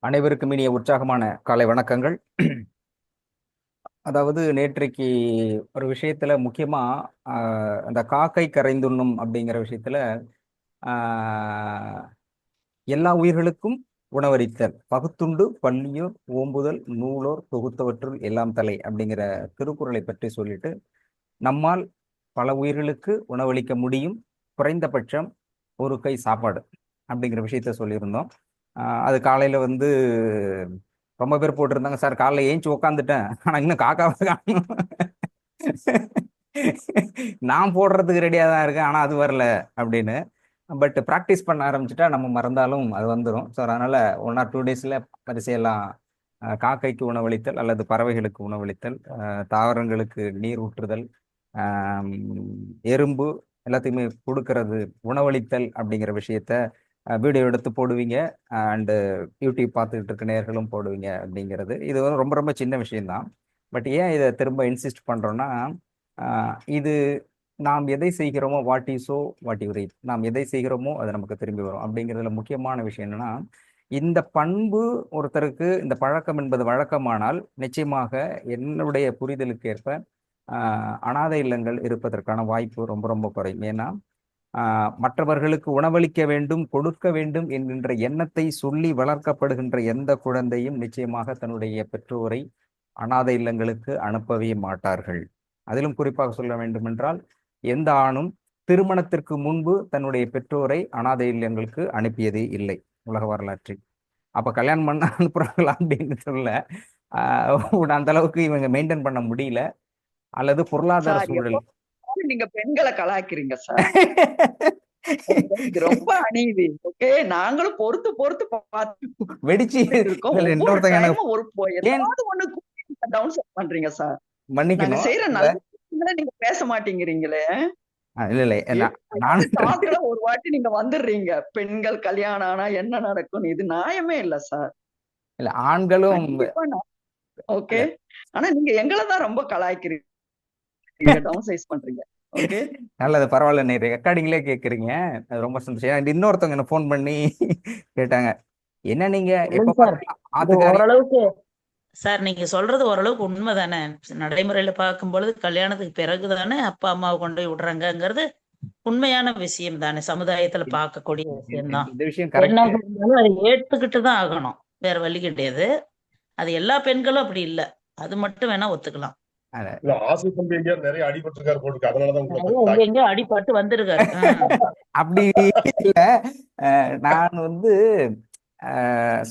அனைவருக்கும் இனிய உற்சாகமான காலை வணக்கங்கள். அதாவது நேற்றைக்கு ஒரு விஷயத்துல முக்கியமா அந்த காக்கை கரைந்துண்ணும் அப்படிங்கிற விஷயத்துல ஆஹ், எல்லா உயிர்களுக்கும் உணவளித்தல் பகுத்துண்டு பள்ளியோர் ஓம்புதல் நூலோர் தொகுத்தவற்றுள் எல்லாம் தலை அப்படிங்கிற திருக்குறளை பற்றி சொல்லிட்டு நம்மால் பல உயிர்களுக்கு உணவளிக்க முடியும், குறைந்தபட்சம் ஒரு கை சாப்பாடு அப்படிங்கிற விஷயத்த சொல்லியிருந்தோம். அது காலையில வந்து ரொம்ப பேர் போட்டிருந்தாங்க, சார் காலைல ஏஞ்சி உக்காந்துட்டேன் ஆனா இன்னும் காக்காவை காணோம். நான் போடுறதுக்கு ரெடியா தான் இருக்கேன் ஆனா அது வரல அப்படின்னு. பட் ப்ராக்டிஸ் பண்ண ஆரம்பிச்சுட்டா நம்ம மறந்தாலும் அது வந்துடும். ஸோ அதனால 1 or 2 daysல வரிசையெல்லாம் காக்கைக்கு உணவளித்தல் அல்லது பறவைகளுக்கு உணவளித்தல், தாவரங்களுக்கு நீர் ஊற்றுதல், ஆம், எறும்பு எல்லாத்தையுமே கொடுக்கறது, உணவளித்தல் அப்படிங்கிற விஷயத்த வீடியோ எடுத்து போடுவீங்க. அண்டு யூடியூப் பார்த்துக்கிட்டு இருக்க நேர்களும் போடுவீங்க அப்படிங்கிறது. இது வந்து ரொம்ப ரொம்ப சின்ன விஷயம்தான். பட் ஏன் இதை திரும்ப இன்சிஸ்ட் பண்ணுறோன்னா, இது நாம் எதை செய்கிறோமோ வாட் இஸோ வாட் யூ ரீட், நாம் எதை செய்கிறோமோ அது நமக்கு திரும்பி வரும் அப்படிங்கிறதுல முக்கியமான விஷயம் என்னன்னா, இந்த பண்பு ஒருத்தருக்கு, இந்த பழக்கம் என்பது வழக்கமானால் நிச்சயமாக என்னுடைய புரிதலுக்கு ஏற்ப அனாதை இல்லங்கள் இருப்பதற்கான வாய்ப்பு ரொம்ப ரொம்ப குறையும். ஏன்னா மற்றவர்களுக்கு உணவளிக்க வேண்டும், கொடுக்க வேண்டும் என்கின்ற எண்ணத்தை சொல்லி வளர்க்கப்படுகின்ற எந்த குழந்தையும் நிச்சயமாக தன்னுடைய பெற்றோரை அனாதை இல்லங்களுக்கு அனுப்பவே மாட்டார்கள். அதிலும் குறிப்பாக சொல்ல வேண்டும் என்றால், எந்த ஆணும் திருமணத்திற்கு முன்பு தன்னுடைய பெற்றோரை அனாதை இல்லங்களுக்கு அனுப்பியதே இல்லை உலக வரலாற்றில். அப்ப கல்யாணம் பண்ண அனுப்புறாங்களா அப்படின்னு சொல்ல, அந்த அளவுக்கு இவங்க மெயின்டைன் பண்ண முடியல, அல்லது பொருளாதார சார் சூழல். எப்ப நீங்க பெண்களை கலாய்க்கிறீங்க சார். இது ரொம்ப அநீதி. ஓகே, நாங்களும் பொறுத்து பொறுத்து வெடிச்சு பார்த்துட்டு இருக்கோம். இதுல ஒவ்வொரு இன்னொருத்தங்க எனக்கு டைமும் ஏன் ஏதாவது ஒண்ணு டவுன் செட் பண்றீங்க சார். நாங்க மன்னிக்கணும் செய்யற இல்ல. நல்ல விஷயங்களை நீங்க பேச மாட்டேங்கிறீங்களே. இல்ல இல்ல நான் டாக்ல ஒரு வாட்டி நீங்க வந்துடுறீங்க, பெண்கள் கல்யாணம் ஆனா என்ன நடக்கும், இது நியாயமே இல்ல சார். இல்ல ஆண்களும் கண்டிப்பா ஓகே. இல்ல. ஆனா நீங்க எங்களை தான் ரொம்ப கலாய்க்கிறீங்க, டவுன் சைஸ் பண்றீங்க. ஓகே, நல்லது, பரவாயில்ல, நீ ரெக்கார்டிங்லேயே கேட்குறீங்க, அது ரொம்ப சந்தோஷம். ஏன்னா இன்னொருத்தவங்க என்ன ஃபோன் பண்ணி கேட்டாங்க, என்ன நீங்க எப்ப இல்லைங்க சார், பார்த்தாலும் இது ஆத்துக்காரி. ஓரளவுக்கு சார் நீங்க சொல்றது ஓரளவுக்கு உண்மைதானே. நடைமுறையில பார்க்கும் பொழுது கல்யாணத்துக்கு பிறகுதானே அப்பா அம்மாவை கொண்டு போய் விடுறாங்கங்கிறது உண்மையான விஷயம் தானே, சமுதாயத்துல பார்க்கக்கூடிய விஷயம்தான். இந்த விஷயம் கரெக்ட். பெண்ணாக இருந்தாலும் அதை ஏத்துக்கிட்டு தான் ஆகணும், வேற வழி கிடையாது. அது எல்லா பெண்களும் அப்படி இல்ல, அது மட்டும் வேணா ஒத்துக்கலாம். இல்ல, ஆசை தம்பி எங்கேயாவது நிறைய அடிபட்டிருக்காரு போட்டுருக்கு, அதனாலதான் உங்களை நிறைய பத்தி எங்கெங்கயோ அடிபட்டு வந்திருக்காரு. அப்படி இல்ல. நான் வந்து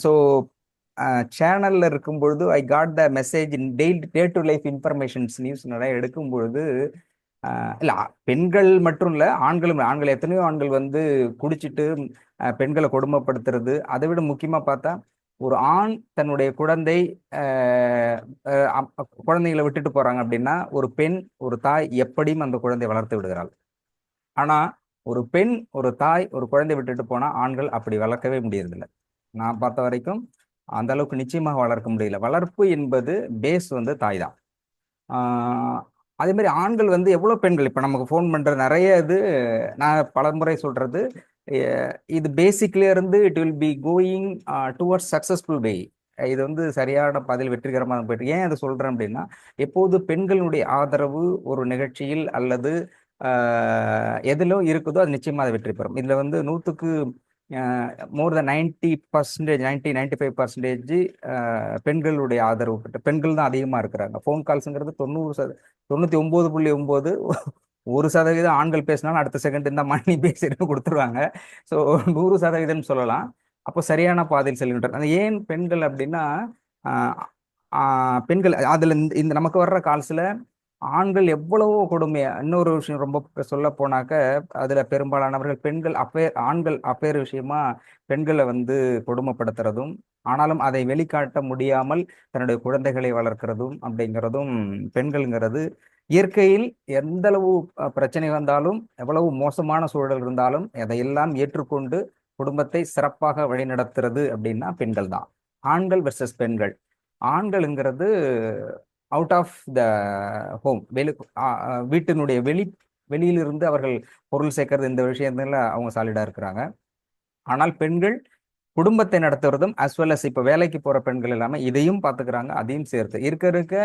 ஸோ சேனல்ல இருக்கும் பொழுது I got the message in day to life informations news நிறைய எடுக்கும் பொழுது, இல்ல பெண்கள் மட்டும் இல்ல, ஆண்களும், ஆண்கள் எத்தனையோ ஆண்கள் வந்து குடிச்சிட்டு பெண்களை கொடுமைப்படுத்துறது. அதை விட முக்கியமா பார்த்தா, ஒரு ஆண் தன்னுடைய குழந்தைகளை விட்டுட்டு போறாங்க அப்படின்னா, ஒரு பெண், ஒரு தாய் எப்படியும் அந்த குழந்தையை வளர்த்து விடுகிறாள். ஆனா ஒரு பெண், ஒரு தாய் ஒரு குழந்தை விட்டுட்டு போனா ஆண்கள் அப்படி வளர்க்கவே முடியறதில்ல. நான் பார்த்த வரைக்கும் அந்த அளவுக்கு நிச்சயமாக வளர்க்க முடியல. வளர்ப்பு என்பது பேஸ் வந்து தாய் தான். அதே மாதிரி ஆண்கள் வந்து எவ்வளோ பெண்கள் இப்போ நமக்கு ஃபோன் பண்ணுற நிறைய இது, நான் பலமுறை சொல்றது, இது பேசிக்ல இருந்து it will be going towards successful way. இது வந்து சரியான பதில் வெற்றிகரமாக போயிட்டு. ஏன் அதை சொல்றேன் அப்படின்னா, எப்போது பெண்களுடைய ஆதரவு ஒரு நிகழ்ச்சியில் அல்லது எதிலோ இருக்குதோ அது நிச்சயமா அதை வெற்றி பெறும். இதுல வந்து 100க்கு மோர் தென் 90%, 95% பெண்களுடைய ஆதரவு பெற்ற பெண்கள் தான் அதிகமா இருக்கிறாங்க. ஃபோன் கால்ஸுங்கிறது 99.9, 1% ஆண்கள் பேசினாலும் அடுத்த செகண்ட் இந்த மணி பேசிட்டு கொடுத்துருவாங்க. ஸோ 100% சொல்லலாம். அப்போ சரியான பாதையில் செல்கின்றனர். அது ஏன் பெண்கள் அப்படின்னா, பெண்கள் அதுல இந்த நமக்கு வர்ற கால்ஸ்ல ஆண்கள் எவ்வளவோ கொடுமையா, இன்னொரு விஷயம் ரொம்ப சொல்ல போனாக்க, அதுல பெரும்பாலானவர்கள் பெண்கள் ஆண்கள் அப்பேறு விஷயமா பெண்களை வந்து கொடுமைப்படுத்துறதும், ஆனாலும் அதை வெளிக்காட்ட முடியாமல் தன்னுடைய குழந்தைகளை வளர்க்கிறதும் அப்படிங்கிறதும், பெண்கள்ங்கிறது இயற்கையில் எந்த அளவு பிரச்சனை வந்தாலும், எவ்வளவு மோசமான சூழல் இருந்தாலும் அதையெல்லாம் ஏற்றுக்கொண்டு குடும்பத்தை சிறப்பாக வழிநடத்துறது அப்படின்னா பெண்கள் தான். ஆண்கள் வெர்சஸ் பெண்கள். ஆண்கள்ங்கிறது அவுட் ஆஃப் த ஹோம், வீட்டினுடைய வெளியிலிருந்து அவர்கள் பொருள் சேர்க்கறது, இந்த விஷயத்துல அவங்க சாலிடா இருக்கிறாங்க. ஆனால் பெண்கள் குடும்பத்தை நடத்துறதும் அஸ் வெல் அஸ் இப்போ வேலைக்கு போற பெண்கள் எல்லாமே இதையும் பார்த்துக்கிறாங்க, அதையும் சேர்த்து இருக்க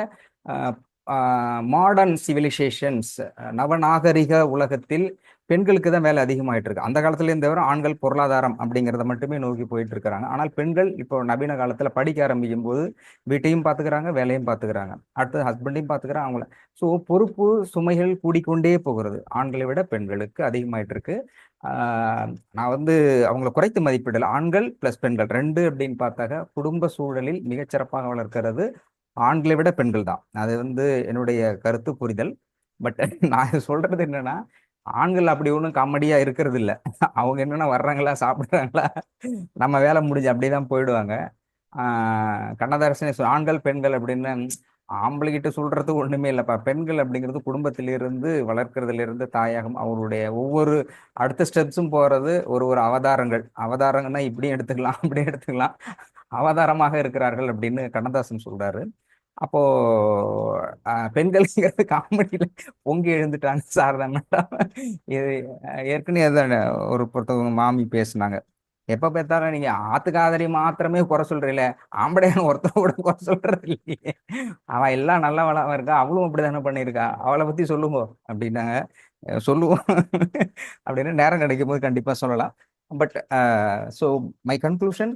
மாடர்ன் சிவிலைசேஷன்ஸ், நவநாகரிக உலகத்தில் பெண்களுக்கு தான் வேலை அதிகமாயிட்டு இருக்கு. அந்த காலத்துல இருந்தவரை ஆண்கள் பொருளாதாரம் அப்படிங்கிறத மட்டுமே நோக்கி போயிட்டு இருக்கிறாங்க. ஆனால் பெண்கள் இப்போ நவீன காலத்துல படிக்க ஆரம்பிக்கும் போது வீட்டையும் பார்த்துக்கிறாங்க, வேலையும் பார்த்துக்கிறாங்க, அடுத்து ஹஸ்பண்டையும் பார்த்துக்கிறாங்க அவங்கள. ஸோ பொறுப்பு சுமைகள் கூடிக்கொண்டே போகிறது. ஆண்களை விட பெண்களுக்கு அதிகமாயிட்டு இருக்கு. நான் வந்து அவங்கள குறைத்து மதிப்பிடல. ஆண்கள் பிளஸ் பெண்கள் ரெண்டு அப்படின்னு பார்த்தாக்க குடும்ப சூழலில் மிகச்சிறப்பாக வளர்க்கிறது ஆண்களை விட பெண்கள் தான். அது வந்து என்னுடைய கருத்து புரிதல். பட் நான் சொல்றது என்னன்னா, ஆண்கள் அப்படி ஒன்றும் காமெடியா இருக்கிறது இல்லை. அவங்க என்னன்னா வர்றாங்களா, சாப்பிட்றாங்களா, நம்ம வேலை முடிஞ்சு அப்படிதான் போயிடுவாங்க. கண்ணதாசனே ஆண்கள் பெண்கள் அப்படின்னு ஆம்பளைகிட்ட சொல்றது ஒண்ணுமே இல்லைப்பா. பெண்கள் அப்படிங்கிறது குடும்பத்திலிருந்து வளர்க்கறதுல இருந்து தாயாகும் அவருடைய ஒவ்வொரு அடுத்த ஸ்டெப்ஸும் போறது ஒரு ஒரு அவதாரங்கன்னா இப்படியும் எடுத்துக்கலாம் அப்படியும் எடுத்துக்கலாம், அவதாரமாக இருக்கிறார்கள் அப்படின்னு கண்ணதாசன் சொல்றாரு. அப்போ பெண்கள்ங்கிறது காமெடியில பொங்கி எழுந்துட்டாங்க சாரதா மேடம். இது ஏற்கனவே அதான் ஒருத்தவங்க மாமி பேசுனாங்க, எப்ப பார்த்தாலும் நீங்க ஆத்துக்காதரி மாத்திரமே குறை சொல்றீல, ஆம்படையான ஒருத்தர் கூட குறை சொல்றது இல்லையே, அவன் எல்லாம் நல்லவளா இருக்கா, அவளும் அப்படிதானே பண்ணியிருக்கா, அவளை பத்தி சொல்லுங்க அப்படின்னாங்க. சொல்லுவோம் அப்படின்னு நேரம் கிடைக்கும் போது கண்டிப்பா சொல்லலாம். பட் ஸோ மை கன்க்ளூஷன்,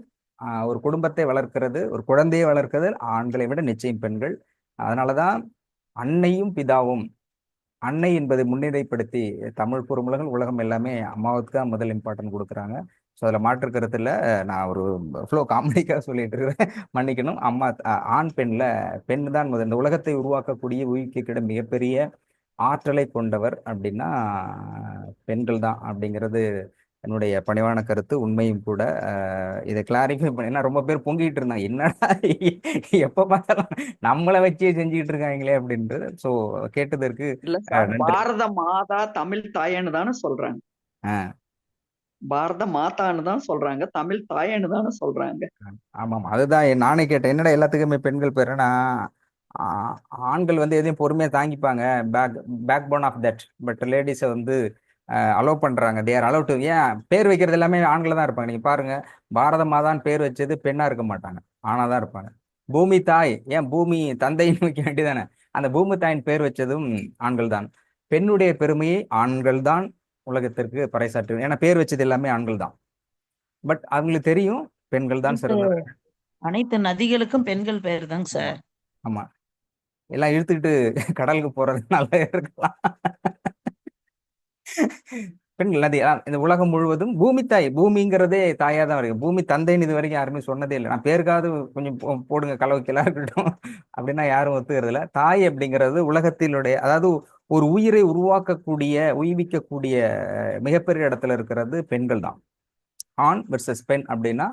ஒரு குடும்பத்தை வளர்க்கிறது, ஒரு குழந்தையை வளர்க்கிறது ஆண்களை விட நிச்சயம் பெண்கள். அதனாலதான் அன்னையும் பிதாவும், அன்னை என்பதை முன்னிலைப்படுத்தி தமிழ் பொறுமுலகம் உலகம் எல்லாமே அம்மாவுக்கு தான் முதல் இம்பார்ட்டன்ட் கொடுக்குறாங்க. ஸோ அதில் மாற்று கருத்துல நான் ஒரு ஃப்ளோ காமெடிக்காக சொல்லிட்டு இருக்கிறேன், மன்னிக்கணும். அம்மா ஆண் பெண்ணில் பெண் தான் முதல் இந்த உலகத்தை உருவாக்கக்கூடிய ஊகிக்கிட மிகப்பெரிய ஆற்றலை கொண்டவர் அப்படின்னா பெண்கள் தான் அப்படிங்கிறது என்னுடைய பணிவான கருத்து, உண்மையும் கூட. இதை கிளாரிஃபை பண்ண, ஏன்னா ரொம்ப பேர் பொங்கிட்டு இருந்தாங்க, என்னடா எப்ப பார்த்தாலும் நம்மளை வச்சே செஞ்சுக்கிட்டு இருக்காங்களே அப்படின்ட்டு. ஸோ கேட்டதற்கு இல்ல சார், நன்றி. பாரத மாதா தமிழ் தாயன்னு தானே சொல்றாங்க. பாரத மாதான்னு தான் சொல்றாங்க, தமிழ் தாயன்னு தானே சொல்றாங்க. ஆமாம், அதுதான் நானே கேட்டேன், என்னடா எல்லாத்துக்குமே பெண்கள் பேருனா ஆண்கள் வந்து எதையும் பொறுமையா தாங்கிப்பாங்க, backbone of that. But லேடிஸை வந்து அலோவ் பண்றாங்க, தே ஆர் அலோவ் டு. ஏன் பேர் வைக்கிறது எல்லாமே ஆண்கள் தான் இருப்பாங்க. நீங்க பாருங்க, பாரத மாதான் பேர் வச்சது பெண்ணா இருக்க மாட்டாங்க, ஆணா தான் இருப்பாங்க. பூமி தாய், ஏன் பூமி தந்தைன்னு வைக்க வேண்டியதானே, அந்த பூமி தாயின் பேர் வச்சதும் ஆண்கள் தான். பெண்ணுடைய பெருமையை ஆண்கள் தான் உலகத்திற்கு பறைசாற்று, ஏன்னா பேர் வச்சது எல்லாமே ஆண்கள் தான். பட் அவங்களுக்கு தெரியும் பெண்கள் தான் சிறந்த. அனைத்து நதிகளுக்கும் பெண்கள் பெயர் தாங்க சார். ஆமா, எல்லாம் இழுத்துக்கிட்டு கடலுக்கு போறதுனால இருக்கலாம். பெண்கள் நதி இந்த உலகம் முழுவதும் பூமி தாய், பூமிங்கிறதே தாயா தான் இருக்கு. பூமி தந்தைன்னு இது வரைக்கும் யாருமே சொன்னதே இல்லை. நான் பேருக்காவது கொஞ்சம் போடுங்க, கலவைக்கெல்லாம் இருக்கட்டும் அப்படின்னா யாரும் ஒத்துக்கிறது இல்லை. தாய் அப்படிங்கிறது உலகத்தினுடைய, அதாவது ஒரு உயிரை உருவாக்கக்கூடிய உய்விக்கக்கூடிய மிகப்பெரிய இடத்துல இருக்கிறது பெண்கள் தான். ஆண் வெர்சஸ் பெண் அப்படின்னா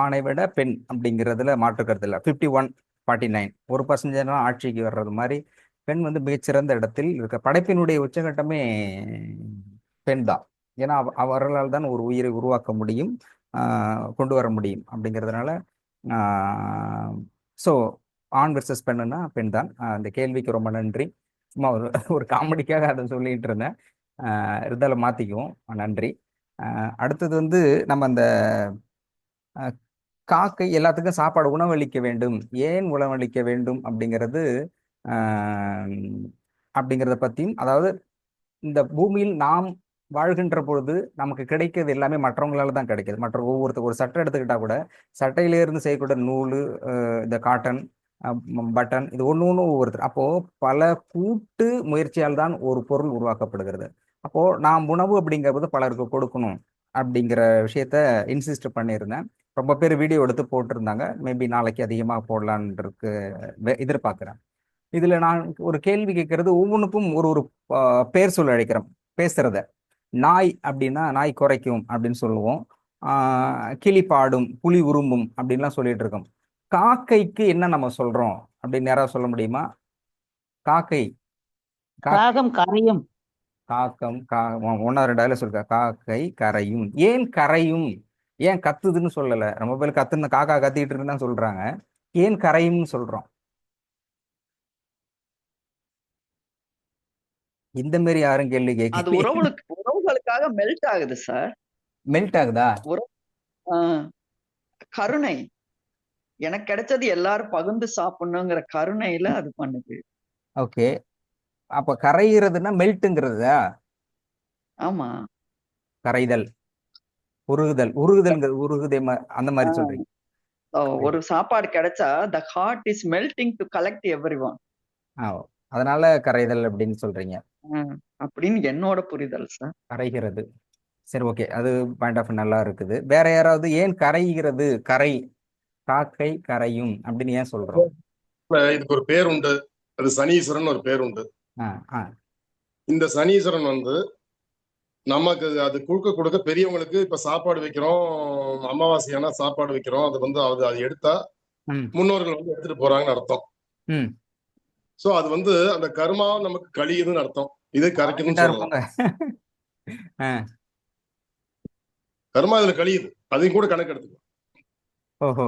ஆணை விட பெண் அப்படிங்கிறதுல மாற்றுக்கிறது இல்லை. 51-49 1% ஆட்சிக்கு வர்றது மாதிரி பெண் வந்து மிகச்சிறந்த இடத்தில் இருக்க. படைப்பினுடைய உச்சகட்டமே பெண் தான். ஏன்னா அவர்களால் தான் ஒரு உயிரை உருவாக்க முடியும், கொண்டு வர முடியும் அப்படிங்கிறதுனால. ஸோ ஆண் வெர்சஸ் பெண்ணுன்னா பெண் தான். அந்த கேள்விக்கு ரொம்ப நன்றி. சும்மா ஒரு காமெடிக்காக அதை சொல்லிட்டு இருந்தேன், இருந்தாலும் மாற்றிக்குவோம். நன்றி. அடுத்தது வந்து நம்ம அந்த காக்கை எல்லாத்துக்கும் சாப்பாடு உணவளிக்க வேண்டும், ஏன் உணவளிக்க வேண்டும் அப்படிங்கிறது அப்படிங்கிறத பற்றியும், அதாவது இந்த பூமியில் நாம் வாழ்கின்ற பொழுது நமக்கு கிடைக்கிறது எல்லாமே மற்றவங்களால தான் கிடைக்கிது. மற்ற ஒவ்வொருத்தர் ஒரு சட்டை எடுத்துக்கிட்டா கூட சட்டையிலேருந்து செய்யக்கூடிய நூல், இந்த காட்டன், பட்டன், இது ஒன்று ஒவ்வொருத்தர். அப்போ பல கூட்டு முயற்சியால் தான் ஒரு பொருள் உருவாக்கப்படுகிறது. அப்போ நாம் உணவு அப்படிங்கிறது பலருக்கு கொடுக்கணும் அப்படிங்கிற விஷயத்த இன்சிஸ்ட் பண்ணியிருந்தேன். ரொம்ப பேர் வீடியோ எடுத்து போட்டிருந்தாங்க. மேபி நாளைக்கு அதிகமாக போடலான்ருக்கு எதிர்பார்க்குறேன். இதுல நான் ஒரு கேள்வி கேட்கறது, ஒவ்வொன்றுக்கும் ஒரு ஒரு பேர் சொல்ல அழைக்கிறோம். பேசுறத நாய் அப்படின்னா நாய் குறைக்கும் அப்படின்னு சொல்லுவோம், கிளி பாடும், புலி உருமும் அப்படின்லாம் சொல்லிட்டு இருக்கோம். காக்கைக்கு என்ன நம்ம சொல்றோம் அப்படின்னு யாராவது சொல்ல முடியுமா? காக்கை காகம் கரையும். காக்கம் ஒன்னா ரெண்டாவது சொல்ற, காக்கை கரையும். ஏன் கரையும், ஏன் கத்துதுன்னு சொல்லல? ரொம்ப பேர் கத்துன்னு காக்கா கத்திட்டு இருக்குன்னு தான் சொல்றாங்க, ஏன் கரையும்னு சொல்றோம்? இந்த மாதிரி யாரும் கேள்வி அது கேட்க. உறவுகளுக்காக மெல்ட் ஆகுது சார். மெல்ட் ஆகுதா? கருணை, எனக்கு கிடைச்சது எல்லாரும் பகிர்ந்து சாப்பிடணுங்கிற கருணையில அது பண்ணுது. ஓகே. அப்ப கரைகிறதுன்னா மெல்ட்டுங்கிறதா? ஆமா. கரைதல், உருகுதல் அந்த மாதிரி சொல்றீங்க. ஒரு சாப்பாடு கிடைச்சா the heart is melting to collect everyone. அதனால கரைதல் அப்படின்னு சொல்றீங்க. அப்படின்னு என்னோட புரிதல் சார். கரைகிறது. சரி, ஓகே. அது பாயிண்ட் ஆஃப் நல்லா இருக்குது. வேற யாராவது ஏன் கரைகிறது, கரை, காக்கை கரையும் அப்படின்னு ஏன் சொல்றோம்? இதுக்கு ஒரு பேர் உண்டு. அது சனீஸ்வரன் ஒரு பேர் உண்டு. இந்த சனீஸ்வரன் வந்து நமக்கு அது கொடுக்க பெரியவங்களுக்கு இப்ப சாப்பாடு வைக்கிறோம், அமாவாசையான சாப்பாடு வைக்கிறோம். அது வந்து அது எடுத்தா முன்னோர்கள் வந்து எடுத்துட்டு போறாங்கன்னு அர்த்தம். சோ அது வந்து அந்த கர்மா நமக்கு கழியுதுன்னு அர்த்தம். இதை கரைக்குதுன்னு சொல்லலாம். கர்மா இதுல கழியுது, அதையும் கூட கணக்கு எடுத்துக்கோ. ஓஹோ.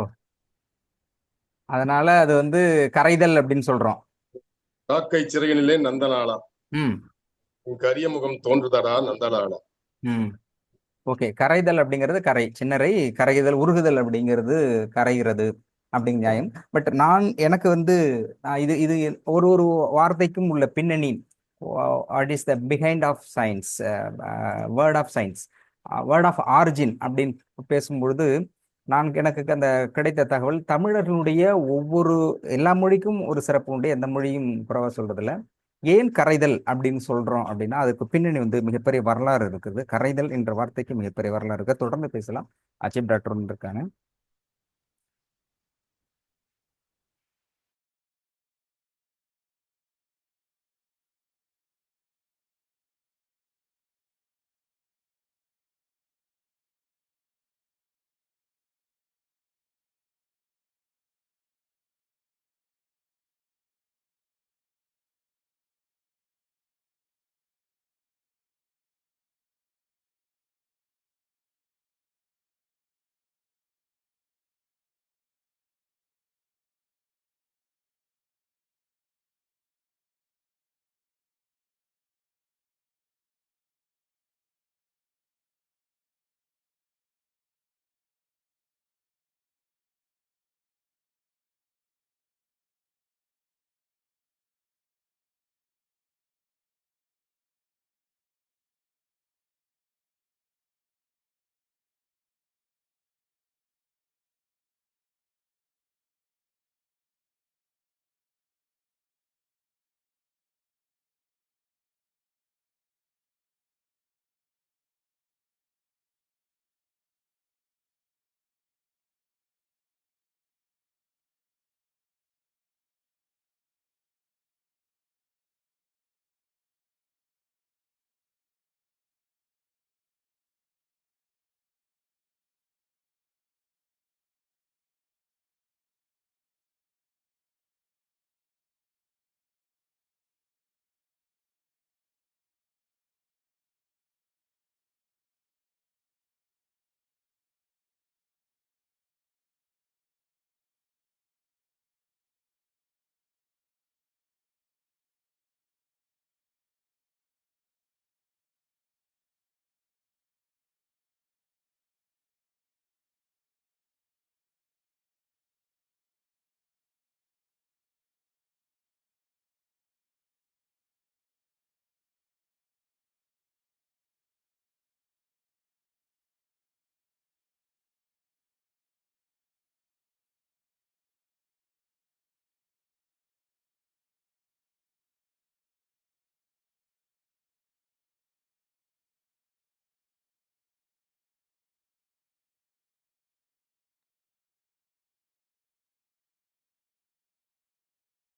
அதனால அது வந்து கரைதல் அப்படின்னு சொல்றோம். காக்கை சிறையினிலே நந்தனாளா, கரிய முகம் தோன்றுதடா நந்தனாளா. ஓகே. கரைதல் அப்படிங்கிறது கரை, சின்னரை. கரைதல், உருகுதல் அப்படிங்கிறது கரைகிறது அப்படிங்கிற நியாயம். பட் எனக்கு வந்து இது இது ஒரு ஒரு வார்த்தைக்கும் உள்ள பின்னணி, what is the behind of science, word of science, word of origin அப்படின்னு பேசும்பொழுது எனக்கு அந்த கிடைத்த தகவல், தமிழர்களுடைய எல்லா மொழிக்கும் ஒரு சிறப்பு உண்டு, எந்த மொழியும் குறைவா சொல்றதில்ல. ஏன் கரைதல் அப்படின்னு சொல்றோம் அப்படின்னா அதுக்கு பின்னணி வந்து மிகப்பெரிய வரலாறு இருக்குது. கரைதல் என்ற வார்த்தைக்கு மிகப்பெரிய வரலாறு இருக்கு. தொடர்ந்து பேசலாம். அச்சீப் டாக்டர் இருக்காங்க.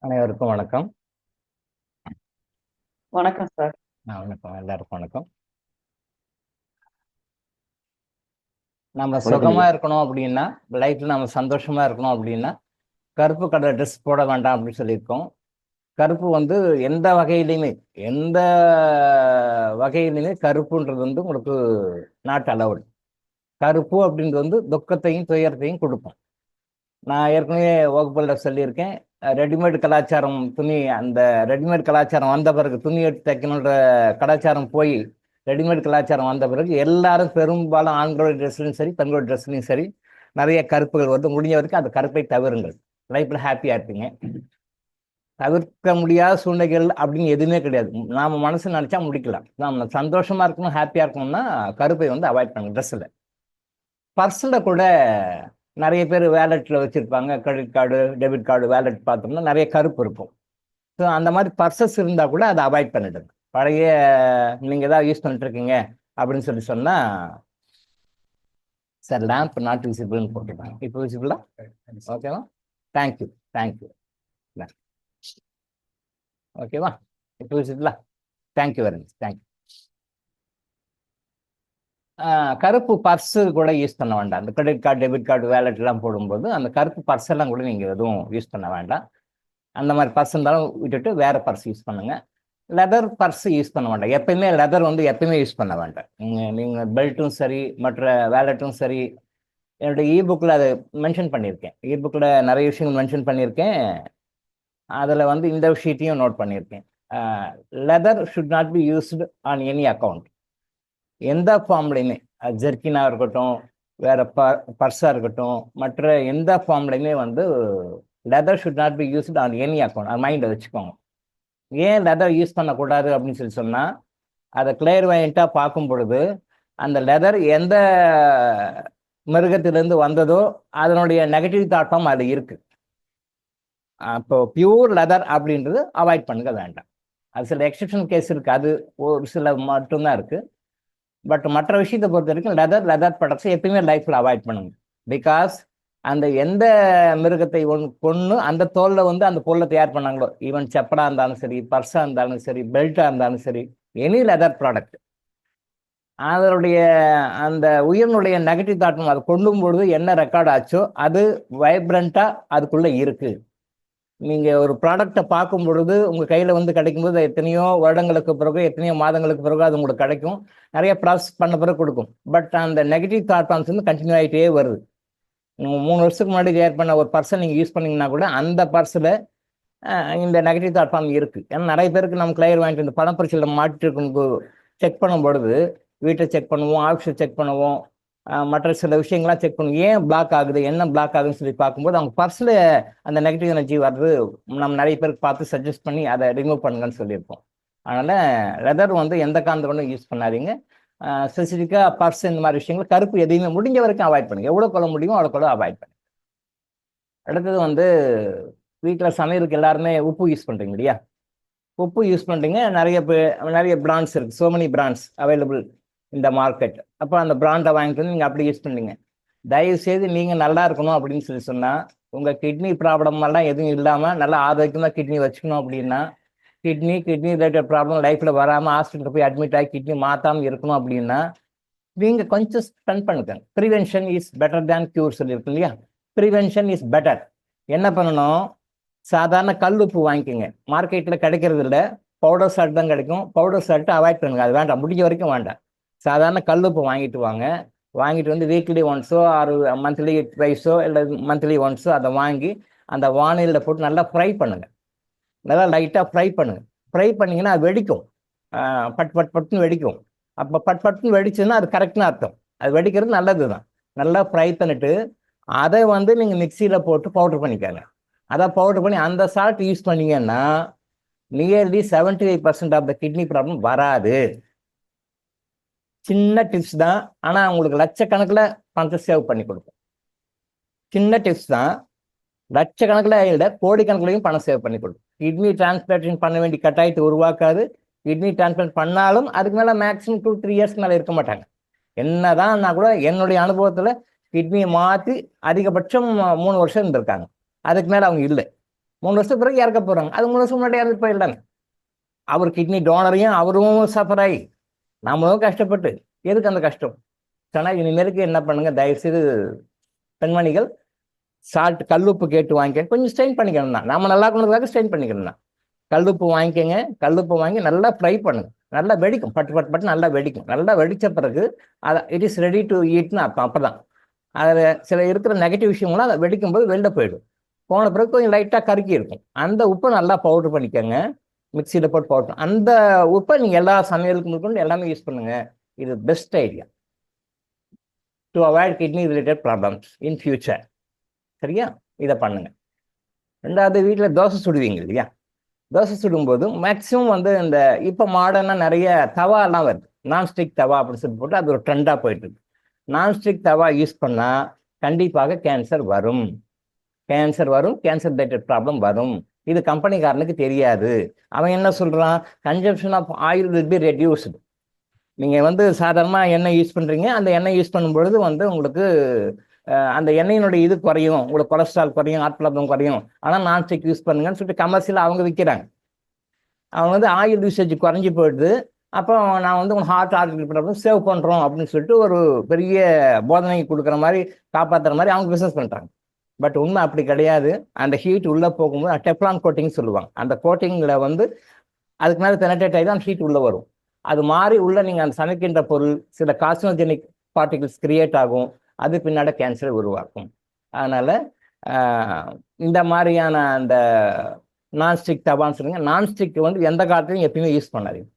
அனைவருக்கும் வணக்கம். வணக்கம் சார். வணக்கம், எல்லாருக்கும் வணக்கம். நம்ம சுகமா இருக்கணும் அப்படின்னா, லைஃப்ல நம்ம சந்தோஷமா இருக்கணும் அப்படின்னா கருப்பு கலர் ட்ரெஸ் போட வேண்டாம் அப்படின்னு சொல்லியிருக்கோம். கருப்பு வந்து எந்த வகையிலுமே கருப்புன்றது வந்து உங்களுக்கு நாட் அலவுட். கருப்பு அப்படின்றது வந்து துக்கத்தையும் துயரத்தையும் கொடுக்கும். நான் ஏற்கனவே வகுப்புல சொல்லியிருக்கேன், ரெடிமேட் கலாச்சாரம், அந்த ரெடிமேட் கலாச்சாரம் வந்த பிறகு துணி எடுத்து தைக்கணுன்ற கலாச்சாரம் போய் ரெடிமேட் கலாச்சாரம் வந்த பிறகு எல்லாரும் பெரும்பாலும் ஆண்களோட ட்ரெஸ்லையும் சரி பெண்களோட ட்ரெஸ்லையும் சரி நிறைய கருப்புகள் வந்து, முடிஞ்ச வரைக்கும் அந்த கருப்பை தவிருங்கள், லைஃப்ல ஹாப்பியா இருப்பீங்க. தவிர்க்க முடியாத சூழ்நிலைகள் அப்படின்னு எதுவுமே கிடையாது. நாம மனசு நினைச்சா முடிக்கலாம். நாம சந்தோஷமா இருக்கணும், ஹாப்பியா இருக்கணும்னா கருப்பை வந்து அவாய்ட் பண்ணுங்க. ட்ரெஸ்ஸில், பர்ஸில் கூட நிறைய பேர் வேலெட்டில் வச்சுருப்பாங்க. Credit card, debit card, wallet பார்த்தோம்னா நிறைய கருப்பு இருக்கும். ஸோ அந்த மாதிரி பர்சஸ் இருந்தால் கூட அதை அவாய்ட் பண்ணிடுங்க. பழைய நீங்கள் ஏதாவது யூஸ் பண்ணிட்டு இருக்கீங்க அப்படின்னு சொன்னால், சார் லேம்ப் நாட் விசிபிள்னு போட்டுருக்காங்க. இப்போ விசிபிளா? ஓகேவா? Thank you, thank you. ஓகேவா? இப்போ விசிபிளா? Thank you very much, thank you. கருப்பு பர்ஸு கூட யூஸ் பண்ண வேண்டாம். அந்த கிரெடிட் கார்டு, டெபிட் கார்டு, வேலெட்லாம் போடும்போது அந்த கருப்பு பர்ஸெல்லாம் கூட நீங்கள் எதுவும் யூஸ் பண்ண வேண்டாம். அந்த மாதிரி பர்ஸ் இருந்தாலும் விட்டுட்டு வேறு பர்ஸ் யூஸ் பண்ணுங்கள். லெதர் பர்ஸ் யூஸ் பண்ண வேண்டாம். எப்பயுமே லெதர் வந்து எப்பயுமே யூஸ் பண்ண வேண்டாம். நீங்கள் பெல்ட்டும் சரி, மற்ற வேலெட்டும் சரி, என்னோட இபுக்கில் அதை மென்ஷன் பண்ணியிருக்கேன். இபுக்கில் நிறைய விஷயங்கள் மென்ஷன் பண்ணியிருக்கேன். அதில் வந்து இந்த விஷயத்தையும் நோட் பண்ணியிருக்கேன். Leather should not be used on any account. எந்த ஃபார்ம்லையுமே, ஜெர்கினாக இருக்கட்டும், வேறு பர்ஸாக இருக்கட்டும், மற்ற எந்த ஃபார்ம்லையுமே வந்து leather should not be used on any account. அது மைண்டில் வச்சுக்கோங்க. ஏன் லெதர் யூஸ் பண்ணக்கூடாது அப்படின்னு சொன்னால், அதை கிளியர்வைண்டாக பார்க்கும் பொழுது அந்த லெதர் எந்த மிருகத்திலேருந்து வந்ததோ அதனுடைய நெகட்டிவ் தாட்டம் அது இருக்குது. அப்போ பியூர் லெதர் அப்படின்றது அவாய்ட் பண்ணுங்க, வேண்டாம். அது சில எக்ஸெப்ஷன் கேஸ் இருக்குது, அது ஒரு சில மட்டும்தான் இருக்குது. பட் மற்ற விஷயத்தை பொறுத்த வரைக்கும் லெதர் ப்ராடக்ட்ஸை எப்பயுமே லைஃப்பில் அவாய்ட் பண்ணுங்க. பிகாஸ் அந்த எந்த மிருகத்தை கொன்று அந்த தோலில் வந்து அந்த பொருளை தயார் பண்ணாங்களோ, ஈவன் செப்பலாக இருந்தாலும் சரி, பர்ஸாக இருந்தாலும் சரி, பெல்ட்டாக இருந்தாலும் சரி, எனி லெதர் ப்ராடக்ட், அதனுடைய அந்த உயிரினுடைய நெகட்டிவ் தாட்டம் அதை கொள்ளும் பொழுது என்ன ரெக்கார்ட் ஆச்சோ அது வைப்ரண்ட்டாக அதுக்குள்ளே இருக்குது. நீங்கள் ஒரு ப்ராடக்டை பார்க்கும் பொழுது உங்கள் கையில் வந்து கிடைக்கும்போது எத்தனையோ வருடங்களுக்கு பிறகு, எத்தனையோ மாதங்களுக்கு பிறகு அது உங்களுக்கு கிடைக்கும். நிறைய ப்ராசஸ் பண்ண பிறகு கொடுக்கும். பட் அந்த நெகட்டிவ் தாட்ஸ் வந்து கண்டினியூ ஆகிட்டே வருது. நீங்கள் 3 வருஷத்துக்கு முன்னாடி தயார் பண்ண ஒரு பர்ஸை நீங்கள் யூஸ் பண்ணிங்கன்னா கூட அந்த பர்ஸில் இந்த நெகட்டிவ் தாட் ஃபார்ம் இருக்குது. ஏன்னா நிறைய பேருக்கு நம்ம கிளியர் வாங்கிட்டு இந்த பணப்பரிசையில் மாட்டிட்டு இருக்கும் செக் பண்ணும் பொழுது வீட்டை செக் பண்ணுவோம், ஆஃபீஸை செக் பண்ணுவோம், மற்ற சில விஷயங்கள்லாம் செக் பண்ணுவோம். ஏன் பிளாக் ஆகுது, என்ன பிளாக் ஆகுதுன்னு சொல்லி பார்க்கும்போது அவங்க பர்ஸில் அந்த நெகட்டிவ் எனர்ஜி வர்றது நம்ம நிறைய பேருக்கு பார்த்து சஜஸ்ட் பண்ணி அதை ரிமூவ் பண்ணுங்கன்னு சொல்லியிருப்போம். அதனால் லெதர் வந்து எந்த காரணத்தை கொண்டும் யூஸ் பண்ணாதீங்க. ஸ்பெசிஃபிக்காக பர்ஸ் இந்த மாதிரி விஷயங்கள் கருப்பு எதையுமே முடிஞ்ச வரைக்கும் அவாய்ட் பண்ணுங்க. எவ்வளோ கொள்ள முடியுமோ அவ்வளோ அவாய்ட் பண்ணுங்க. அடுத்தது வந்து வீட்டில் சமையலுக்கு எல்லாருமே உப்பு யூஸ் பண்ணுறீங்க இல்லையா? உப்பு யூஸ் பண்ணுறீங்க. நிறைய பிராண்ட்ஸ் இருக்குது. ஸோ மெனி பிராண்ட்ஸ் அவைலபிள் இந்த மார்க்கெட். அப்போ அந்த பிராண்டை வாங்கிட்டு வந்து நீங்கள் அப்படி யூஸ் பண்ணுறீங்க. தயவுசெய்து நீங்கள் நல்லா இருக்கணும் அப்படின்னு சொன்னால், உங்கள் கிட்னி ப்ராப்ளம் எல்லாம் எதுவும் இல்லாமல் நல்லா ஆரோக்கியமாக கிட்னி வச்சுக்கணும் அப்படின்னா, கிட்னி ரிலேட்டட் ப்ராப்ளம் லைஃப்பில் வராமல் ஹாஸ்பிட்டலில் போய் அட்மிட் ஆகி கிட்னி மாற்றாமல் இருக்கணும் அப்படின்னா நீங்கள் கொஞ்சம் ஸ்பெண்ட் பண்ணுங்க. Prevention is better than cure சொல்லியிருக்கு இல்லையா? Prevention is better. என்ன பண்ணணும்? சாதாரண கல் உப்பு வாங்கிக்கோங்க. மார்க்கெட்டில் கிடைக்கிறது இல்லை, பவுடர் சால்ட் தான் கிடைக்கும். பவுடர் சால்ட்டு அவாய்ட் பண்ணுங்க, அது வேண்டாம், முடிஞ்ச வரைக்கும் வேண்டாம். சாதாரண கல் உப்பு வாங்கிட்டு வாங்க. வாங்கிட்டு வந்து வீக்லி ஒன்ஸோ ஆர் மந்த்லி ட்வைஸோ இல்லை மந்த்லி ஒன்ஸோ அதை வாங்கி அந்த வானிலையில் போட்டு நல்லா ஃப்ரை பண்ணுங்க. நல்லா லைட்டாக ஃப்ரை பண்ணுங்க. ஃப்ரை பண்ணிங்கன்னா அது வெடிக்கும், பட்டுன்னு வெடிக்கும். அப்போ பட்டுன்னு வெடிச்சுன்னா அது கரெக்ட்னு அர்த்தம். அது வெடிக்கிறது நல்லது தான். நல்லா ஃப்ரை பண்ணிவிட்டு அதை வந்து நீங்கள் மிக்சியில் போட்டு பவுடர் பண்ணிக்காங்க. அதை பவுடர் பண்ணி அந்த சால்ட் யூஸ் பண்ணிங்கன்னா nearly 75% of the kidney problem வராது. சின்ன டிப்ஸ் தான், ஆனால் உங்களுக்கு லட்சக்கணக்கில் பணத்தை சேவ் பண்ணி கொடுக்கும். சின்ன டிப்ஸ் தான், லட்சக்கணக்கில் இல்லை கோடிக்கணக்கிலையும் பணம் சேவ் பண்ணி கொடுக்கும். கிட்னி டிரான்ஸ்பிளான்டேஷன் பண்ண வேண்டிய கட்டாயத்தை உருவாக்காது. கிட்னி டிரான்ஸ்பிளான்ட் பண்ணாலும் அதுக்கு மேலே மேக்ஸிமம் 2-3 இயர்ஸ்க்கு மேலே இருக்க மாட்டாங்க. என்னதான் நான் கூட என்னுடைய அனுபவத்தில் கிட்னியை மாற்றி அதிகபட்சம் 3 வருஷம் இருந்திருக்காங்க. அதுக்கு மேலே அவங்க இல்லை. 3 வருஷத்துக்கு பிறகு இறக்க போகிறாங்க. அது 3 வருஷம் முன்னாடி இறந்து போயிடலாங்க. அவர் கிட்னி டோனரையும் அவரும் சஃபர் ஆகி நம்மளும் கஷ்டப்பட்டு எதுக்கு அந்த கஷ்டம்? ஆனால் இனிமேலுக்கு என்ன பண்ணுங்க, தயவுசெய்து பெண்மணிகள் சால்ட் கல்லுப்பு கேட்டு வாங்கிக்க. கொஞ்சம் ஸ்ட்ரெயின் பண்ணிக்கணும் தான், நம்ம நல்லா இருக்கணுக்காக ஸ்ட்ரெயின் பண்ணிக்கணும் தான். கல்லுப்பு வாங்கிக்கங்க. கல்லுப்பு வாங்கி நல்லா ஃப்ரை பண்ணுங்க. நல்லா வெடிக்கும், பட்டு நல்லா வெடிக்கும். நல்லா வெடித்த பிறகு அதை இட் இஸ் ரெடி டு ஈட்னு அர்த்தம். அப்போ தான் அதில் சில இருக்கிற நெகட்டிவ் விஷயங்கள்லாம் அதை வெடிக்கும்போது வெளில போயிடும். போன பிறகு கொஞ்சம் லைட்டாக கருக்கி இருக்கும். அந்த உப்பை நல்லா பவுடர் பண்ணிக்கோங்க. மிக்சியில் போட்டு போட்டோம். அந்த உப்பை நீங்கள் எல்லா சமையலுக்கு முன்னாடி எல்லாமே யூஸ் பண்ணுங்க. இது best idea to avoid kidney related problems in future. சரியா? இதை பண்ணுங்க. ரெண்டாவது, வீட்டில் தோசை சுடுவீங்க இல்லையா? தோசை சுடும்போது மேக்ஸிமம் வந்து இந்த இப்போ மாடர்னாக நிறைய தவாலாம் வருது, நான்ஸ்டிக் தவா அப்படின்னு சொல்லி போட்டு அது ஒரு ட்ரெண்டாக போயிட்டு இருக்கு. நான்ஸ்டிக் தவா யூஸ் பண்ணால் கண்டிப்பாக கேன்சர் வரும். கேன்சர் ரிலேட்டட் ப்ராப்ளம் வரும். இது கம்பெனிக்காரனுக்கு தெரியாது. அவன் என்ன சொல்கிறான், consumption of oil will be reduced. நீங்கள் வந்து சாதாரணமாக எண்ணெய் யூஸ் பண்ணுறீங்க, அந்த எண்ணெய் யூஸ் பண்ணும்பொழுது வந்து உங்களுக்கு அந்த எண்ணெயினுடைய இது குறையும், உங்களுக்கு கொலஸ்ட்ரால் குறையும், ஹார்ட் ப்ராப்ளம் குறையும். ஆனால் நான்ஸ்டிக் யூஸ் பண்ணுங்கன்னு சொல்லிட்டு கமர்ஷியலாக அவங்க விற்கிறாங்க. அவங்க வந்து ஆயில் யூசேஜ் குறைஞ்சி போயிடுது, அப்போ நான் வந்து உங்கள் ஹார்ட் ப்ராப்ளம் சேவ் பண்ணுறோம் அப்படின்னு சொல்லிட்டு ஒரு பெரிய போதனை கொடுக்குற மாதிரி, காப்பாற்றுற மாதிரி அவங்க பிஸ்னஸ் பண்ணுறாங்க. பட் உண்மை அப்படி கிடையாது. அந்த ஹீட் உள்ளே போகும்போது டெப்லான் கோட்டிங் சொல்லுவாங்க. அந்த கோட்டிங்கில் வந்து அதுக்கு மேலே பெனட்ரேட் ஆகி தான் ஹீட் உள்ளே வரும். அது மாதிரி உள்ள நீங்கள் அந்த சமைக்கின்ற பொருள் சில கார்சினோஜெனிக் பார்ட்டிகிள்ஸ் கிரியேட் ஆகும், அது பின்னாடி கேன்சரை உருவாக்கும். அதனால் இந்த மாதிரியான அந்த நான்ஸ்டிக் தவான்னு சொல்லுங்க. நான்ஸ்டிக் வந்து எந்த காலத்துலையும் எப்பயுமே யூஸ் பண்ணாதீங்க,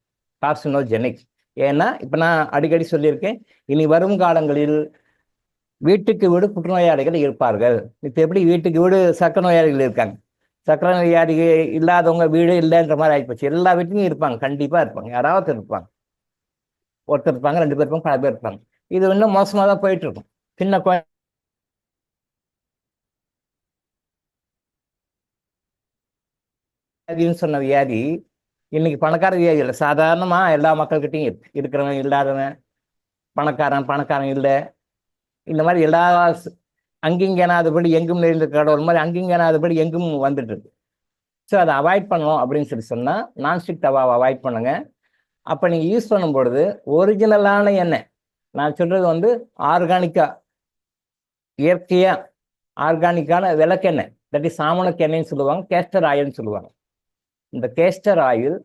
கார்சினோஜெனிக். ஏன்னா இப்போ நான் அடிக்கடி சொல்லியிருக்கேன், இனி வரும் காலங்களில் வீட்டுக்கு வீடு புற்றுநோயாளிகள் இருப்பார்கள். இப்போ எப்படி வீட்டுக்கு வீடு சர்க்கரை நோயாளிகள் இருக்காங்க, சர்க்கரை நோயாளிகள் இல்லாதவங்க வீடு இல்லைன்ற மாதிரி ஆகிப்போச்சு. எல்லா வீட்லையும் இருப்பாங்க, கண்டிப்பாக இருப்பாங்க, யாராவது இருப்பாங்க. ஒருத்தர் இருப்பாங்க, 2 பேர் இருப்பாங்க, 10 பேர் இருப்பாங்க. இது இன்னும் மோசமாக தான் போயிட்டு இருக்கும். சின்ன வியாதின்னு சொன்ன வியாதி இன்னைக்கு பணக்கார வியாதி இல்லை, சாதாரணமாக எல்லா மக்கள்கிட்டையும் இருக்கிறவன் இல்லாதவன், பணக்காரன் இல்லை, இந்த மாதிரி எல்லா அங்கிங்கனாதபடி எங்கும் நிறைந்த கடவுள் மாதிரி அங்கிங்கனாதபடி எங்கும் வந்துட்டு இருக்கு. ஸோ அதை அவாய்ட் பண்ணணும் அப்படின்னு சொல்லி சொன்னால் நான்ஸ்டிக் தவாவை அவாய்ட் பண்ணுங்க. அப்போ நீங்கள் யூஸ் பண்ணும்பொழுது ஒரிஜினலான எண்ணெய், நான் சொல்கிறது வந்து ஆர்கானிக்காக, இயற்கையாக ஆர்கானிக்கான விளக்கெண்ணெய், தட்டி சாமணக்கு எண்ணெய்ன்னு சொல்லுவாங்க, கேஸ்டர் ஆயில்னு சொல்லுவாங்க. இந்த கேஸ்டர் ஆயில்,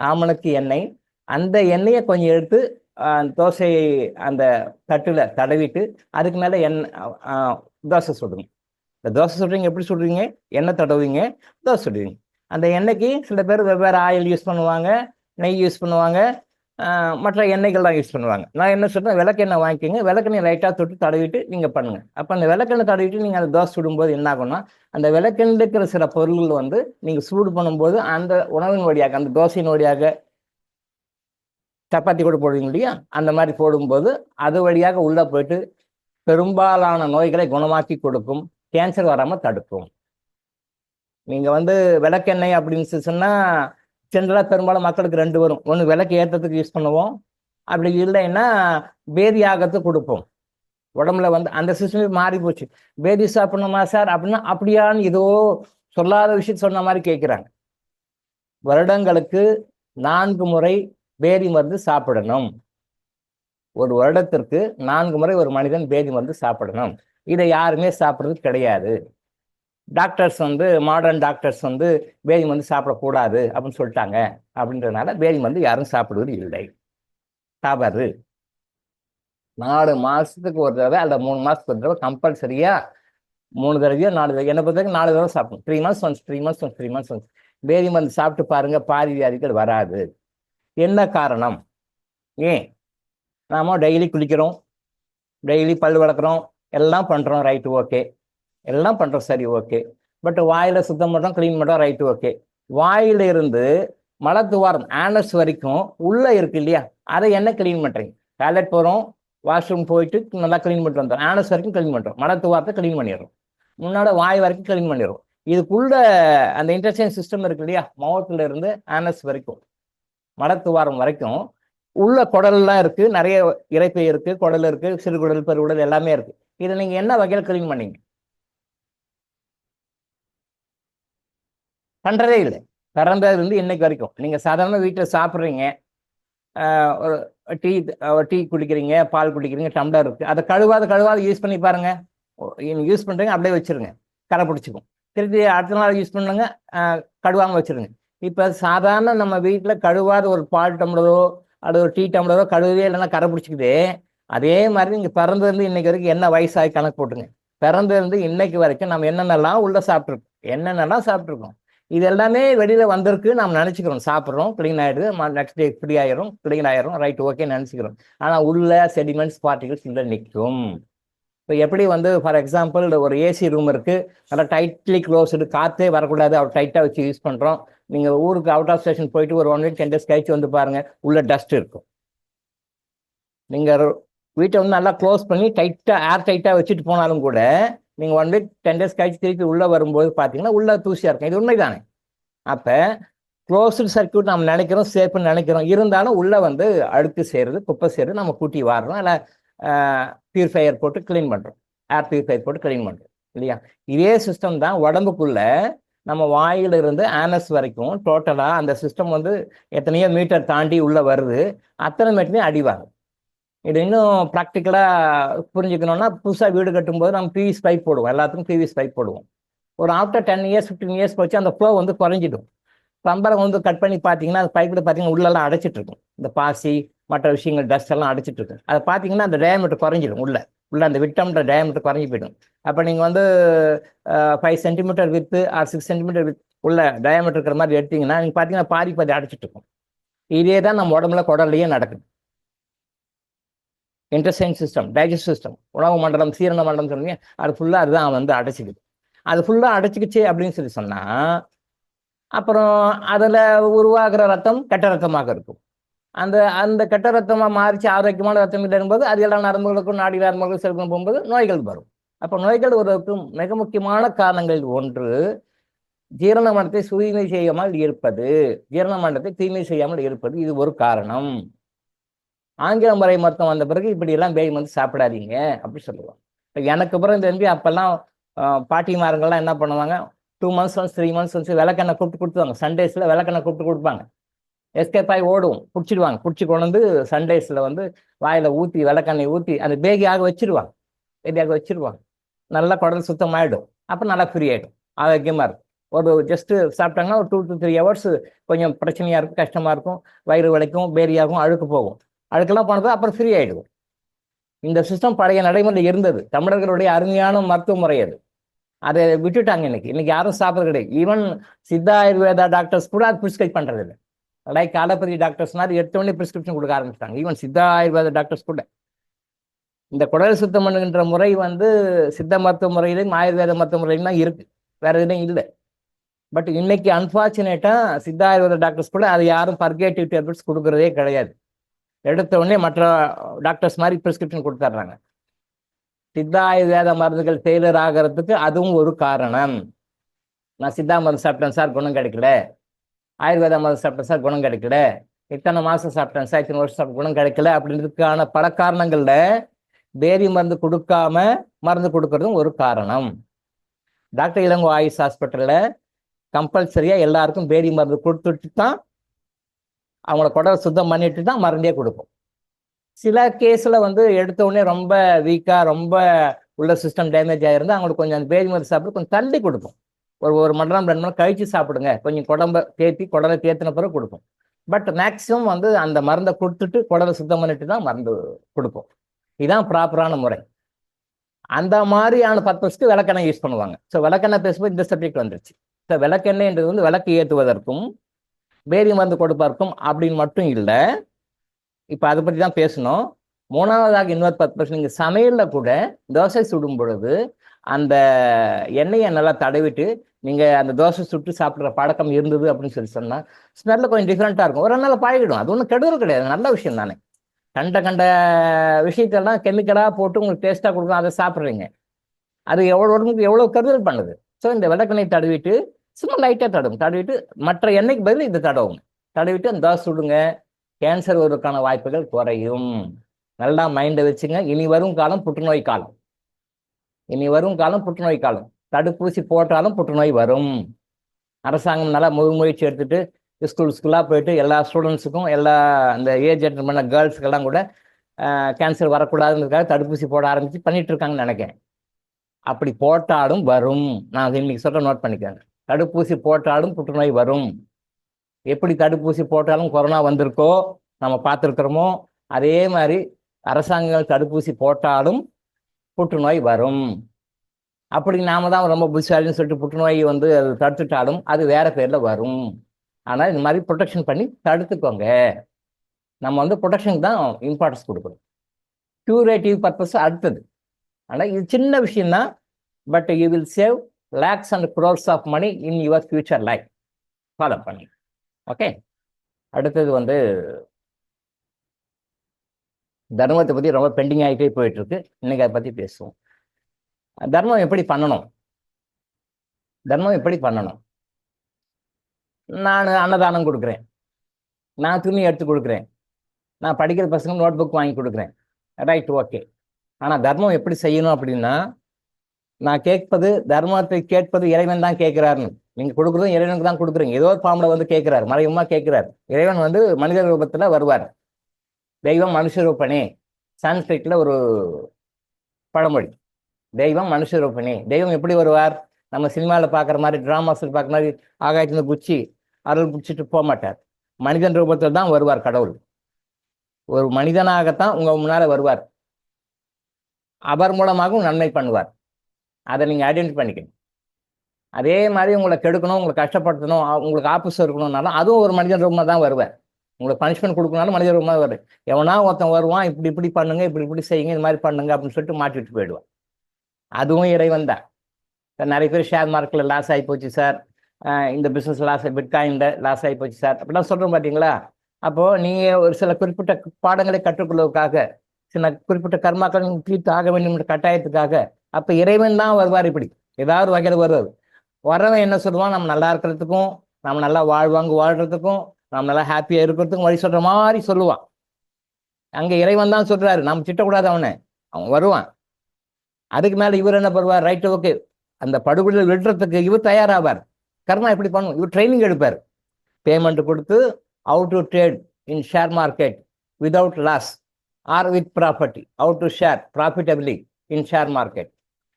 ஆமணக்கு எண்ணெய், அந்த எண்ணெயை கொஞ்சம் எடுத்து தோசை அந்த தட்டில் தடவிட்டு அதுக்கு மேலே தோசை சுடுங்க. இந்த தோசை சுடுறீங்க, எப்படி சுடுறீங்க, எண்ணெய் தடவுவீங்க, தோசை சுடுவீங்க. அந்த எண்ணெய்க்கு சில பேர் வெவ்வேறு ஆயில் யூஸ் பண்ணுவாங்க, நெய் யூஸ் பண்ணுவாங்க, மற்ற எண்ணெய்கள்லாம் யூஸ் பண்ணுவாங்க. நான் என்ன சொல்கிறேன், விளக்கெண்ணெய் வாங்கிக்கோங்க, விளக்கெண்ணெய் லைட்டாக தொட்டு தடவிட்டு நீங்கள் பண்ணுங்கள். அப்போ அந்த விளக்கெண்ணெய் தடவிட்டு நீங்கள் அந்த தோசை சுடும்போது என்ன ஆகும்னா, அந்த விளக்கெண்ணெய் இருக்கிற சில பொருள்கள் வந்து நீங்கள் சூடு பண்ணும்போது அந்த உணவின் வழியாக, அந்த தோசையின் வழியாக, சப்பாத்தி கூட போடுவீங்க இல்லையா, அந்த மாதிரி போடும்போது அது வழியாக உள்ளே போயிட்டு பெரும்பாலான நோய்களை குணமாக்கி கொடுக்கும், கேன்சர் வராமல் தடுக்கும். நீங்கள் வந்து விளக்கெண்ணெய் அப்படின்னு சொன்னால் ஜென்ரலாக பெரும்பாலும் மக்களுக்கு 2 வரும். ஒன்று விளக்கு ஏற்றத்துக்கு யூஸ் பண்ணுவோம், அப்படி இல்லைன்னா பேதி ஆகத்துக்கு கொடுப்போம். உடம்புல வந்து அந்த சிஸ்டமே மாறி போச்சு. பேதி சாப்பிடணுமா சார் அப்படின்னா, அப்படியான்னு ஏதோ சொல்லாத விஷயத்த சொன்ன மாதிரி கேட்குறாங்க. வருடங்களுக்கு 4 முறை பேதி மருந்து சாப்பிடணும். ஒரு வருடத்திற்கு 4 முறை ஒரு மனிதன் பேதி மருந்து சாப்பிடணும். இதை யாருமே சாப்பிட்றது கிடையாது. டாக்டர்ஸ் வந்து, மாடர்ன் டாக்டர்ஸ் வந்து பேதி மருந்து சாப்பிடக்கூடாது அப்படின்னு சொல்லிட்டாங்க. அப்படின்றதுனால பேதி மருந்து யாரும் சாப்பிடுவது இல்லை, சாப்பாடு 4 மாதத்துக்கு ஒரு தடவை அல்ல 3 மாதத்துக்கு ஒரு தடவை கம்பல்சரியா 3 தடவையோ 4 தடவை, என்னை பொறுத்தவரைக்கும் 4 தடவை சாப்பிடணும். 3 months once, 3 months once, 3 months once பேதி மருந்து சாப்பிட்டு பாருங்க, பாதி வியாதிகள் வராது. என்ன காரணம்? ஏன் நாம டெய்லி குளிக்கிறோம், டெய்லி பல் வளர்க்குறோம், எல்லாம் பண்ணுறோம், ரைட்டு ஓகே, எல்லாம் பண்ணுறோம், சரி ஓகே. பட் வாயில் சுத்தம் பண்ணுறோம், க்ளீன் பண்ணுறோம், ரைட்டு ஓகே. வாயிலிருந்து மலத்துவாரம் ஆனஸ் வரைக்கும் உள்ளே இருக்கு இல்லையா, அதை என்ன க்ளீன் பண்ணுறீங்க? டாய்லெட் போகிறோம், வாஷ்ரூம் போயிட்டு நல்லா க்ளீன் பண்ணிட்டு வந்தோம், ஆனஸ் வரைக்கும் க்ளீன் பண்ணுறோம், மலத்துவாரத்தை க்ளீன் பண்ணிடுறோம், முன்னாடி வாய் வரைக்கும் க்ளீன் பண்ணிடுறோம். இதுக்குள்ள அந்த இன்டெஸ்டைன் சிஸ்டம் இருக்கு இல்லையா, மவுத்தில் இருந்து ஆனஸ் வரைக்கும், மலத்துவாரம் வரைக்கும் உள்ள குடல்லாம் இருக்கு, நிறைய இறைப்பை இருக்கு, குடல் இருக்கு, சிறுகுடல், பெருகுடல் எல்லாமே இருக்கு. இதை நீங்க என்ன வகையில் க்ளீன் பண்ணீங்க? பண்றதே இல்லை. பிறந்ததுலேருந்து இன்னைக்கு வரைக்கும் நீங்க சாதாரண வீட்டில் சாப்பிட்றீங்க, ஒரு டீ குடிக்கிறீங்க, பால் குடிக்கிறீங்க, டம்ளர் இருக்கு, அதை கழுவாத யூஸ் பண்ணி பாருங்க. யூஸ் பண்றீங்க, அப்படியே வச்சிருங்க, கரை பிடிச்சிக்கும். திருப்பி அடுத்த நாள் யூஸ் பண்ணுங்க, கழுவாமல் வச்சிருங்க. இப்போ சாதாரண நம்ம வீட்டில் கழுவாத ஒரு பால் டம்ளரோ அது ஒரு டீ டம்ளரோ கழுவே இல்லைன்னா கரை பிடிச்சிக்குது. அதே மாதிரி நீங்கள் பிறந்ததுலேருந்து இன்னைக்கு வரைக்கும் என்ன வயசாகி கணக்கு போட்டுங்க. பிறந்ததுலேருந்து இன்னைக்கு வரைக்கும் நம்ம என்னென்னலாம் உள்ள சாப்பிட்ருக்கோம், இது எல்லாமே வெளியில வந்திருக்கு நாம் நினைச்சுக்கிறோம், சாப்பிட்றோம், கிளீன் ஆயிடுது, நெக்ஸ்ட் டே ஃப்ரீ ஆயிரும், கிளீன் ஆயிரும், ரைட் ஓகே நினைச்சுக்கிறோம். ஆனா உள்ள செடிமெண்ட்ஸ் பார்ட்டிகல்ஸ் உள்ள நிற்கும். இப்போ எப்படி வந்து ஃபார் எக்ஸாம்பிள் ஒரு ஏசி ரூம் இருக்கு, நல்லா டைட்லி க்ளோஸ்டு, காற்றே வரக்கூடாது, அவர் டைட்டாக வச்சு யூஸ் பண்ணுறோம். நீங்கள் ஊருக்கு அவுட் ஆஃப் ஸ்டேஷன் போயிட்டு ஒரு 1 வீக் 10 days கழிச்சு வந்து பாருங்க, உள்ள டஸ்ட் இருக்கும். நீங்கள் வீட்டை வந்து நல்லா க்ளோஸ் பண்ணி டைட்டாக ஏர் டைட்டாக வச்சுட்டு போனாலும் கூட நீங்கள் 1 வீக் 10 days கழிச்சு திருப்பி உள்ளே வரும்போது பார்த்தீங்கன்னா உள்ள தூசியாக இருக்கும். இது உண்மைதானே? அப்போ க்ளோஸ்டு சர்க்கியூட் நம்ம நினைக்கிறோம், சேஃப்னு நினைக்கிறோம், இருந்தாலும் உள்ளே வந்து அழுக்கு சேருது, குப்பை சேருது, நம்ம கூட்டி வாடுறோம், இல்லை பியூரிஃபையர் போட்டு க்ளீன் பண்ணுறோம், ஏர் பியூரிஃபையர் போட்டு க்ளீன் பண்ணுறோம் இல்லையா? இதே சிஸ்டம் தான் உடம்புக்குள்ள நம்ம வாயிலிருந்து ஆனஸ் வரைக்கும் டோட்டலாக அந்த சிஸ்டம் வந்து எத்தனையோ மீட்டர் தாண்டி உள்ளே வருது, அத்தனை மீட்டரையும் அடிவாங்க. இது இன்னும் ப்ராக்டிக்கலாக புரிஞ்சுக்கணும்னா, புதுசாக வீடு கட்டும்போது நம்ம பிவிசி பைப் போடுவோம், எல்லாத்துக்கும் பிவிசி பைப் போடுவோம். ஒரு ஆஃப்டர் 10 years 15 years போச்சு அந்த ஃப்ளோ வந்து குறைஞ்சிடும். பம்பரை வந்து கட் பண்ணி பார்த்தீங்கன்னா அந்த பைப்பில் பார்த்தீங்கன்னா உள்ளெல்லாம் அடைச்சிட்டு இருக்கும், இந்த பாசி மற்ற விஷயங்கள் டஸ்ட் எல்லாம் அடைச்சிட்டு இருக்கும். அதை பார்த்தீங்கன்னா அந்த டயாமீட்டர் குறைஞ்சிடும், உள்ள அந்த விட்டம்ன்ற டயாமீட்டர் குறைஞ்சி போயிடும். அப்போ நீங்கள் வந்து 5 centimeter width or 6 centimeter width உள்ள டயாமீட்டர் இருக்கிற மாதிரி எடுத்தீங்கன்னா நீங்கள் பார்த்தீங்கன்னா பாதி அடைச்சிட்டு இருக்கும். இதே தான் நம்ம உடம்புல குடல்லையே நடக்குது. இன்டெஸ்டைன் சிஸ்டம், டைஜஸ்ட் சிஸ்டம், உணவு மண்டலம், சீரண மண்டலம் சொன்னீங்க, அது ஃபுல்லாக அதுதான் வந்து அடைச்சிக்குது. அது ஃபுல்லாக அடைச்சிக்கிச்சு அப்படின்னு சொல்லி சொன்னால் அப்புறம் அதில் உருவாகிற ரத்தம் கெட்ட ரத்தமாக இருக்கும். அந்த கெட்ட ரத்தமாக மாறிச்சு ஆரோக்கியமான ரத்தம் இல்லைங்கும்போது அது எல்லா நரம்புகளுக்கும் நாடி நரம்புகளுக்கும் செலுத்தும் போகும்போது நோய்கள் வரும். அப்போ நோய்கள் வருவதற்கு மிக முக்கியமான காரணங்களில் ஒன்று ஜீரண மண்டலத்தை தூய்மை செய்யாமல் இருப்பது, ஜீரண மண்டலத்தை தூய்மை செய்யாமல் இருப்பது, இது ஒரு காரணம். ஆங்கில முறை மருத்துவம் வந்த பிறகு இப்படி எல்லாம் பேய் வந்து சாப்பிடாதீங்க அப்படி சொல்லுவாங்க. இப்போ எனக்கு அப்புறம் தெரிஞ்சு அப்பெல்லாம் பாட்டிமாருங்கள்லாம் என்ன பண்ணுவாங்க, 2 months once 3 months once விளக்கெண்ணெய் கூப்பிட்டு கொடுத்துவாங்க. சண்டேஸில் விளக்கெண்ணெய் கூப்பிட்டு கொடுப்பாங்க. எஸ்கேப் ஆகி ஓடுவோம், பிடிச்சிடுவாங்க, பிடிச்சி கொண்டு வந்து சண்டேஸில் வந்து வாயில் ஊற்றி விளக்கெண்ணெய் ஊற்றி அந்த பேகியாக வச்சிருவாங்க. நல்லா குடல் சுத்தமாயிடும், அப்போ நல்லா ஃப்ரீ ஆகிடும், ஆரோக்கியமாக இருக்கும். ஒரு ஜஸ்ட்டு சாப்பிட்டாங்கன்னா ஒரு 2 to 3 hours கொஞ்சம் பிரச்சனையாக இருக்கும், கஷ்டமாக இருக்கும், வயிறு வலிக்கும், பேரியாகும், அழுக்கு போகும். அழுக்கெல்லாம் போனது அப்புறம் ஃப்ரீ ஆகிடுவோம். இந்த சிஸ்டம் பழைய நடைமுறை இருந்தது, தமிழர்களுடைய அருமையான மருத்துவ முறை அது. அதை விட்டுட்டாங்க. இன்னைக்கு யாரும் சாப்பிட்றது கிடையாது. ஈவன் சித்தா ஆயுர்வேதா டாக்டர்ஸ் கூட அது ப்ரிஸ்கிரைப் பண்ணுறது இல்லை. லைக் அலோபதி டாக்டர்ஸ் மாதிரி எடுத்தோடனே ப்ரிஸ்கிரிப்ஷன் கொடுக்க ஆரம்பிச்சிட்டாங்க. ஈவன் சித்தா ஆயுர்வேத டாக்டர்ஸ் கூட இந்த குடல் சுத்தம் பண்ணுகின்ற முறை வந்து சித்த மருத்துவ முறையிலையும் ஆயுர்வேத மருத்துவ முறையிலும் தான் இருக்கு, வேற எதுவும் இல்லை. பட் இன்னைக்கு அன்பார்ச்சுனேட்டா சித்தா ஆயுர்வேத டாக்டர்ஸ் கூட அது யாரும் பர்கேட்டிவ் டேப்லெட்ஸ் கொடுக்கறதே கிடையாது. எடுத்த உடனே மற்ற டாக்டர்ஸ் மாதிரி ப்ரிஸ்கிரிப்ஷன் கொடுத்துட்றாங்க. சித்தா ஆயுர்வேத மருந்துகள் ஃபெயிலியர் ஆகிறதுக்கு அதுவும் ஒரு காரணம். நான் சித்தா மருந்து சாப்பிட்டேன் சார், குணம் கிடைக்கல. ஆயுர்வேத மருந்து சாப்பிட்டேன் சார், குணம் கிடைக்கல. இத்தனை மாதம் சாப்பிட்டேன் சார், இத்தனை வருஷம் சாப்பிட்ட குணம் கிடைக்கல. அப்படின்றதுக்கான பல காரணங்கள்ல பேதி மருந்து கொடுக்காம மருந்து கொடுக்கறதும் ஒரு காரணம். டாக்டர் இளங்கோ ஆயுஷ் ஹாஸ்பிட்டலில் கம்பல்சரியாக எல்லாருக்கும் பேதி மருந்து கொடுத்துட்டு தான் அவங்கள குடலை சுத்தம் பண்ணிட்டு தான் மருந்தே கொடுப்போம். சில கேஸில் வந்து எடுத்த உடனே ரொம்ப வீக்காக ரொம்ப உள்ள சிஸ்டம் டேமேஜ் ஆகிருந்தால் அவங்களுக்கு கொஞ்சம் அந்த பேதி மருந்து சாப்பிட்டு கொஞ்சம் தள்ளி கொடுப்போம். ஒரு மணி நேரம் 2 மணி நேரம் கழிச்சு சாப்பிடுங்க, கொஞ்சம் குடலை தேத்தின பிறகு கொடுப்போம். பட் மேக்ஸிமம் வந்து அந்த மருந்தை கொடுத்துட்டு குடலை சுத்தம் பண்ணிட்டு தான் மருந்து கொடுப்போம். இதுதான் ப்ராப்பரான முறை. அந்த மாதிரியான பர்பஸ்க்கு விளக்கெண்ணெய் யூஸ் பண்ணுவாங்க. ஸோ விளக்கெண்ணெய் பேசும்போது இந்த சப்ஜெக்ட் வந்துருச்சு. ஸோ விளக்கெண்ணெய்ன்றது வந்து விளக்கு ஏற்றுவதற்கும் பேதி மருந்து கொடுப்பதற்கும் அப்படின்னு மட்டும் இல்லை. இப்போ அதை பற்றி தான் பேசணும். மூணாவதாக இன்னொரு பர்பஸ், நீங்கள் சமையலில் கூட தோசை சுடும் பொழுது அந்த எண்ணெயை நல்லா தடவிட்டு நீங்கள் அந்த தோசை சுட்டு சாப்பிட்ற பழக்கம் இருந்தது அப்படின்னு சொன்னால் ஸ்மெல்ல கொஞ்சம் டிஃப்ரெண்ட்டாக இருக்கும். ஒரு நாள் பழகிடும். அது ஒன்றும் கெடுதல் கிடையாது, நல்ல விஷயம் தானே. கண்ட விஷயத்தெல்லாம் கெமிக்கலாக போட்டு உங்களுக்கு டேஸ்ட்டாக கொடுக்கும், அதை சாப்பிட்றீங்க, அது உடம்புக்கு எவ்வளோ கெடுதல் பண்ணுது. ஸோ இந்த விளக்கெண்ணெய் தடவிட்டு சும்மா லைட்டாக தடவிட்டு மற்ற எண்ணெய்க்கு பதில் இதை தடவிட்டு அந்த தோசை சுடுங்க, கேன்சர் வருவதற்கான வாய்ப்புகள் குறையும். நல்லா மைண்டை வச்சுங்க. இனி வரும் காலம் புற்றுநோய் காலம். தடுப்பூசி போட்டாலும் புற்றுநோய் வரும். அரசாங்கம் நல்லா முயற்சி எடுத்துட்டு ஸ்கூலாக போயிட்டு எல்லா ஸ்டூடெண்ட்ஸுக்கும் எல்லா அந்த ஏஜ் அட்டன் பண்ண கேர்ள்ஸுக்கெல்லாம் கூட கேன்சர் வரக்கூடாதுன்றதுக்காக தடுப்பூசி போட ஆரம்பித்து பண்ணிட்டு இருக்காங்கன்னு நினைக்கிறேன். அப்படி போட்டாலும் வரும். நான் இன்னைக்கு சொல்ல நோட் பண்ணிக்கிறேன். தடுப்பூசி போட்டாலும் புற்றுநோய் வரும். எப்படி தடுப்பூசி போட்டாலும் கொரோனா வந்திருக்கோ நம்ம பார்த்துருக்குறோமோ, அதே மாதிரி அரசாங்கங்கள் தடுப்பூசி போட்டாலும் புற்றுநோய் வரும். அப்படி நாம தான் ரொம்ப புத்திசாலின்னு சொல்லிட்டு புற்றுநோய் வந்து அது தடுத்துட்டாலும் அது வேற பேர்ல வரும். ஆனால் இந்த மாதிரி ப்ரொடெக்ஷன் பண்ணி தடுத்துக்கோங்க. நம்ம வந்து ப்ரொடெக்ஷனுக்கு தான் இம்பார்ட்டன்ஸ் கொடுக்கணும். கியூரேட்டிவ் பர்பஸ் அடுத்தது. ஆனால் இது சின்ன விஷயம் தான், but you will save lakhs and crores of money in your future life. Follow பண்ணி. ஓகே. அடுத்தது வந்து தர்மத்தை பற்றி ரொம்ப பெண்டிங் ஆகிட்டே போயிட்டு இருக்கு. இன்னைக்கு அதை பற்றி பேசுவோம். தர்மம் எப்படி பண்ணணும்? தர்மம் எப்படி பண்ணணும்? நான் அன்னதானம் கொடுக்குறேன், நான் துணி எடுத்து கொடுக்குறேன், நான் படிக்கிற பசங்க நோட் புக் வாங்கி கொடுக்குறேன், ரைட், ஓகே. ஆனால் தர்மம் எப்படி செய்யணும் அப்படின்னா, நான் கேட்பது தர்மத்தை கேட்பது இறைவன் தான் கேட்கிறாருன்னு. நீங்கள் கொடுக்குறதும் இறைவனுக்கு தான் கொடுக்குறீங்க. ஏதோ ஒரு ஃபார்மில் வந்து கேட்குறாரு, மறைமுகமாக கேட்குறாரு. இறைவன் வந்து மனித ரூபத்தில் வருவார். தெய்வம் மனுஷ ரூபனே, சான்ஸ்கிரிட்ல ஒரு பழமொழி. தெய்வம் மனுஷ ரூபனே. தெய்வம் எப்படி வருவார்? நம்ம சினிமாவில் பார்க்குற மாதிரி, டிராமாஸில் பார்க்குற மாதிரி ஆகாயத்துல குச்சி அருள் பிடிச்சிட்டு போக மாட்டார். மனிதன் ரூபத்தில் தான் வருவார் கடவுள். ஒரு மனிதனாகத்தான் உங்க முன்னால வருவார். அவர் மூலமாகவும் நன்மை பண்ணுவார். அதை நீங்கள் ஐடென்டிஃபை பண்ணிக்கணும். அதே மாதிரி உங்களை கெடுக்கணும், உங்களை கஷ்டப்படுத்தணும், உங்களுக்கு ஆப்போசிட் இருக்கணும்னாலும் அதுவும் ஒரு மனிதன் ரூபமாக தான் வருவார். உங்களுக்கு பனிஷ்மெண்ட் கொடுக்கணும்னாலும் மனிதன் ரூபமாக வருவார். எவனா ஒருத்தன் வருவான், இப்படி இப்படி பண்ணுங்க, இப்படி இப்படி செய்யுங்க, இது மாதிரி பண்ணுங்க அப்படின்னு சொல்லிட்டு மாட்டிட்டு போயிடுவான். அதுவும் இறைவன் தான். நிறைய பேர் ஷேர் மார்க்கெட்டில் லாஸ் ஆகி போச்சு சார், இந்த பிஸ்னஸ் லாஸ், பிட்காயின்ல லாஸ் ஆகி போச்சு சார் அப்படிலாம் சொல்கிறோம் பார்த்தீங்களா? அப்போது நீங்கள் ஒரு சில குறிப்பிட்ட பாடங்களை கற்றுக்கொள்வதற்காக, சில குறிப்பிட்ட கர்மாக்கள் தீர்த்து ஆக வேண்டும் என்ற கட்டாயத்துக்காக, அப்போ இறைவன் தான் வருவார். இப்படி ஏதாவது வகையில் வருவார். வரவன் என்ன சொல்லுவான்? நம்ம நல்லா இருக்கிறதுக்கும், நம்ம நல்லா வாழ்றதுக்கும், நம்ம நல்லா ஹாப்பியாக இருக்கிறதுக்கும் வழி சொல்கிற மாதிரி சொல்லுவான். அங்கே இறைவன் தான் சொல்கிறாரு, நம்ம திட்டக்கூடாது அவனை. அவன் வருவான். அதுக்கு மேலே இவர் என்ன பண்ணுவார்? ரைட், ஓகே, அந்த படுகொலையில் விடுறதுக்கு இவர் தயாராவார். கர்மா எப்படி பண்ணும்? இவர் ட்ரைனிங் எடுப்பார். பேமெண்ட் கொடுத்து how to trade in share market without loss or with property, how to share profitably in share market.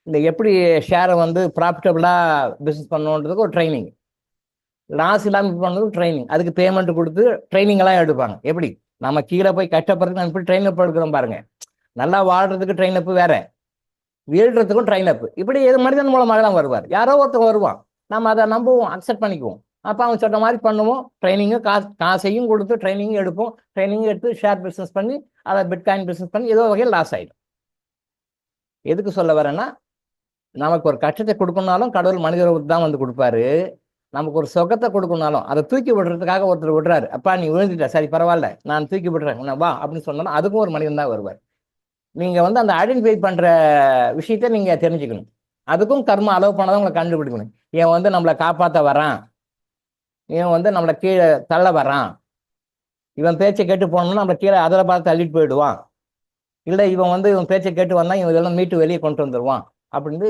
இந்த எப்படி ஷேரை வந்து ப்ராஃபிட்டபிளாக பிஸ்னஸ் பண்ணணுன்றதுக்கு ஒரு ட்ரைனிங், லாஸ் இல்லாமல் பண்ணுறதுக்கு ட்ரைனிங். அதுக்கு பேமெண்ட் கொடுத்து ட்ரைனிங் எல்லாம் எடுப்பாங்க. எப்படி நம்ம கீழே போய் கஷ்டப்படுறதுக்கு நம்ம எப்படி ட்ரெயின் அப் எடுக்கிறோம் பாருங்க. நல்லா வாழ்றதுக்கு ட்ரெயின் அப் வேற, வீழ்றதுக்கும் ட்ரெயின் அப். இப்படி எது மனிதன் மூலமாக தான் வருவார். யாரோ ஒருத்தர் வருவான், நம்ம அதை நம்புவோம், அக்செப்ட் பண்ணிக்குவோம். அப்போ அவன் சொல்ற மாதிரி பண்ணுவோம். ட்ரைனிங்கு காசையும் கொடுத்து ட்ரைனிங்கும் எடுப்போம். ட்ரைனிங் எடுத்து ஷேர் பிஸ்னஸ் பண்ணி, அதை பிட்காயின் பிஸ்னஸ் பண்ணி ஏதோ வகையில் லாஸ் ஆகிடும். எதுக்கு சொல்ல வரேன்னா, நமக்கு ஒரு கஷ்டத்தை கொடுக்கணும்னாலும் கடவுள் மனித ரூபத்தை தான் வந்து கொடுப்பாரு. நமக்கு ஒரு சுகத்தை கொடுக்கணும்னாலும் அதை தூக்கி விடுறதுக்காக ஒருத்தர் விடுறாரு. அப்பா நீ விழுந்துட்ட, சரி பரவாயில்ல, நான் தூக்கி விடுறேன், வா அப்படின்னு சொன்னாலும் அதுக்கும் ஒரு மனிதன் தான் வருவார். நீங்க வந்து அந்த ஐடென்டிஃபை பண்ற விஷயத்த நீங்க தெரிஞ்சுக்கணும். அதுக்கும் கர்ம அளவு பண்ணதான் உங்களை கண்டுபிடிக்கணும். இவன் வந்து நம்மளை காப்பாற்ற வரான், இவன் வந்து நம்மளை கீழே தள்ள வரான், இவன் பேச்சை கேட்டு போனோம்னா நம்மளை கீழே அதில் பார்த்து தள்ளிட்டு போயிடுவான், இல்லை இவன் வந்து இவன் பேச்சை கேட்டு வந்தா இவன் இதெல்லாம் மீட்டு வெளியே கொண்டு வந்துடுவான் அப்படின்னு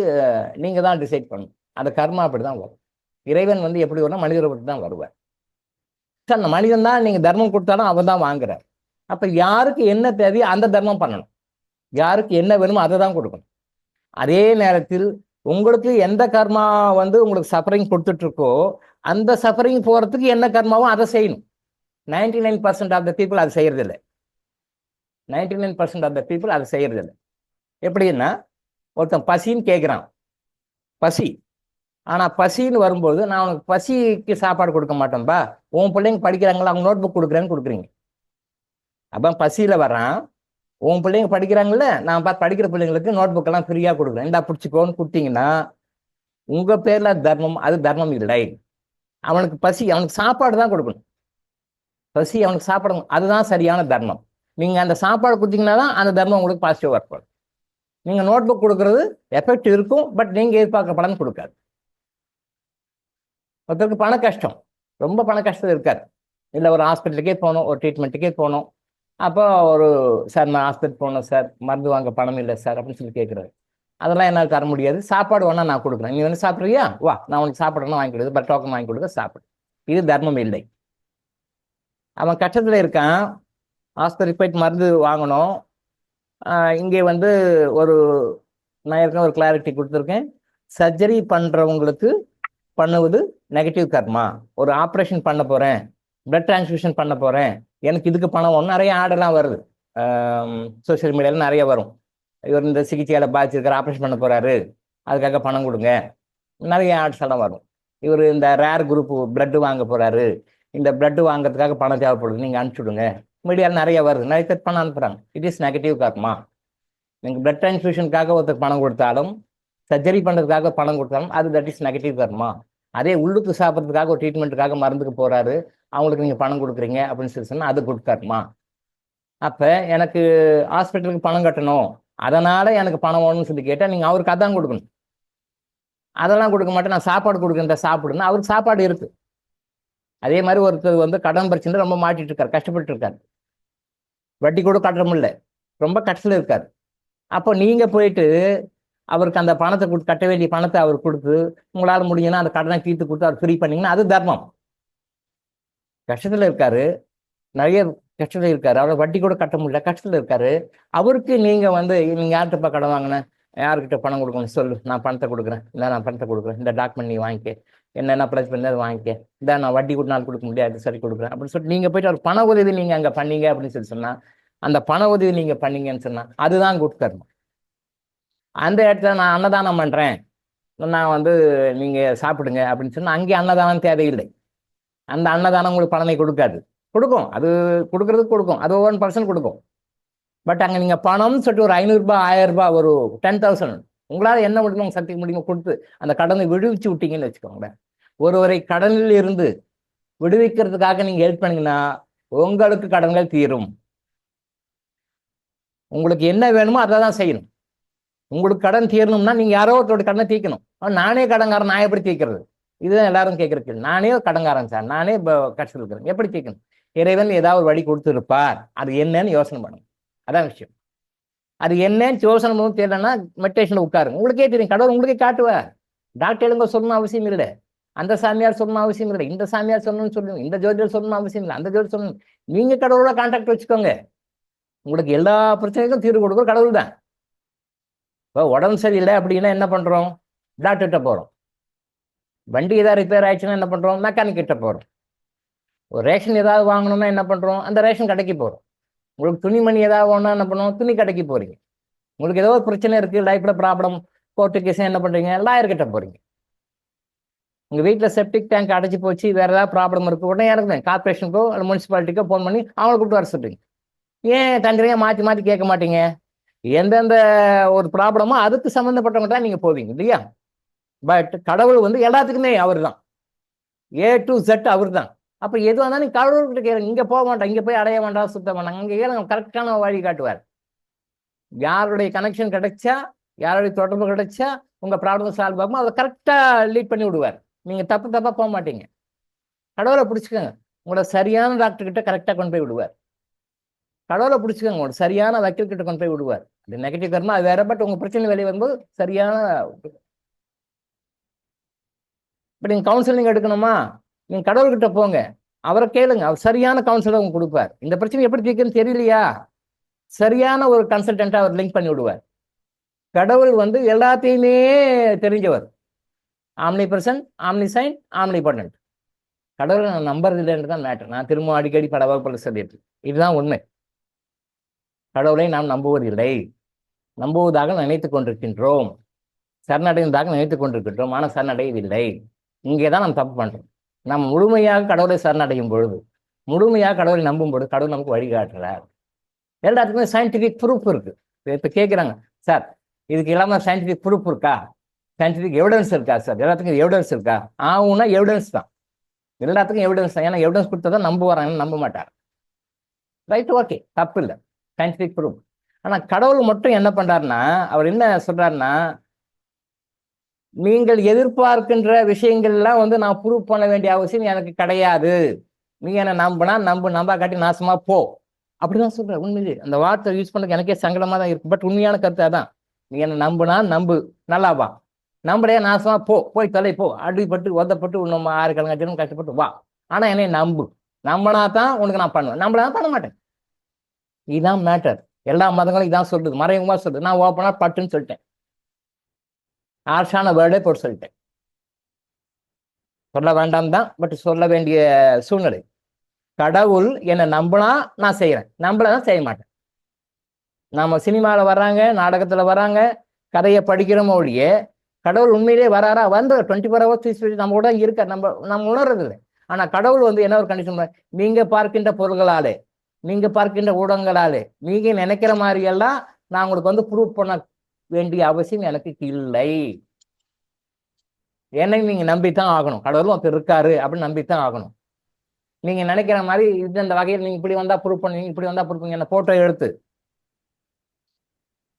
நீங்க தான் டிசைட் பண்ணணும். அந்த கர்மா அப்படி தான் வரும். இறைவன் வந்து எப்படி வரும்னா மனித ரூபத்துக்கு தான் வருவார். சார் அந்த மனிதன் தான் நீங்க தர்மம் கொடுத்தாலும் அவன் தான் வாங்குறார். அப்ப யாருக்கு என்ன தேவையோ அந்த தர்மம் பண்ணணும், யாருக்கு என்ன வேணுமோ அதை தான் கொடுக்கணும். அதே நேரத்தில் உங்களுக்கு எந்த கர்மா வந்து உங்களுக்கு சஃபரிங் கொடுத்துட்டு இருக்கோ அந்த சஃபரிங் போறதுக்கு என்ன கர்மாவோ அதை செய்யணும். 99% ஆஃப் த பீப்புள் அதை செய்யறதில்லை. 99% ஆஃப் த பீப்புள் அதை செய்யறதில்லை. எப்படின்னா, ஒருத்தன் பசின்னு கேட்குறான், பசி. ஆனா பசின்னு வரும்போது நான் உனக்கு பசிக்கு சாப்பாடு கொடுக்க மாட்டேன்பா, உன் பிள்ளைங்க படிக்கிறாங்களா, அவங்க நோட் புக் கொடுக்குறேன்னு கொடுக்குறீங்க. அப்போ பசியில வர்றான், உன் பிள்ளைங்க படிக்கிறாங்கல்ல, நான் பார்த்து படிக்கிற பிள்ளைங்களுக்கு நோட் புக் எல்லாம் ஃப்ரீயா கொடுக்குறேன், இந்தா பிடிச்சிக்கோன்னு கொடுத்தீங்கன்னா உங்க பேர்ல தர்மம், அது தர்மம் இல்லை. அவனுக்கு பசி, அவனுக்கு சாப்பாடு தான் கொடுக்கணும். பசி அவனுக்கு சாப்பிடணும், அதுதான் சரியான தர்மம். நீங்க அந்த சாப்பாடு கொடுத்தீங்கன்னா தான் அந்த தர்மம் உங்களுக்கு பாசிட்டிவ் ஒர்க் பண்ணும். நீங்க நோட் புக் கொடுக்கறது எஃபெக்ட் இருக்கும், பட் நீங்க எதிர்பார்க்க பலன் கொடுக்காது. ஒருத்தருக்கு பண கஷ்டம், ரொம்ப பண கஷ்டம் இருக்காது, இல்லை ஒரு ஹாஸ்பிட்டலுக்கே போகணும், ஒரு ட்ரீட்மெண்ட்டுக்கே போகணும். அப்போ ஒரு சார் நான் ஹாஸ்பிட்டல் போகணும் சார், மருந்து வாங்க பணம் இல்லை சார் அப்படின்னு சொல்லி கேட்குறாரு. அதெல்லாம் என்னால் தர முடியாது, சாப்பாடு வேணா நான் கொடுக்குறேன், நீ வந்து சாப்பிட்றியா, வா நான் உனக்கு சாப்பிட்றேன்னா வாங்கி கொடுக்குது, பட் டோக்கன் வாங்கி கொடுக்க சாப்பிடு. இது தர்மம் இல்லை. அவன் கஷ்டத்தில் இருக்கான், ஹாஸ்பிட்டலுக்கு போயிட்டு மருந்து வாங்கணும். இங்கே வந்து நான் ஏற்கனவே ஒரு கிளாரிட்டி கொடுத்துருக்கேன். சர்ஜரி பண்ணுறவங்களுக்கு பண்ணுவது நெகட்டிவ் கர்மா. ஒரு ஆப்ரேஷன் பண்ண போகிறேன், பிளட் டிரான்ஸ்ஃபியூஷன் பண்ண போகிறேன், எனக்கு இதுக்கு பணம் ஒன்று, நிறைய ஆடெல்லாம் வருது, சோசியல் மீடியாவில் நிறைய வரும். இவர் இந்த சிகிச்சையால் பாதிச்சிருக்காரு, ஆப்ரேஷன் பண்ண போகிறாரு, அதுக்காக பணம் கொடுங்க. நிறைய ஆட்ஸ் எல்லாம் வரும். இவர் இந்த ரேர் குரூப் பிளட் வாங்க போறாரு, இந்த பிளட் வாங்குறதுக்காக பணம் தேவைப்படுது, நீங்க அனுப்பிச்சுடுங்க. மீடியாவில் நிறைய வருது, நிறைய பேர் பணம் அனுப்புறாங்க. It is negative karma. நீங்க பிளட் டிரான்ஸ்ஃபியூஷனுக்காக ஒருத்தர் பணம் கொடுத்தாலும், சர்ஜரி பண்ணுறதுக்காக பணம் கொடுத்தாலும் அது தட் இஸ் நெகட்டிவ் கார்மா. அதே உள்ளுக்கு சாப்பிட்றதுக்காக ஒரு ட்ரீட்மெண்ட்டுக்காக மருந்துக்கு போறாரு, அவங்களுக்கு நீங்க பணம் கொடுக்குறீங்க அப்படின்னு சொல்லி சொன்னா அது குட் கார்மா. அப்ப எனக்கு ஹாஸ்பிட்டலுக்கு பணம் கட்டணும், அதனால எனக்கு பணம் வேணும்னு சொல்லி கேட்டால் நீங்க அவருக்கு அதான் கொடுக்கணும். அதெல்லாம் கொடுக்க மாட்டேன், நான் சாப்பாடு கொடுக்குறேன் சாப்பிடுன்னு அவருக்கு சாப்பாடு இருக்கு. அதே மாதிரி ஒருத்தர் வந்து கடன் பிரச்சனை ரொம்ப மாட்டிட்டு இருக்காரு, கஷ்டப்பட்டு இருக்காரு, வட்டி கூட கட்ட முடியல, ரொம்ப கஷ்டத்தில் இருக்காரு. அப்போ நீங்க போயிட்டு அவருக்கு அந்த பணத்தை கொடுத்து, கட்ட வேண்டிய பணத்தை அவர் கொடுத்து, உங்களால் முடியும்னா அந்த கடனை தீர்த்து கொடுத்து அவர் ஃப்ரீ பண்ணீங்கன்னா அது தர்மம். கஷ்டத்தில் இருக்காரு, நிறைய கஷ்டத்தில் இருக்காரு, அவரை வட்டி கூட கட்ட முடியல, கஷ்டத்தில் இருக்காரு. அவருக்கு நீங்க வந்து நீங்க யார்கிட்டப்பா கடன் வாங்கினேன், யார்கிட்ட பணம் கொடுக்கணும் சொல்லு, நான் பணத்தை கொடுக்குறேன், இல்லை நான் பணத்தை கொடுக்குறேன், இந்த டாக்குமெண்ட் நீ வாங்கிக்க, என்னென்ன ப்ளஸ் பண்ணி அதை வாங்கிக்க, இந்த நான் வட்டி கூட நாள் கொடுக்க முடியாது சரி கொடுக்குறேன் அப்படின்னு சொல்லிட்டு நீங்க போயிட்டு ஒரு பண உதவி நீங்க அங்கே பண்ணீங்க அப்படின்னு சொல்லி சொன்னா, அந்த பண உதவி நீங்க பண்ணீங்கன்னு சொன்னா அதுதான் குட் கர்மம். அந்த இடத்துல நான் அன்னதானம் பண்றேன், நான் வந்து நீங்க சாப்பிடுங்க அப்படின்னு சொன்னா அங்கே அன்னதானம் தேவையில்லை. அந்த அன்னதானம் உங்களுக்கு பலனை கொடுக்காது. கொடுக்கும், அது கொடுக்கறதுக்கு கொடுக்கும், அது 1% கொடுக்கும். பட் அங்கே நீங்கள் பணம்னு சொல்லிட்டு ஒரு 500 ரூபாய் 1000 ரூபாய் ஒரு 10,000 உங்களால் என்ன முடியுமோ உங்கள் சக்திக்கு முடியுமோ கொடுத்து அந்த கடனை விடுவிச்சு விட்டீங்கன்னு வச்சுக்கோங்களேன். ஒருவரை கடனில் இருந்து விடுவிக்கிறதுக்காக நீங்கள் ஹெல்ப் பண்ணீங்கன்னா உங்களுக்கு கடன்கள் தீரும். உங்களுக்கு என்ன வேணுமோ அதை தான் செய்யணும். உங்களுக்கு கடன் தீரணும்னா நீங்கள் யாரோ ஒருத்தரோட கடனை தீர்க்கணும். நானே கடன்காரன், நான் எப்படி தீர்க்கிறது? இதுதான் எல்லாரும் கேட்கறது. நானே கடன்காரன் சார், நானே கஷ்டத்தில் இருக்கிறேன், எப்படி தீர்க்கணும்? இறைவன் ஏதாவது ஒரு வழி கொடுத்துருப்பார், அது என்னன்னு யோசனை பண்ணணும். அதான் விஷயம். அது என்னன்னு யோசனை பண்ணணும். தெரியலன்னா மெடிடேஷன்ல உட்காருங்க, உங்களுக்கே தெரியும், கடவுள் உங்களுக்கே காட்டுவார். டாக்டர் எழுங்க சொல்லணும் அவசியம் இல்லை, அந்த சாமியார் சொல்லணும் அவசியம் இல்லை, இந்த சாமியார் சொல்லணும்னு சொல்லணும், இந்த ஜோதிடர் சொல்லணும் அவசியம் இல்லை, அந்த ஜோதிடர் சொல்லணும். நீங்க கடவுளோட கான்டாக்ட் வச்சுக்கோங்க, உங்களுக்கு எல்லா பிரச்சனைக்கும் தீர்வு கொடுக்குற கடவுள் தான். இப்போ உடம்பு சரியில்லை அப்படின்னா என்ன பண்றோம்? டாக்டர்கிட்ட போறோம். வண்டி ஏதாவது ரிப்பேர் ஆயிடுச்சுன்னா என்ன பண்றோம்? மெக்கானிக் கிட்ட போறோம். ஒரு ரேஷன் ஏதாவது வாங்கணும்னா என்ன பண்றோம்? அந்த ரேஷன் கடைக்கு போறோம். உங்களுக்கு துணிமணி ஏதாவது ஒன்றா என்ன பண்ணுவோம்? துணி கடைக்கு போறீங்க. உங்களுக்கு ஏதோ ஒரு பிரச்சனை இருக்கு, லைஃப்ல ப்ராப்ளம், கோர்ட்டு கேஸ், என்ன பண்றீங்க? லாயர்கிட்ட போறீங்க. உங்க வீட்டுல செப்டிக் டேங்க் அடைச்சி போச்சு, வேற ஏதாவது ப்ராப்ளம் இருக்கு, உடனே இறக்குங்க, கார்பரேஷனுக்கோ இல்லை முனிசிபாலிட்டிக்கோ ஃபோன் பண்ணி அவங்களை கூப்பிட்டு வர சொல்றீங்க. ஏன் தனித்தனியாக மாற்றி மாற்றி கேட்க மாட்டீங்க? எந்தெந்த ஒரு ப்ராப்ளமோ அதுக்கு சம்மந்தப்பட்டவங்க தான் நீங்க போவீங்க இல்லையா? பட் கடவுள் வந்து எல்லாத்துக்குமே அவர் தான், A to Z அவர் தான். அப்ப எதுவாக இருந்தாலும் நீங்க கடவுள்கிட்ட கேளுங்க. இங்க போக வேண்டாம், இங்க போய் அடைய வேண்டாம், சுத்த வேண்டாம், அங்கே கேளுங்க, கரெக்டான வழி காட்டுவார். யாருடைய கனெக்ஷன் கிடைச்சா, யாருடைய தொடர்பு கிடைச்சா உங்க ப்ராப்ளம் சால்வ் ஆகும், அதை கரெக்டா லீட் பண்ணி விடுவார். நீங்க தப்பா போக மாட்டீங்க. கடவுளை பிடிச்சிக்கோங்க, உங்களோட சரியான டாக்டர் கிட்ட கரெக்டா கொண்டு போய் விடுவார். கடவுளை பிடிச்சிக்கோங்க, உங்களோட சரியான வக்கீல் கிட்ட கொண்டு போய் விடுவார். அது நெகட்டிவ் கர்மா, அது வேற. பட் உங்க பிரச்சனை வெளியே வரும்போது சரியான. இப்போ நீங்க கவுன்சிலிங் எடுக்கணுமா, நீங்க கடவுள்கிட்ட போங்க, அவரை கேளுங்க, அவர் சரியான கவுன்சிலர் உங்களுக்கு கொடுப்பார். இந்த பிரச்சனை எப்படி தீர்க்குன்னு தெரியலையா, சரியான ஒரு கன்சல்டன்ட்டா அவர் லிங்க் பண்ணி விடுவார். கடவுள் வந்து எல்லாத்தையுமே தெரிஞ்சவர். Omnipresent, omniscient, omnipotent. கடவுளை நான் நம்புறது இல்லைன்னு தான் மேட்டர். நான் திரும்ப அடிக்கடி பல வகுப்புல சொல்லிட்டு, இதுதான் உண்மை. கடவுளை நாம் நம்புவதில்லை, நம்புவதாக நினைத்துக் கொண்டிருக்கின்றோம், சரணடைந்ததாக நினைத்துக் கொண்டிருக்கின்றோம், ஆனால் சரணடையவில்லை. இங்கே தான் நம்ம தப்பு பண்றோம். நம்ம முழுமையாக கடவுளை சரணடையும் பொழுது, முழுமையாக கடவுளை நம்பும் பொழுது கடவுள் நமக்கு வழிகாட்டுறார். எல்லாத்துக்குமே சயின்டிஃபிக் ப்ரூஃப் இருக்கு. இப்போ கேட்குறாங்க, சார் இதுக்கு இல்லாமல் சயின்டிஃபிக் ப்ரூஃப் இருக்கா, சயின்டிஃபிக் எவிடன்ஸ் இருக்கா சார்? எல்லாத்துக்கும் எவிடன்ஸ் இருக்கா? ஆகும்னா எவிடன்ஸ் தான், எல்லாத்துக்கும் எவிடன்ஸ் தான். ஏன்னா எவிடன்ஸ் கொடுத்தா தான் நம்புவாராங்கன்னு, நம்ப மாட்டார். ரைட், ஓகே, தப்பு இல்லை, சயின்டிஃபிக் ப்ரூஃப். ஆனால் கடவுள் மட்டும் என்ன பண்றாருன்னா, அவர் என்ன சொல்றாருன்னா, நீங்கள் எதிர்பார்க்கின்ற விஷயங்கள்லாம் வந்து நான் ப்ரூவ் பண்ண வேண்டிய அவசியம் எனக்கு கிடையாது. நீ என்ன நம்பினா நம்பு, நம்பா காட்டி நாசமா போ, அப்படிதான் சொல்ற. உண்மையிலே அந்த வார்த்தை யூஸ் பண்ணதுக்கு எனக்கே சங்கடமா தான் இருக்கு. பட் உண்மையான கருத்து அதான். நீ என்ன நம்புனா நம்பு, நல்லா வா, நம்பளையா நாசமா போ, போய் தொலை போ, அடிப்பட்டு உதப்பட்டு இன்னும் 6 கிழங்கு கஷ்டப்பட்டு வா. ஆனா என்னை நம்பு, நம்பினா தான் உனக்கு நான் பண்ணுவேன், நம்பளா பண்ண மாட்டேன். இதுதான் மேட்டர். எல்லா மதங்களும் இதான் சொல்லுது, மறைமுகமா சொல்லுது. நான் ஓப்பனா பட்டுன்னு சொல்லிட்டேன், ஆர்ஷான வேர்டே போட்டு சொல்லிட்டேன். சொல்ல வேண்டாம் தான், பட் சொல்ல வேண்டிய சூழ்நிலை. கடவுள் என்னை நம்பினா நான் செய்யறேன், நம்பலன்னா செய்ய மாட்டேன். நாம சினிமாவில் வர்றாங்க, நாடகத்துல வராங்க, கதையை படிக்கிறோமோ ஒழிய கடவுள் உண்மையிலே வராரா? வந்து 24 hours நம்ம கூட இருக்க நம்ம உணர்றது இல்லை. ஆனா கடவுள் வந்து என்ன ஒரு கண்டிஷன், நீங்க பார்க்கின்ற பொருள்களாலே, நீங்க பார்க்கின்ற ஊடகங்களாலே, நீங்க நினைக்கிற மாதிரி எல்லாம் நான் உங்களுக்கு வந்து ப்ரூவ் பண்ண வேண்டிய அவசியம் எனக்கு இல்லை. என்னை நீங்க நம்பித்தான் ஆகணும். கடவுளும் அப்ப இருக்காரு அப்படின்னு நம்பித்தான் ஆகணும். நீங்க நினைக்கிற மாதிரி இது அந்த வகையில் நீங்க இப்படி வந்தா ப்ரூவ் பண்ணுவீங்க, இப்படி வந்தா ப்ரூவ் பண்ணுவீங்க, போட்டோ எடுத்து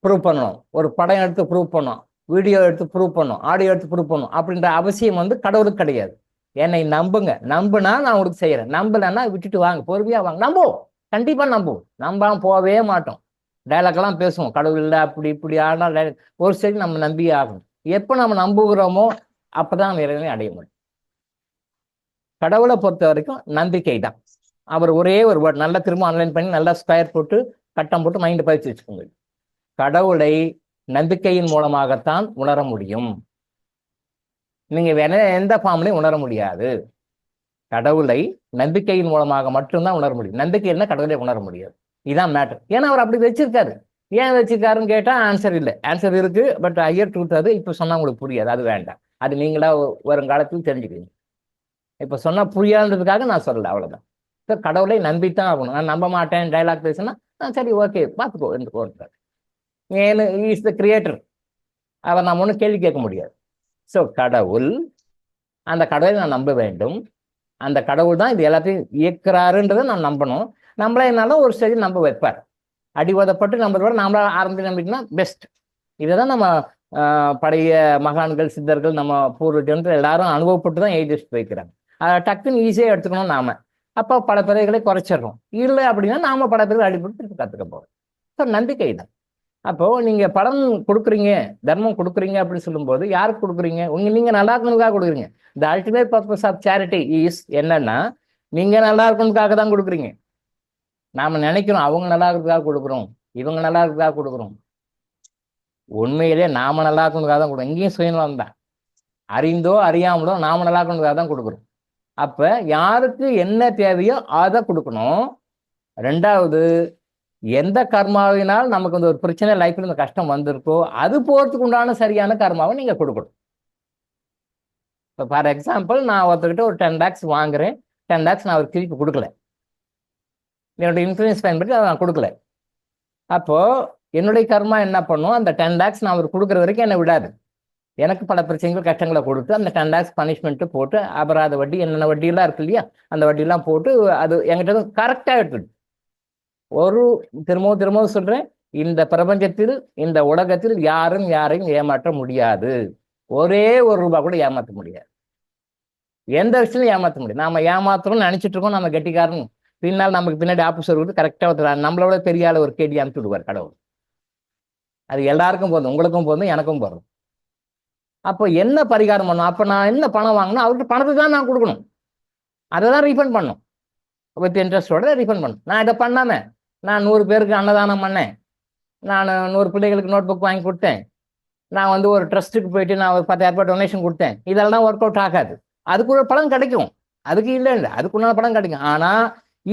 ப்ரூவ் பண்ணணும், ஒரு படம் எடுத்து ப்ரூவ் பண்ணணும், வீடியோ எடுத்து ப்ரூவ் பண்ணும், ஆடியோ எடுத்து ப்ரூவ் பண்ணும் அப்படின்ற அவசியம் வந்து கடவுளுக்கு கிடையாது. என்னை நம்புங்க, நம்புனா நான் உங்களுக்கு செய்யறேன், நம்பலன்னா விட்டுட்டு வாங்க, பொறுமையா வாங்க. நம்புவோம், கண்டிப்பா நம்புவோம், நம்பாம போகவே மாட்டோம். டைலாக் எல்லாம் பேசுவோம், கடவுள் இல்லை அப்படி இப்படி, ஆனால் ஒரு சரி நம்ம நம்பியே ஆகணும். எப்போ நம்ம நம்புகிறோமோ அப்பதான் இறைவனை அடைய முடியும். கடவுளை பொறுத்த வரைக்கும் நம்பிக்கை தான். அவர் ஒரே ஒரு வேர்ட் நல்லா திரும்ப ஆன்லைன் பண்ணி நல்லா ஸ்கொயர் போட்டு கட்டம் போட்டு மைண்ட் பதிச்சு வச்சுக்கோங்க. கடவுளை நம்பிக்கையின் மூலமாகத்தான் உணர முடியும். நீங்க வேற எந்த ஃபார்ம்லையும் உணர முடியாது. கடவுளை நம்பிக்கையின் மூலமாக மட்டும்தான் உணர முடியும். நம்பிக்கை என்ன கடவுளை உணர முடியாது. இதுதான் மேட்டர். ஏன்னா அவர் அப்படி வச்சிருக்காரு. ஏன் வச்சிருக்காருன்னு கேட்டா ஆன்சர் இல்லை. ஆன்சர் இருக்கு, பட் ஐயர் ட்ரூத் அது இப்ப சொன்னா உங்களுக்கு புரியாது, அது வேண்டாம். அது நீங்களா வருங்காலத்தில் தெரிஞ்சுக்கிறீங்க. இப்ப சொன்னா புரியாதுன்றதுக்காக நான் சொல்லல, அவ்வளவுதான். கடவுளை நம்பித்தான் ஆகணும். நான் நம்ப மாட்டேன் டைலாக் பேசுனா சரி ஓகே பார்த்துக்கோ என்று இஸ் த கிரியேட்டர். அவர் நம்ம ஒன்றும் கேள்வி கேட்க முடியாது. ஸோ கடவுள், அந்த கடவுளை நான் நம்ப வேண்டும். அந்த கடவுள் தான் இது எல்லாத்தையும் இயக்குறாருன்றதை நான் நம்பணும். நம்மளே என்னாலும் ஒரு ஸ்டேஜ் நம்ப வைப்பார். அடிவதப்பட்டு நம்பளோட நாமளா ஆரம்பி நம்பிட்டுனா பெஸ்ட். இதை தான் நம்ம பழைய மகான்கள் சித்தர்கள் நம்ம பூர்வீகர்கள் எல்லாரும் அனுபவப்பட்டு தான் எழுதி வைக்கிறாங்க. அதை டக்குன்னு ஈஸியாக எடுத்துக்கணும் நாம. அப்போ பல பிறகுகளை குறைச்சிடுறோம். இல்லை அப்படின்னா நாம பல பிறகு அடிப்பட்டு கற்றுக்க போகிறோம். ஸோ நம்பிக்கை தான். அப்போ நீங்க படம் கொடுக்குறீங்க, தர்மம் கொடுக்குறீங்க அப்படின்னு சொல்லும்போது யாருக்கு கொடுக்குறீங்க? நீங்க நல்லா இருக்கணுக்காக கொடுக்குறீங்க. The ultimate purpose of charity is என்னன்னா, நீங்க நல்லா இருக்கணுக்காக தான் கொடுக்குறீங்க. நாம நினைக்கிறோம் அவங்க நல்லா இருக்கிறதுக்காக கொடுக்குறோம், இவங்க நல்லா இருக்கிறதுக்காக கொடுக்குறோம். உண்மையிலே நாம நல்லா இருக்கணுக்காக தான் கொடுக்குறோம். இங்கேயும் சுயநலம் தான். அறிந்தோ அறியாமலோ நாம நல்லா இருக்கணுக்காக தான் கொடுக்குறோம். அப்ப யாருக்கு என்ன தேவையோ அதை கொடுக்கணும். ரெண்டாவது, எந்த கர்மாவினால் நமக்கு வந்து ஒரு பிரச்சனை லைஃப்ல இந்த கஷ்டம் வந்திருக்கோ அது போறதுக்கு உண்டான சரியான கர்மாவை நீங்க கொடுக்கணும். இப்போ ஃபார் எக்ஸாம்பிள், நான் ஒருத்தர்கிட்ட ஒரு 10 lakhs வாங்குறேன். 10 lakhs நான் அவருக்கு திருப்பி கொடுக்கல, என்னோட இன்ஃப்ளூயன்ஸ் பயன்படுத்தி அதை நான் கொடுக்கல. அப்போ என்னுடைய கர்மா என்ன பண்ணும்? அந்த 10 lakhs நான் அவருக்கு கொடுக்குற வரைக்கும் என்னை விடாது. எனக்கு பல பிரச்சனைகள் கஷ்டங்களை கொடுத்து அந்த 10 lakhs பனிஷ்மெண்ட்டு போட்டு அபராத வட்டி என்னென்ன வட்டியெல்லாம் இருக்கு இல்லையா, அந்த வட்டியெல்லாம் போட்டு அது என்கிட்ட கரெக்டாக எடுத்துடு. ஒரு திரும்பவும் சொல்றேன், இந்த பிரபஞ்சத்தில் இந்த உலகத்தில் யாரும் யாரையும் ஏமாற்ற முடியாது. ஒரே ஒரு ரூபாய் கூட ஏமாற்ற முடியாது. எந்த விஷயத்திலும் ஏமாற்ற முடியாது. நாம ஏமாத்துறோம்னு நினைச்சிட்டு இருக்கோம், நம்ம கெட்டிக்காரன். பின்னால் நமக்கு பின்னாடி ஆப்போசிட் கொடுத்து கரெக்டாக நம்மளோட பெரிய ஆள் ஒரு கேடி அனுப்பிச்சு விடுவார் கடவுள். அது எல்லாருக்கும் போதும், உங்களுக்கும் போதும், எனக்கும் போதும். அப்போ என்ன பரிகாரம் பண்ணும்? அப்போ நான் என்ன பணம் வாங்கினா அவர்கிட்ட பணத்தை தான் நான் கொடுக்கணும், அதை தான் ரீஃபண்ட் பண்ணணும், வித் இன்ட்ரெஸ்டோட ரீஃபண்ட் பண்ணணும். நான் இதை பண்ணாம நான் 100 பேருக்கு அன்னதானம் பண்ணேன், நான் 100 பிள்ளைகளுக்கு நோட் புக் வாங்கி கொடுத்தேன், நான் வந்து ஒரு ட்ரஸ்ட்டுக்கு போயிட்டு நான் ஒரு 10,000 ரூபாய் டொனேஷன் கொடுத்தேன், இதெல்லாம் ஒர்க் அவுட் ஆகாது. அதுக்கு ஒரு பலன் கிடைக்கும், அதுக்கு இல்லை அதுக்குள்ள பலன் கிடைக்கும். ஆனால்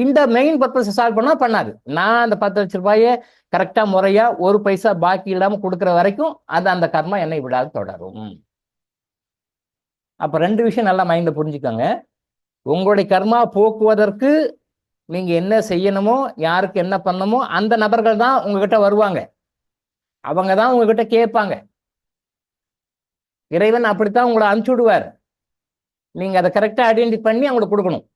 இந்த மெயின் பர்பஸ் சால்வ் பண்ணாது. நான் அந்த 10 லட்ச ரூபாயை கரெக்டாக முறையாக ஒரு பைசா பாக்கி இல்லாமல் கொடுக்குற வரைக்கும் அது அந்த கர்மா என்னை விடாது தொடரும். அப்போ 2 விஷயம் நல்லா மைண்டில் புரிஞ்சுக்கோங்க. உங்களுடைய கர்மா போக்குவதற்கு நீங்க என்ன செய்யணுமோ, யாருக்கு என்ன பண்ணணுமோ அந்த நபர்கள் தான் உங்ககிட்ட வருவாங்க, அவங்க தான் உங்ககிட்ட கேட்பாங்க. இறைவன் அப்படித்தான் உங்களை அனுப்பிச்சு விடுவார். நீங்க அதை கரெக்டா ஐடென்டிஃபை பண்ணி அவங்களுக்கு கொடுக்கணும்.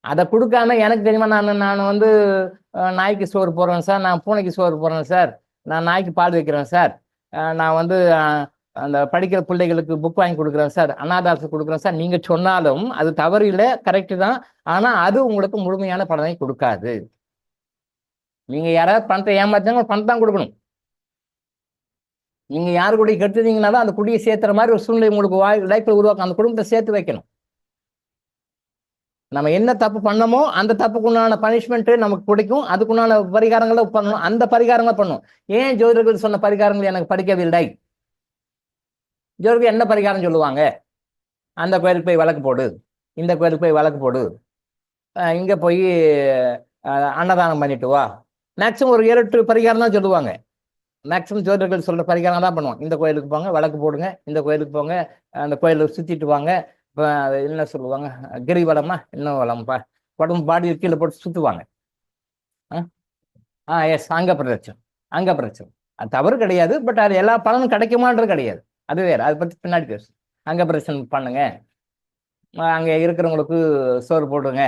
அதை கொடுக்காம எனக்கு தெரியுமா, நான் வந்து நாய்க்கு சோறு போடுறேன் சார், நான் பூனைக்கு சோறு போடுறேன் சார், நான் நாய்க்கு பால் வைக்கிறேன் சார், நான் வந்து அந்த படிக்கிற பிள்ளைகளுக்கு புக் வாங்கி கொடுக்குறேன் சார், அனாதாரத்துக்கு கொடுக்குறேன் சார், நீங்க சொன்னாலும் அது தவறு இல்லை, கரெக்டு தான். ஆனா அது உங்களுக்கு முழுமையான பலனை கொடுக்காது. நீங்க யாராவது பணத்தை ஏமாத்தாங்க, பணத்தை தான் கொடுக்கணும். நீங்க யாரு கூட கெடுத்துட்டீங்கனாலும் அந்த குடியை சேர்த்துற மாதிரி ஒரு சூழ்நிலை உங்களுக்கு லைஃப்ல உருவாக்கும். அந்த குடும்பத்தை சேர்த்து வைக்கணும். நம்ம என்ன தப்பு பண்ணமோ அந்த தப்புக்குண்டான பனிஷ்மெண்ட் நமக்கு கிடைக்கும், அதுக்குண்டான பரிகாரங்களை பண்ணணும், அந்த பரிகாரங்களை பண்ணணும். ஏன் ஜோதிடர்கள் சொன்ன பரிகாரங்கள் எனக்கு படிக்கவில்லை? ஜோதிடர்கள் என்ன பரிகாரம் சொல்லுவாங்க? அந்த கோயிலுக்கு போய் வழக்கு போடு, இந்த கோயிலுக்கு போய் வழக்கு போடு, இங்க போய் அன்னதானம் பண்ணிட்டு வா, மேக்சிமம் ஒரு 7-8 பரிகாரம் தான் சொல்லுவாங்க. மேக்ஸிமம் ஜோதிடர்கள் சொல்ற பரிகாரம் தான் பண்ணுவோம். இந்த கோயிலுக்கு போங்க, விளக்கு போடுங்க, இந்த கோயிலுக்கு போங்க, அந்த கோயிலை சுத்திட்டு வாங்க. இப்போ என்ன சொல்லுவாங்க, கிரிவலமா இன்னும் வளம்பா, உடம்பு பாடி கீழே போட்டு சுத்துவாங்க. எஸ், அங்க பிரதட்சம், அங்க பிரதட்சம். அது தவறு கிடையாது, பட் அது எல்லா பலனும் கிடைக்குமான்றது கிடையாது. அது வேற, அதை பத்தி பின்னாடி பேசும். அங்க பிரதட்சம் பண்ணுங்க, அங்க இருக்கிறவங்களுக்கு சோறு போடுங்க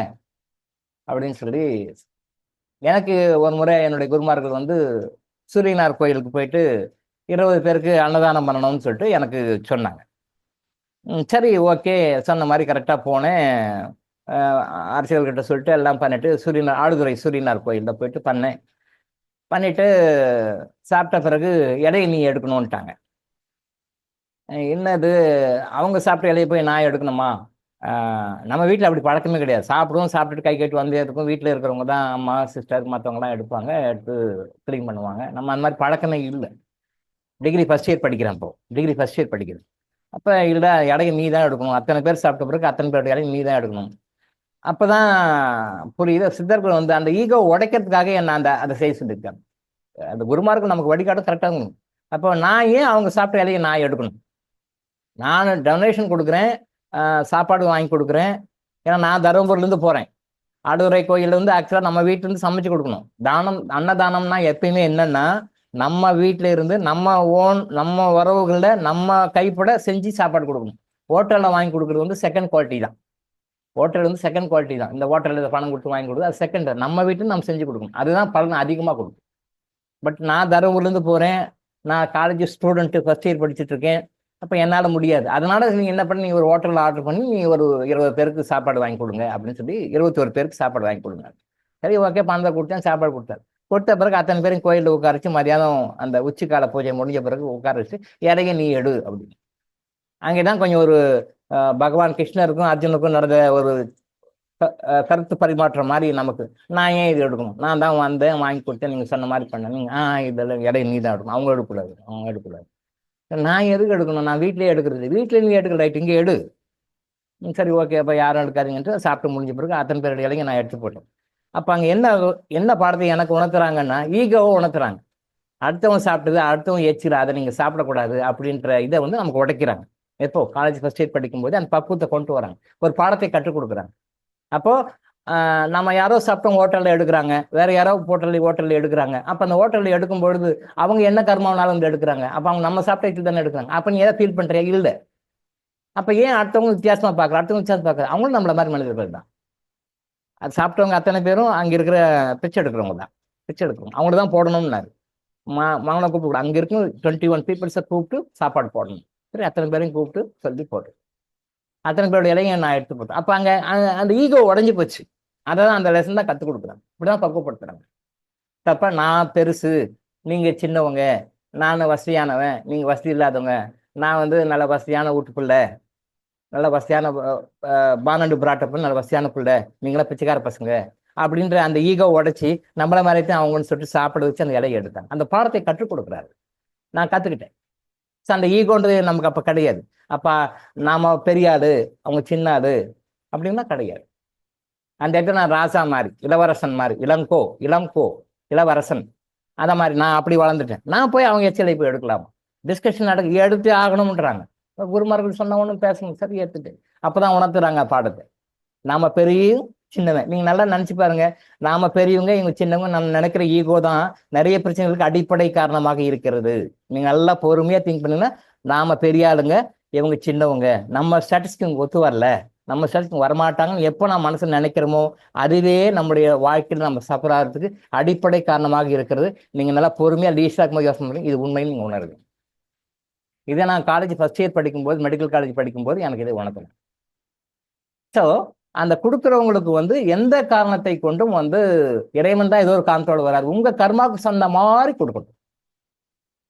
அப்படின்னு சொல்லி. எனக்கு ஒரு முறை என்னுடைய குருமார்கள் வந்து சூரியனார் கோயிலுக்கு போயிட்டு 20 பேருக்கு அன்னதானம் பண்ணணும்னு சொல்லிட்டு எனக்கு சொன்னாங்க. சரி, ஓகே, சொன்ன மாதிரி கரெக்டாக போனேன். அரசியல்கிட்ட சொல்லிட்டு எல்லாம் பண்ணிட்டு ஆடுதுறை சூரியனார் கோயிலில் போயிட்டு பண்ணிட்டு சாப்பிட்ட பிறகு இலையை நீ எடுக்கணும்ட்டாங்க. என்னது, அவங்க சாப்பிட்ட இலையை போய் நான் எடுக்கணுமா? நம்ம வீட்டில் அப்படி பழக்கமே கிடையாது. சாப்பிட்டுட்டு கை கட்டி வந்தே இருக்கும். வீட்டில் இருக்கிறவங்க தான், அம்மா, சிஸ்டர், மற்றவங்கலாம் எடுப்பாங்க, எடுத்து க்ளீன் பண்ணுவாங்க. நம்ம அந்த மாதிரி பழக்கமே இல்லை. டிகிரி ஃபர்ஸ்ட் இயர் படிக்கிறேன். அப்போ இல்லை, இடையை நீ தான் எடுக்கணும். அத்தனை பேர் சாப்பிட்ட பிறகு அத்தனை பேருடைய இடையை நீ தான் எடுக்கணும். அப்போதான் புரியுது, சித்தர்கள் வந்து அந்த ஈகோ உடைக்கிறதுக்காக என்ன அதை செய்ய சொல்லியிருக்காங்க. அந்த குருமார்கள் நமக்கு வழிகாட்டும் கரெக்டாக இருக்கணும். அப்போ நான் ஏன் அவங்க சாப்பிட்ட இலையை நான் எடுக்கணும்? நான் டொனேஷன் கொடுக்குறேன், சாப்பாடு வாங்கி கொடுக்குறேன். ஏன்னா நான் தருமபுரிலேருந்து போகிறேன். ஆடுதுறை கோயிலில் வந்து ஆக்சுவலாக நம்ம வீட்டிலேருந்து சமைச்சு கொடுக்கணும். அன்னதானம்னா எப்பயுமே என்னன்னா, நம்ம வீட்டில இருந்து நம்ம உறவுகளில் நம்ம கைப்பட செஞ்சு சாப்பாடு கொடுக்கணும். ஹோட்டலில் வாங்கி கொடுக்குறது வந்து செகண்ட் குவாலிட்டி தான். இந்த ஹோட்டலில் பணம் கொடுத்து வாங்கி கொடுக்குறது அது செகண்ட். நம்ம வீட்டில் நம்ம செஞ்சு கொடுக்கணும், அதுதான் பலன் அதிகமாக கொடுக்கும். பட் நான் தருமபுரிலேருந்து போகிறேன், நான் காலேஜ் ஸ்டூடெண்ட்டு, ஃபர்ஸ்ட் இயர் படிச்சுட்டு இருக்கேன். அப்போ என்னால் முடியாது. அதனால நீங்கள் என்ன பண்ணி, ஒரு ஹோட்டலில் ஆர்டர் பண்ணி நீ ஒரு 20 பேருக்கு சாப்பாடு வாங்கி கொடுங்க அப்படின்னு சொல்லி 21 பேருக்கு சாப்பாடு வாங்கி கொடுங்க. சரி, ஓகே, பணத்தை கொடுத்தேன், சாப்பாடு கொடுத்த பிறகு அத்தனை பேரும் கோயிலில் உட்கார வச்சு மதியானம் அந்த உச்சிக்கால பூஜை முடிஞ்ச பிறகு உட்கார வச்சு இறங்கி நீ எடு அப்படின்னு. அங்கே தான் கொஞ்சம் ஒரு பகவான் கிருஷ்ணருக்கும் அர்ஜுனுக்கும் நடந்த ஒரு கருத்து பரிமாற்றம் மாதிரி நமக்கு. நான் ஏன் இது எடுக்கணும்? நான் தான் வந்தேன், வாங்கி கொடுத்தேன், நீங்கள் சொன்ன மாதிரி பண்ண, நீங்கள் இதெல்லாம் இடையை நீ தான் எடுக்கணும், அவங்க எடுக்கக்கூடாது. நான் எதுக்கு எடுக்கணும்? நான் வீட்டிலேயே எடுக்கிறது. வீட்டில் நீ எடுக்கல, ரைட், இங்கே எடு. சரி, ஓகே, அப்போ யாரும் எடுக்காதீங்கன்ட்டு சாப்பிட்டு முடிஞ்ச பிறகு அத்தனை பேருடைய இலைங்க நான் எடுத்து போட்டேன். அப்போ அங்கே என்ன பாடத்தை எனக்கு உணர்த்துறாங்கன்னா, ஈகோவை உணர்த்துறாங்க. அடுத்தவன் சாப்பிட்டது அடுத்தவன் எச்சிரு, அதை நீங்கள் சாப்பிடக்கூடாது அப்படின்ற இதை வந்து நமக்கு உடைக்கிறாங்க. எப்போ காலேஜ் ஃபர்ஸ்ட் இயர் படிக்கும்போது அந்த பக்குவத்தை கொண்டு வராங்க, ஒரு பாடத்தை கற்றுக் கொடுக்குறாங்க. அப்போ நம்ம யாரோ சாப்பிட்டோம் ஹோட்டலில் எடுக்கிறாங்க, வேற யாரோ ஹோட்டலில் எடுக்கிறாங்க. அப்போ அந்த ஹோட்டலில் எடுக்கும் பொழுது அவங்க என்ன கர்மாவனாலும் வந்து எடுக்கிறாங்க. அப்போ அவங்க நம்ம சாப்பிட்ட இட்லி தானே எடுக்கிறாங்க. அப்போ நீ எதை ஃபீல் பண்ணுறியா? இல்லை. அப்போ ஏன் அடுத்தவங்க வித்தியாசமாக பார்க்குற? அவங்களும் நம்மள மாதிரி மனிதர்கள் தான். அது சாப்பிட்டவங்க அத்தனை பேரும் அங்கே இருக்கிற பிச்சை எடுக்கிறவங்க தான். அவங்கள தான் போடணும்னாரு. மகனை கூப்பிட்டு அங்கே இருக்கும் 21 பீப்புள்ஸை கூப்பிட்டு சாப்பாடு போடணும். சரி, அத்தனை பேரையும் கூப்பிட்டு சொல்லி போட்டு அத்தனை பேருடைய இலையும் நான் எடுத்து போட்டேன். அப்போ அங்கே அந்த ஈகோ உடஞ்சி போச்சு. அதை தான் அந்த லெசன் தான் கற்றுக் கொடுக்குறாங்க. இப்படிதான் பக்குவப்படுத்துறாங்க. தப்பா நான் பெருசு, நீங்கள் சின்னவங்க, நான் வசதியானவன், நீங்கள் வசதி இல்லாதவங்க, நான் வந்து நல்ல வசதியான வீட்டுக்குள்ள, நல்ல வசதியான பானண்டு பிராட்டப்பு, நல்ல வசதியான பிள்ளை, நீங்களாம் பிச்சைக்கார பசங்க அப்படின்ற அந்த ஈகோ உடைச்சி நம்மள மாதிரித்தான் அவங்கன்னு சொல்லிட்டு சாப்பிட வச்சு அந்த இலையை எடுத்தாங்க. அந்த பாடத்தை கற்றுக் கொடுக்குறாரு. நான் கற்றுக்கிட்டேன். ஸோ அந்த ஈகோன்றது நமக்கு அப்போ கிடையாது. அப்போ நாம பெரிய ஆளு, அவங்க சின்ன ஆளு அப்படின்னா கிடையாது. அந்த இடத்துல நான் ராசா மாதிரி, இளவரசன் மாதிரி, இளங்கோ இளவரசன், அதை மாதிரி நான் அப்படி வளர்ந்துட்டேன். நான் போய் அவங்க எச்சலை போய் எடுக்கலாமா? டிஸ்கஷன் எடுத்து ஆகணும்ன்றாங்க. குருமார்கள் சொன்ன ஒன்றும் பேசணும், சரி, ஏற்றுட்டு அப்போதான் உணர்த்துறாங்க பாடத்தை. நாம பெரியவும் சின்னவன். நீங்க நல்லா நினைச்சு பாருங்க, நாம பெரியவங்க, இவங்க சின்னவங்க, நம்ம நினைக்கிற ஈகோ தான் நிறைய பிரச்சனைகளுக்கு அடிப்படை காரணமாக இருக்கிறது. நீங்க நல்லா பொறுமையா திங்க் பண்ணுங்கன்னா, நாம பெரிய ஆளுங்க, இவங்க சின்னவங்க, நம்ம ஸ்டாட்டிஸ்டிக் ஒத்து வரல, நம்ம ஸ்டாட்டிஸ்டிக் வரமாட்டாங்கன்னு எப்போ நான் மனசுல நினைக்கிறோமோ அதுவே நம்முடைய வாழ்க்கையில் நம்ம சஃபர் ஆகிறதுக்கு அடிப்படை காரணமாக இருக்கிறது. நீங்க நல்லா பொறுமையா லீஸ்டாக யோசனை பண்ணி இது உண்மைன்னு நீங்க உணருங்க. இதை நான் காலேஜ் ஃபர்ஸ்ட் இயர் படிக்கும்போது, மெடிக்கல் காலேஜ் படிக்கும்போது எனக்கு இதை உணர்த்தேன். ஸோ அந்த கொடுக்குறவங்களுக்கு வந்து எந்த காரணத்தை கொண்டும் வந்து இறைவன் தான் ஏதோ ஒரு காரணத்தோடு வராது. உங்க கர்மாவுக்கு சொந்த மாதிரி கொடுக்கணும்.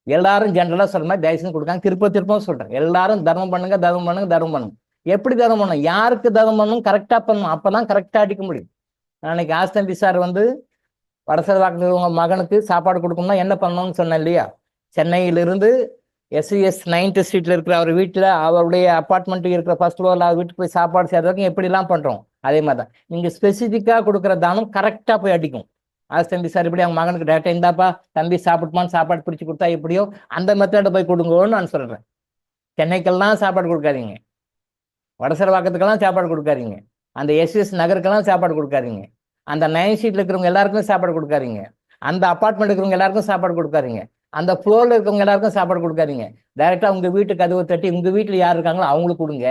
எல்லாரும் ஜென்ரலா சொல்ற மாதிரி தயவுசெய்து கொடுக்காங்க. திருப்பவும் சொல்றேன், எல்லாரும் தர்மம் பண்ணுங்க. எப்படி தர்மம் பண்ணணும்? யாருக்கு தர்மம் பண்ணணும்? கரெக்டா பண்ணணும். அப்பதான் கரெக்டா அடிக்க முடியும். அன்னைக்கு ஆஸ்தம்பி சார் வந்து வடசெல்வாக்கு உங்க மகனுக்கு சாப்பாடு கொடுக்கணும்னா என்ன பண்ணணும்னு சொன்னேன் இல்லையா? சென்னையிலிருந்து SES 9th ஸ்ட்ரீட்ல இருக்கிற அவர் வீட்டில், அவருடைய அப்பார்ட்மெண்ட்டுக்கு இருக்கிற ஃபர்ஸ்ட் ஃப்ளோர்ல அவர் வீட்டுக்கு போய் சாப்பாடு சேர்றதுக்கு எப்படிலாம் பண்றோம், அதே மாதிரி தான் நீங்க ஸ்பெசிஃபிக்கா கொடுக்குற தானம் கரெக்டா போய் அடிக்கும். தம்பி சார் இப்படி அவங்க மகனுக்கு டேரக்டா இருந்தாப்பா தம்பி சாப்பிட்டுமான்னு சாப்பாடு பிரிச்சு கொடுத்தா எப்படியோ அந்த மெத்தடை போய் கொடுங்கன்னு நான் சொல்றேன். சென்னைக்கெல்லாம் சாப்பாடு கொடுக்காதீங்க, வடசரவாக்கத்துக்கெல்லாம் சாப்பாடு கொடுக்காதீங்க, அந்த எஸ்எஸ் நகருக்கெல்லாம் சாப்பாடு கொடுக்காதீங்க, அந்த 9 ஷீட்ல இருக்கிறவங்க எல்லாருக்கும் சாப்பாடு கொடுக்காதீங்க, அந்த அப்பார்ட்மெண்ட் இருக்கிறவங்க எல்லாருக்கும் சாப்பாடு கொடுக்காதீங்க, அந்த ஃப்ளோர்ல இருக்கவங்க எல்லாருக்கும் சாப்பாடு கொடுக்காதீங்க. டைரக்டா உங்க வீட்டுக்கு கதவை தட்டி உங்க வீட்டுல யார் இருக்காங்களோ அவங்களுக்கு கொடுங்க.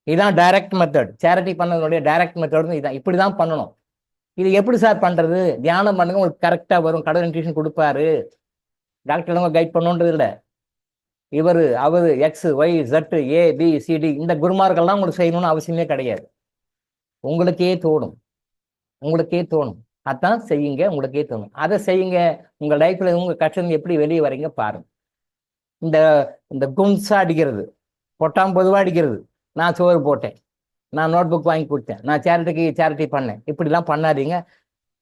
இதுதான் டைரக்ட் மெத்தட். சேரிட்டி பண்ணதுடைய டைரக்ட் மெத்தட் இதான். இப்படிதான் பண்ணணும். இது எப்படி சார் பண்றது? தியானம் பண்ணுங்க, உங்களுக்கு கரெக்டா வரும். கடவுள் இன்ட்யூஷன் கொடுப்பாரு. டாக்டர் எல்லாம் கைட் பண்ணணுன்றது இல்லை. இவர் அவரு எக்ஸ் ஒய் ஜெட் ஏ பி சிடி இந்த குருமார்கள்லாம் உங்களுக்கு செய்யணும்னு அவசியமே கிடையாது. உங்களுக்கே தோணும், உங்களுக்கே தோணும். அதான் செய்யுங்க, உங்களுக்கே தோணும். அதை செய்யுங்க. உங்க லைஃப்ல உங்க கஷ்டம் எப்படி வெளியே வரீங்க பாருங்க. இந்த இந்த கும்சா அடிக்கிறது, பொட்டாம் பொதுவாக அடிக்கிறது, நான் சோறு போட்டேன், நான் நோட் புக் வாங்கி கொடுத்தேன், நான் சேரிட்டி பண்ணேன், இப்படிலாம் பண்ணாதீங்க.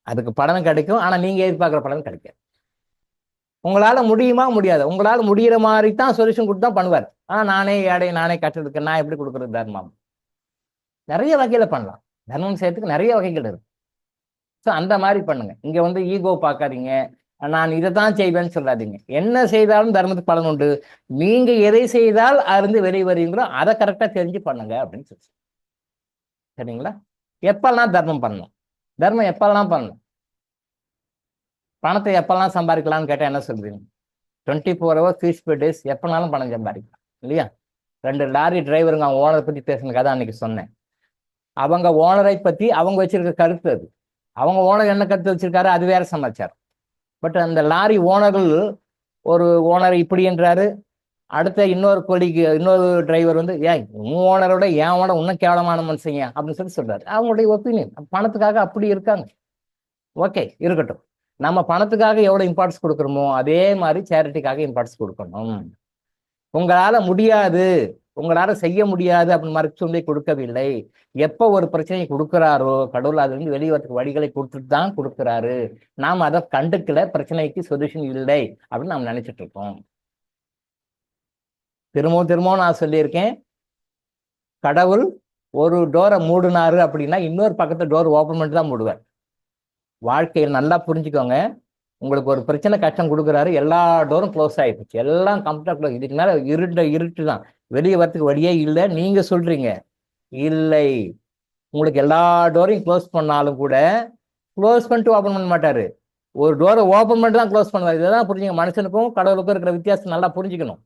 அதுக்கு பலன் கிடைக்கும், ஆனால் நீங்க எதிர்பார்க்குற பலன் கிடைக்காது. உங்களால முடியுமா முடியாது? உங்களால முடிகிற மாதிரி தான் சொல்யூஷன் கொடுத்து தான் பண்ணுவார். நானே ஏடை, நானே கஷ்டத்துக்கு நான் எப்படி கொடுக்குறது தர்மம்? நிறைய வகையில பண்ணலாம். தர்மம் செய்யறதுக்கு நிறைய வகைகள் இருக்கு. ஸோ அந்த மாதிரி பண்ணுங்க. இங்க வந்து ஈகோ பார்க்காதீங்க, நான் இதை தான் செய்வேன்னு சொல்லாதீங்க. என்ன செய்தாலும் தர்மத்துக்கு பலன் உண்டு. நீங்க எதை செய்தால் அருந்து வெளியே வருவீங்களோ அதை கரெக்டா தெரிஞ்சு பண்ணுங்க அப்படின்னு சொல்லி. சரிங்களா? எப்பெல்லாம் தர்மம் பண்ணணும்? தர்மம் எப்பெல்லாம் பண்ணணும்? பணத்தை எப்பெல்லாம் சம்பாதிக்கலாம்னு கேட்டால் என்ன சொல்றீங்க? 24 hours 365 days எப்பனாலும் பணம் சம்பாதிக்கலாம் இல்லையா? 2 லாரி டிரைவருங்க அவங்க ஓனரை பத்தி பேசுன கதை அன்னைக்கு சொன்னேன். அவங்க ஓனரை பத்தி அவங்க வச்சிருக்க கருத்து அது. அவங்க ஓனர் என்ன கருத்து வச்சிருக்காரு அது வேற சமாச்சாரம். பட் அந்த லாரி ஓனர்கள் ஒரு ஓனர் இப்படி என்றாரு, அடுத்த இன்னொரு டிரைவர் வந்து ஏன் உன் ஓனரோட என் ஓனர் இன்னும் கேவலமான மனுஷங்க அப்படின்னு சொல்றாரு. அவங்களுடைய ஒப்பீனியன். பணத்துக்காக அப்படி இருக்காங்க. ஓகே, இருக்கட்டும். நம்ம பணத்துக்காக எவ்வளவு இம்பார்ட்டன்ஸ் கொடுக்குறோமோ அதே மாதிரி சேரிட்டிக்காக இம்பார்ட்டன்ஸ் கொடுக்கணும். உங்களால முடியாது, உங்களால செய்ய முடியாது அப்படின்னு மாதிரி சொல்லி கொடுக்கவில்லை. எப்போ ஒரு பிரச்சனையை கொடுக்குறாரோ கடவுள் அதுல இருந்து வெளிவரத்துக்கு வழிகளை கொடுத்துட்டு தான் கொடுக்குறாரு. நாம் அதை கண்டுக்கல, பிரச்சனைக்கு சொல்யூஷன் இல்லை அப்படின்னு நாம் நினைச்சிட்டு இருக்கோம். திரும்பவும் நான் சொல்லியிருக்கேன், கடவுள் ஒரு டோரை மூடினாரு அப்படின்னா இன்னொரு பக்கத்து டோர் ஓப்பன் பண்ணிட்டு தான் மூடுவார். வாழ்க்கையில் நல்லா புரிஞ்சுக்கோங்க. உங்களுக்கு ஒரு பிரச்சனை கஷ்டம் கொடுக்குறாரு, எல்லா டோரும் க்ளோஸ் ஆயிடுச்சு, எல்லாம் கம்ப்ளீட்டா க்ளோஸ். இதுக்கு மேல இருட்டு தான், வெளியே வரத்துக்கு வழியே இல்லை. நீங்க சொல்றீங்க இல்லை, உங்களுக்கு எல்லா டோரையும் க்ளோஸ் பண்ணாலும் கூட க்ளோஸ் பண்ணிட்டு ஓப்பன் பண்ண மாட்டாரு. ஒரு டோரை ஓப்பன் பண்ணிட்டு தான் க்ளோஸ் பண்ணுவார். இதெல்லாம் புரிஞ்சுங்க. மனுஷனுக்கும் கடவுளுக்கும் இருக்கிற வித்தியாசம் நல்லா புரிஞ்சுக்கணும்.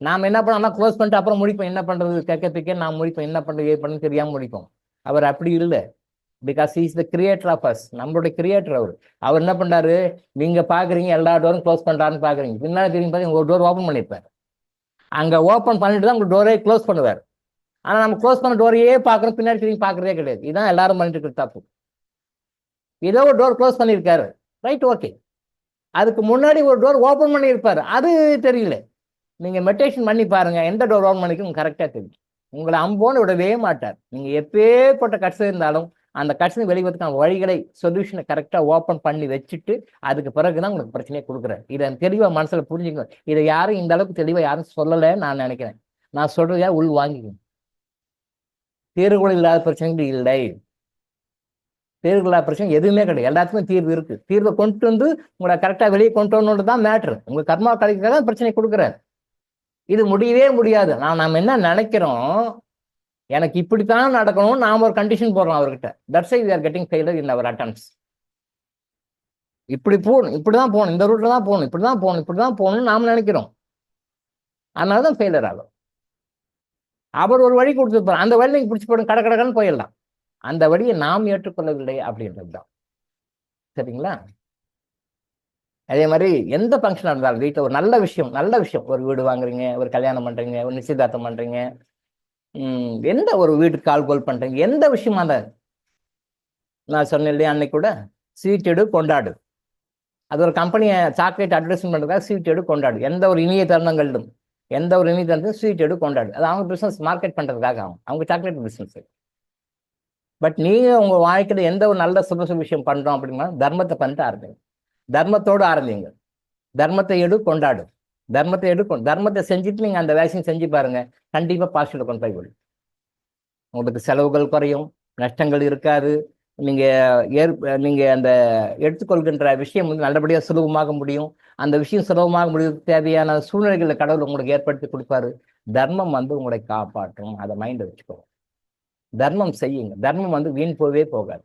நாம என்ன பண்ணோம்னா க்ளோஸ் பண்ணிட்டு அப்புறம் முடிப்போம். என்ன பண்றது கேட்கறதுக்கே நான் முடிப்போம், என்ன பண்றது ஏ பண்ணு தெரியாம முடிப்போம். அவர் அப்படி இல்லை. Because is the creator of us. நம்மளுடைய கிரியேட்டர் அவர் என்ன பண்றாரு? நீங்க பாக்குறீங்க எல்லா டோரும் க்ளோஸ் பண்றாருன்னு பாக்குறீங்க, பின்னாடி திரும்பி பாத்தீங்க ஒரு டோர் ஓப்பன் பண்ணிருப்பாரு. அங்க ஓப்பன் பண்ணிட்டு தான் உங்களுக்கு டோரே க்ளோஸ் பண்ணுவார். ஆனா நம்ம க்ளோஸ் பண்ண டோரையே பாக்குறோம், பின்னாடி திரும்பி பாக்குறதே கிடையாது. இதுதான் எல்லாரும் பண்ணிட்டு இருக்கிற தப்பு. ஏதோ ஒரு டோர் க்ளோஸ் பண்ணியிருக்காரு, ரைட், ஓகே. அதுக்கு முன்னாடி ஒரு டோர் ஓப்பன் பண்ணியிருப்பாரு, அது தெரியல. நீங்க மெடிடேஷன் பண்ணி பாருங்க, எந்த டோர் ஓப்பன் பண்ணிக்கும் கரெக்டா தெரியும். உங்களை அம்போன்னு விடவே மாட்டார். நீங்க எப்பேற்பட்ட கஷ்டம் இருந்தாலும் அந்த கஷ்டம் வெளிவதுக்கான வழிகளை சொல்யூஷனை கரெக்டா ஓப்பன் பண்ணி வச்சுட்டு அதுக்கு பிறகுதான் உங்களுக்கு பிரச்சனையை கொடுக்குறாரு. இதை தெளிவா மனசுல புரிஞ்சுக்கணும். இதை யாரும் இந்த அளவுக்கு தெளிவா யாரும் சொல்லலை நான் நினைக்கிறேன். நான் சொல்றதா உள் வாங்கிக்கணும். தீர்வுகள் இல்லாத பிரச்சனைகள் இல்லை. தீர்வு இல்லாத பிரச்சனை எதுவுமே கிடையாது. எல்லாத்துக்குமே தீர்வு இருக்கு. தீர்வை கொண்டு வந்து உங்களை கரெக்டா வெளியே கொண்டு வரணுன்றது தான் மேட்ரு. உங்க கர்மா கலைக்காக பிரச்சனை கொடுக்குறாரு. இது முடியவே முடியாது. நாம என்ன நினைக்கிறோம், எனக்கு இப்படித்தான் நடக்கணும், நாம ஒரு கண்டிஷன் போடுறோம் அவர்கிட்ட. That's why we are getting failure in our attempts. இப்படி போகணும், இப்படிதான் போகணும், இந்த ரூட்ல தான் போகணும், இப்படிதான் போகணும்னு நாம நினைக்கிறோம். அதனாலதான் ஃபெயிலியர் ஆகும். அவர் ஒரு வழி கொடுத்துருப்பார், அந்த வழி நீங்க பிடிச்சி போடும், கடன்னு போயிடலாம். அந்த வழியை நாம் ஏற்றுக்கொள்ளவில்லை அப்படின்றதுதான். சரிங்களா? அதே மாதிரி எந்த ஃபங்க்ஷனாக இருந்தாலும் வீட்டில் ஒரு நல்ல விஷயம், ஒரு வீடு வாங்குறீங்க, ஒரு கல்யாணம் பண்றீங்க, ஒரு நிச்சயதார்த்தம் பண்றீங்க, எந்த ஒரு வீட்டுக்கு கால் பண்றீங்க, எந்த விஷயமா தான். நான் சொன்னேன் இல்லையா அன்னைக்கு கூட, ஸ்வீட் எடு கொண்டாடு. அது ஒரு கம்பெனியை சாக்லேட் அட்வர்டைஸ்மெண்ட் பண்ணுறதுக்காக ஸ்வீட் எடு கொண்டாடு. எந்த ஒரு இனிய தருணங்களும் ஸ்வீட் எடு கொண்டாடு. அது அவங்க பிசினஸ் மார்க்கெட் பண்றதுக்காக அவங்க சாக்லேட் பிசினஸ். பட் நீங்க உங்க வாழ்க்கையில எந்த ஒரு நல்ல சுப விஷயம் பண்றோம் அப்படின்னா தர்மத்தை பண்ணிட்டு ஆரம்பிங்க. தர்மத்தோடு ஆரம்பிங்க. தர்மத்தை எடு கொண்டாடு. தர்மத்தை செஞ்சுட்டு நீங்க அந்த வேக்சின் செஞ்சு பாருங்க, கண்டிப்பா பாசிட்டிவ் கொண்டு போய் விடும். உங்களுக்கு செலவுகள் குறையும், நஷ்டங்கள் இருக்காது, நீங்க அந்த எடுத்துக்கொள்கின்ற விஷயம் வந்து நல்லபடியாக சுலபமாக முடியும். அந்த விஷயம் சுலபமாக முடிவுக்கு தேவையான சூழ்நிலைகளை கடவுள் உங்களுக்கு ஏற்படுத்தி கொடுப்பாரு. தர்மம் வந்து உங்களை காப்பாற்றும். அதை மைண்ட வச்சுக்கோங்க. தர்மம் செய்யுங்க. தர்மம் வந்து வீண் போகவே போகாது.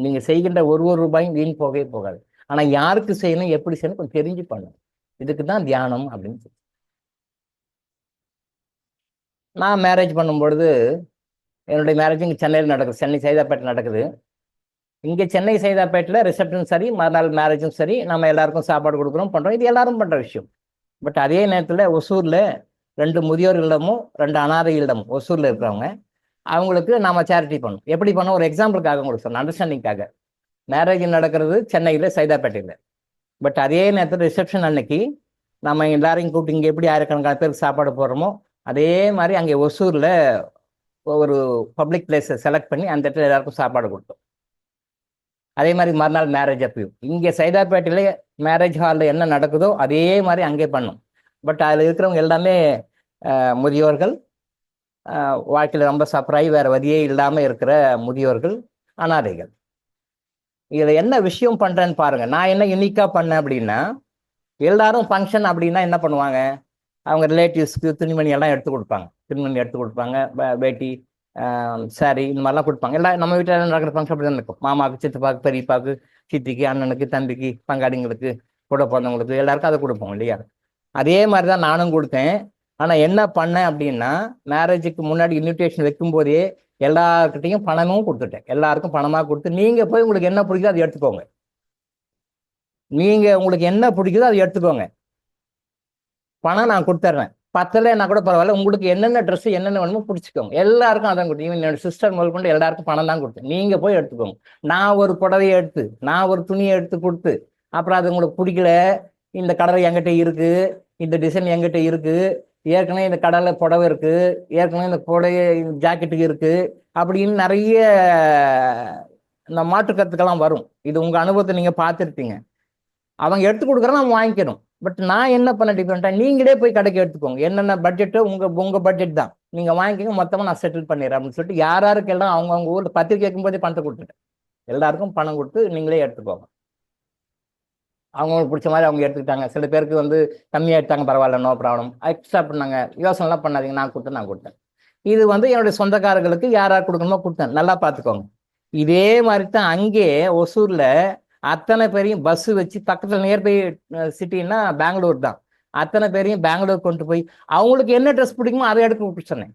நீங்க செய்கின்ற ஒரு ரூபாயும் வீண் போகவே போகாது. ஆனா யாருக்கு செய்யணும், எப்படி செய்யணும் கொஞ்சம் தெரிஞ்சு பண்ணணும். இதுக்கு தான் தியானம் அப்படின்னு சொல்லி. நான் மேரேஜ் பண்ணும்பொழுது, என்னுடைய மேரேஜ் இங்கே சென்னையில் நடக்குது. சென்னை சைதாப்பேட்டை நடக்குது. இங்கே சென்னை சைதாப்பேட்டில் ரிசப்ஷன் சரி, மறுநாள் மேரேஜும் சரி, நம்ம எல்லாருக்கும் சாப்பாடு கொடுக்குறோம், பண்ணுறோம். இது எல்லாரும் பண்ணுற விஷயம். பட் அதே நேரத்தில் ஒசூரில் 2 முதியோர் இல்லமும் 2 அனாதை இல்லமும் ஒசூரில் இருக்கிறவங்க, அவங்களுக்கு நாம சேரிட்டி பண்ணோம். எப்படி பண்ணோம்? ஒரு எக்ஸாம்பிளுக்காக உங்களுக்கு சொன்னேன், அண்டர்ஸ்டாண்டிங்காக. மேரேஜ் நடக்கிறது சென்னையில் சைதாப்பேட்டையில். பட் அதே நேரத்தில் ரிசப்ஷன் அன்னைக்கு நம்ம எல்லாரையும் கூப்பிட்டு இங்கே எப்படி 1000கணக்கான பேருக்கு சாப்பாடு போடுறோமோ அதே மாதிரி அங்கே ஒசூரில் ஒரு பப்ளிக் பிளேஸை செலக்ட் பண்ணி அந்த இடத்துல எல்லாருக்கும் சாப்பாடு கொடுத்தோம். அதே மாதிரி மறுநாள் மேரேஜ் அப்பயும் இங்கே சைதாப்பேட்டையில மேரேஜ் ஹாலில் என்ன நடக்குதோ அதே மாதிரி அங்கே பண்ணோம். பட் அதில் இருக்கிறவங்க எல்லாமே முதியோர்கள், வாழ்க்கையில் ரொம்ப சப்ராய் வேற வழியே இல்லாமல் இருக்கிற முதியோர்கள், அனாதைகள். இதில் என்ன விஷயம் பண்ணுறேன்னு பாருங்க. நான் என்ன யூனிக்காக பண்ணேன் அப்படின்னா, எல்லாரும் ஃபங்க்ஷன் அப்படின்னா என்ன பண்ணுவாங்க, அவங்க ரிலேட்டிவ்ஸ்க்கு துணிமணி எல்லாம் எடுத்து கொடுப்பாங்க. துணிமணி எடுத்து கொடுப்பாங்க, வேட்டி, சாரி, இந்த மாதிரிலாம் கொடுப்பாங்க. எல்லாம் நம்ம வீட்டில் நடக்கிற ஃபங்க்ஷன் அப்படி தான் இருக்கும். மாமாவுக்கு, சித்தப்பாக்கு, பெரியப்பாக்கு, சித்திக்கு, அண்ணனுக்கு, தம்பிக்கு, பங்காளிங்களுக்கு, கூட பிறந்தவங்களுக்கு எல்லாருக்கும் அதை கொடுப்போம் இல்லையா? அதே மாதிரி தான் நானும் கொடுத்தேன். ஆனால் என்ன பண்ணேன் அப்படின்னா, மேரேஜுக்கு முன்னாடி இன்விடேஷன் வைக்கும்போதே எல்லாருக்கிட்டையும் பணமும் கொடுத்துட்டேன். எல்லாருக்கும் பணமாக கொடுத்து, நீங்கள் போய் உங்களுக்கு என்ன பிடிக்குதோ அதை எடுத்துக்கோங்க. நீங்கள் உங்களுக்கு என்ன பிடிக்குதோ அதை எடுத்துக்கோங்க. பணம் நான் கொடுத்துட்றேன். பத்தலைன்னா கூட பரவாயில்ல, உங்களுக்கு என்னென்ன ட்ரெஸ் என்னென்ன வேணுமோ பிடிச்சிக்கோங்க. எல்லாருக்கும் அதான் கொடுத்தேன். ஈவன் என்னோட சிஸ்டர் முதல் கொண்டு எல்லாருக்கும் பணம் தான் கொடுத்தேன். நீங்கள் போய் எடுத்துக்கோங்க. நான் ஒரு புடவையை எடுத்து, நான் ஒரு துணியை எடுத்து கொடுத்து, அப்புறம் அது உங்களுக்கு பிடிக்கல, இந்த கடலை என்கிட்ட இருக்கு, இந்த டிசைன் என்கிட்ட இருக்கு, ஏற்கனவே இந்த கடலை புடவை இருக்கு, ஏற்கனவே இந்த புடவை ஜாக்கெட்டுக்கு இருக்கு அப்படின்னு நிறைய இந்த மாற்றுக்கருத்துக்கெல்லாம் வரும். இது உங்க அனுபவத்தை நீங்க பார்த்துருப்பீங்க. அவங்க எடுத்து கொடுக்குறோம், நம்ம வாங்கிக்கணும். பட் நான் என்ன பண்ண டிஃப்ரெண்டா, நீங்களே போய் கடைக்கு எடுத்துக்கோங்க. என்னென்ன பட்ஜெட்டோ உங்க பட்ஜெட் தான், நீங்க வாங்கிக்கோங்க, மொத்தமா நான் செட்டில் பண்ணிடுறேன் அப்படின்னு சொல்லிட்டு யாருக்கு எல்லாம் அவங்க ஊர்ல பத்திரிக்கை கேட்கும் போதே பணத்தை கொடுத்துட்டேன். எல்லாருக்கும் பணம் கொடுத்து நீங்களே எடுத்துக்கோங்க. அவங்களுக்கு பிடிச்ச மாதிரி அவங்க எடுத்துக்கிட்டாங்க. சில பேருக்கு வந்து கம்மியாக எடுத்தாங்க, பரவாயில்ல, நோ ப்ராப்ளம். எக்ஸ்ட்ரா பண்ணாங்க, யோசனைலாம் பண்ணாதீங்க, நான் கொடுத்தேன். இது வந்து என்னுடைய சொந்தக்காரர்களுக்கு யார் கொடுக்கணுமோ கொடுத்தேன். நல்லா பார்த்துக்கோங்க. இதே மாதிரி தான் அங்கே ஒசூர்ல அத்தனை பேரையும் பஸ் வச்சு, பக்கத்தில் நியர்பை சிட்டின்னா பெங்களூர் தான், அத்தனை பேரையும் பெங்களூர் கொண்டு போய் அவங்களுக்கு என்ன ட்ரெஸ் பிடிக்குமோ அதை எடுக்க விட்டு சொன்னேன்.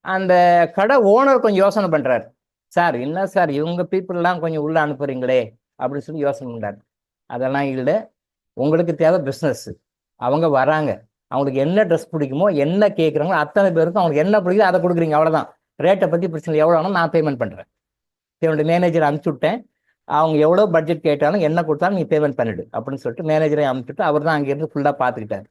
அந்த கடை ஓனர் கொஞ்சம் யோசனை பண்றாரு, சார் என்ன சார் இவங்க பீப்புளெலாம் கொஞ்சம் உள்ள அனுப்புறீங்களே அப்படின்னு சொல்லி யோசனை பண்றாரு. அதெல்லாம் இல்லை, உங்களுக்கு தேவை பிஸ்னஸ். அவங்க வராங்க, அவங்களுக்கு என்ன ட்ரெஸ் பிடிக்குமோ, என்ன கேட்குறாங்களோ அத்தனை பேருக்கும் அவங்களுக்கு என்ன பிடிக்குதோ அதை கொடுக்குறீங்க, அவ்வளோதான். ரேட்டை பற்றி பிரச்சனை, எவ்வளோ வேணும் நான் பேமெண்ட் பண்ணுறேன். என்னுடைய மேனேஜரை அனுப்பிச்சு விட்டேன். அவங்க எவ்வளோ பட்ஜெட் கேட்டாலும் என்ன கொடுத்தாலும் நீ பேமெண்ட் பண்ணிடு அப்படின்னு சொல்லிட்டு மேனேஜரை அனுப்பிச்சுட்டு அவர் தான் அங்கேருந்து ஃபுல்லாக பார்த்துக்கிட்டாரு.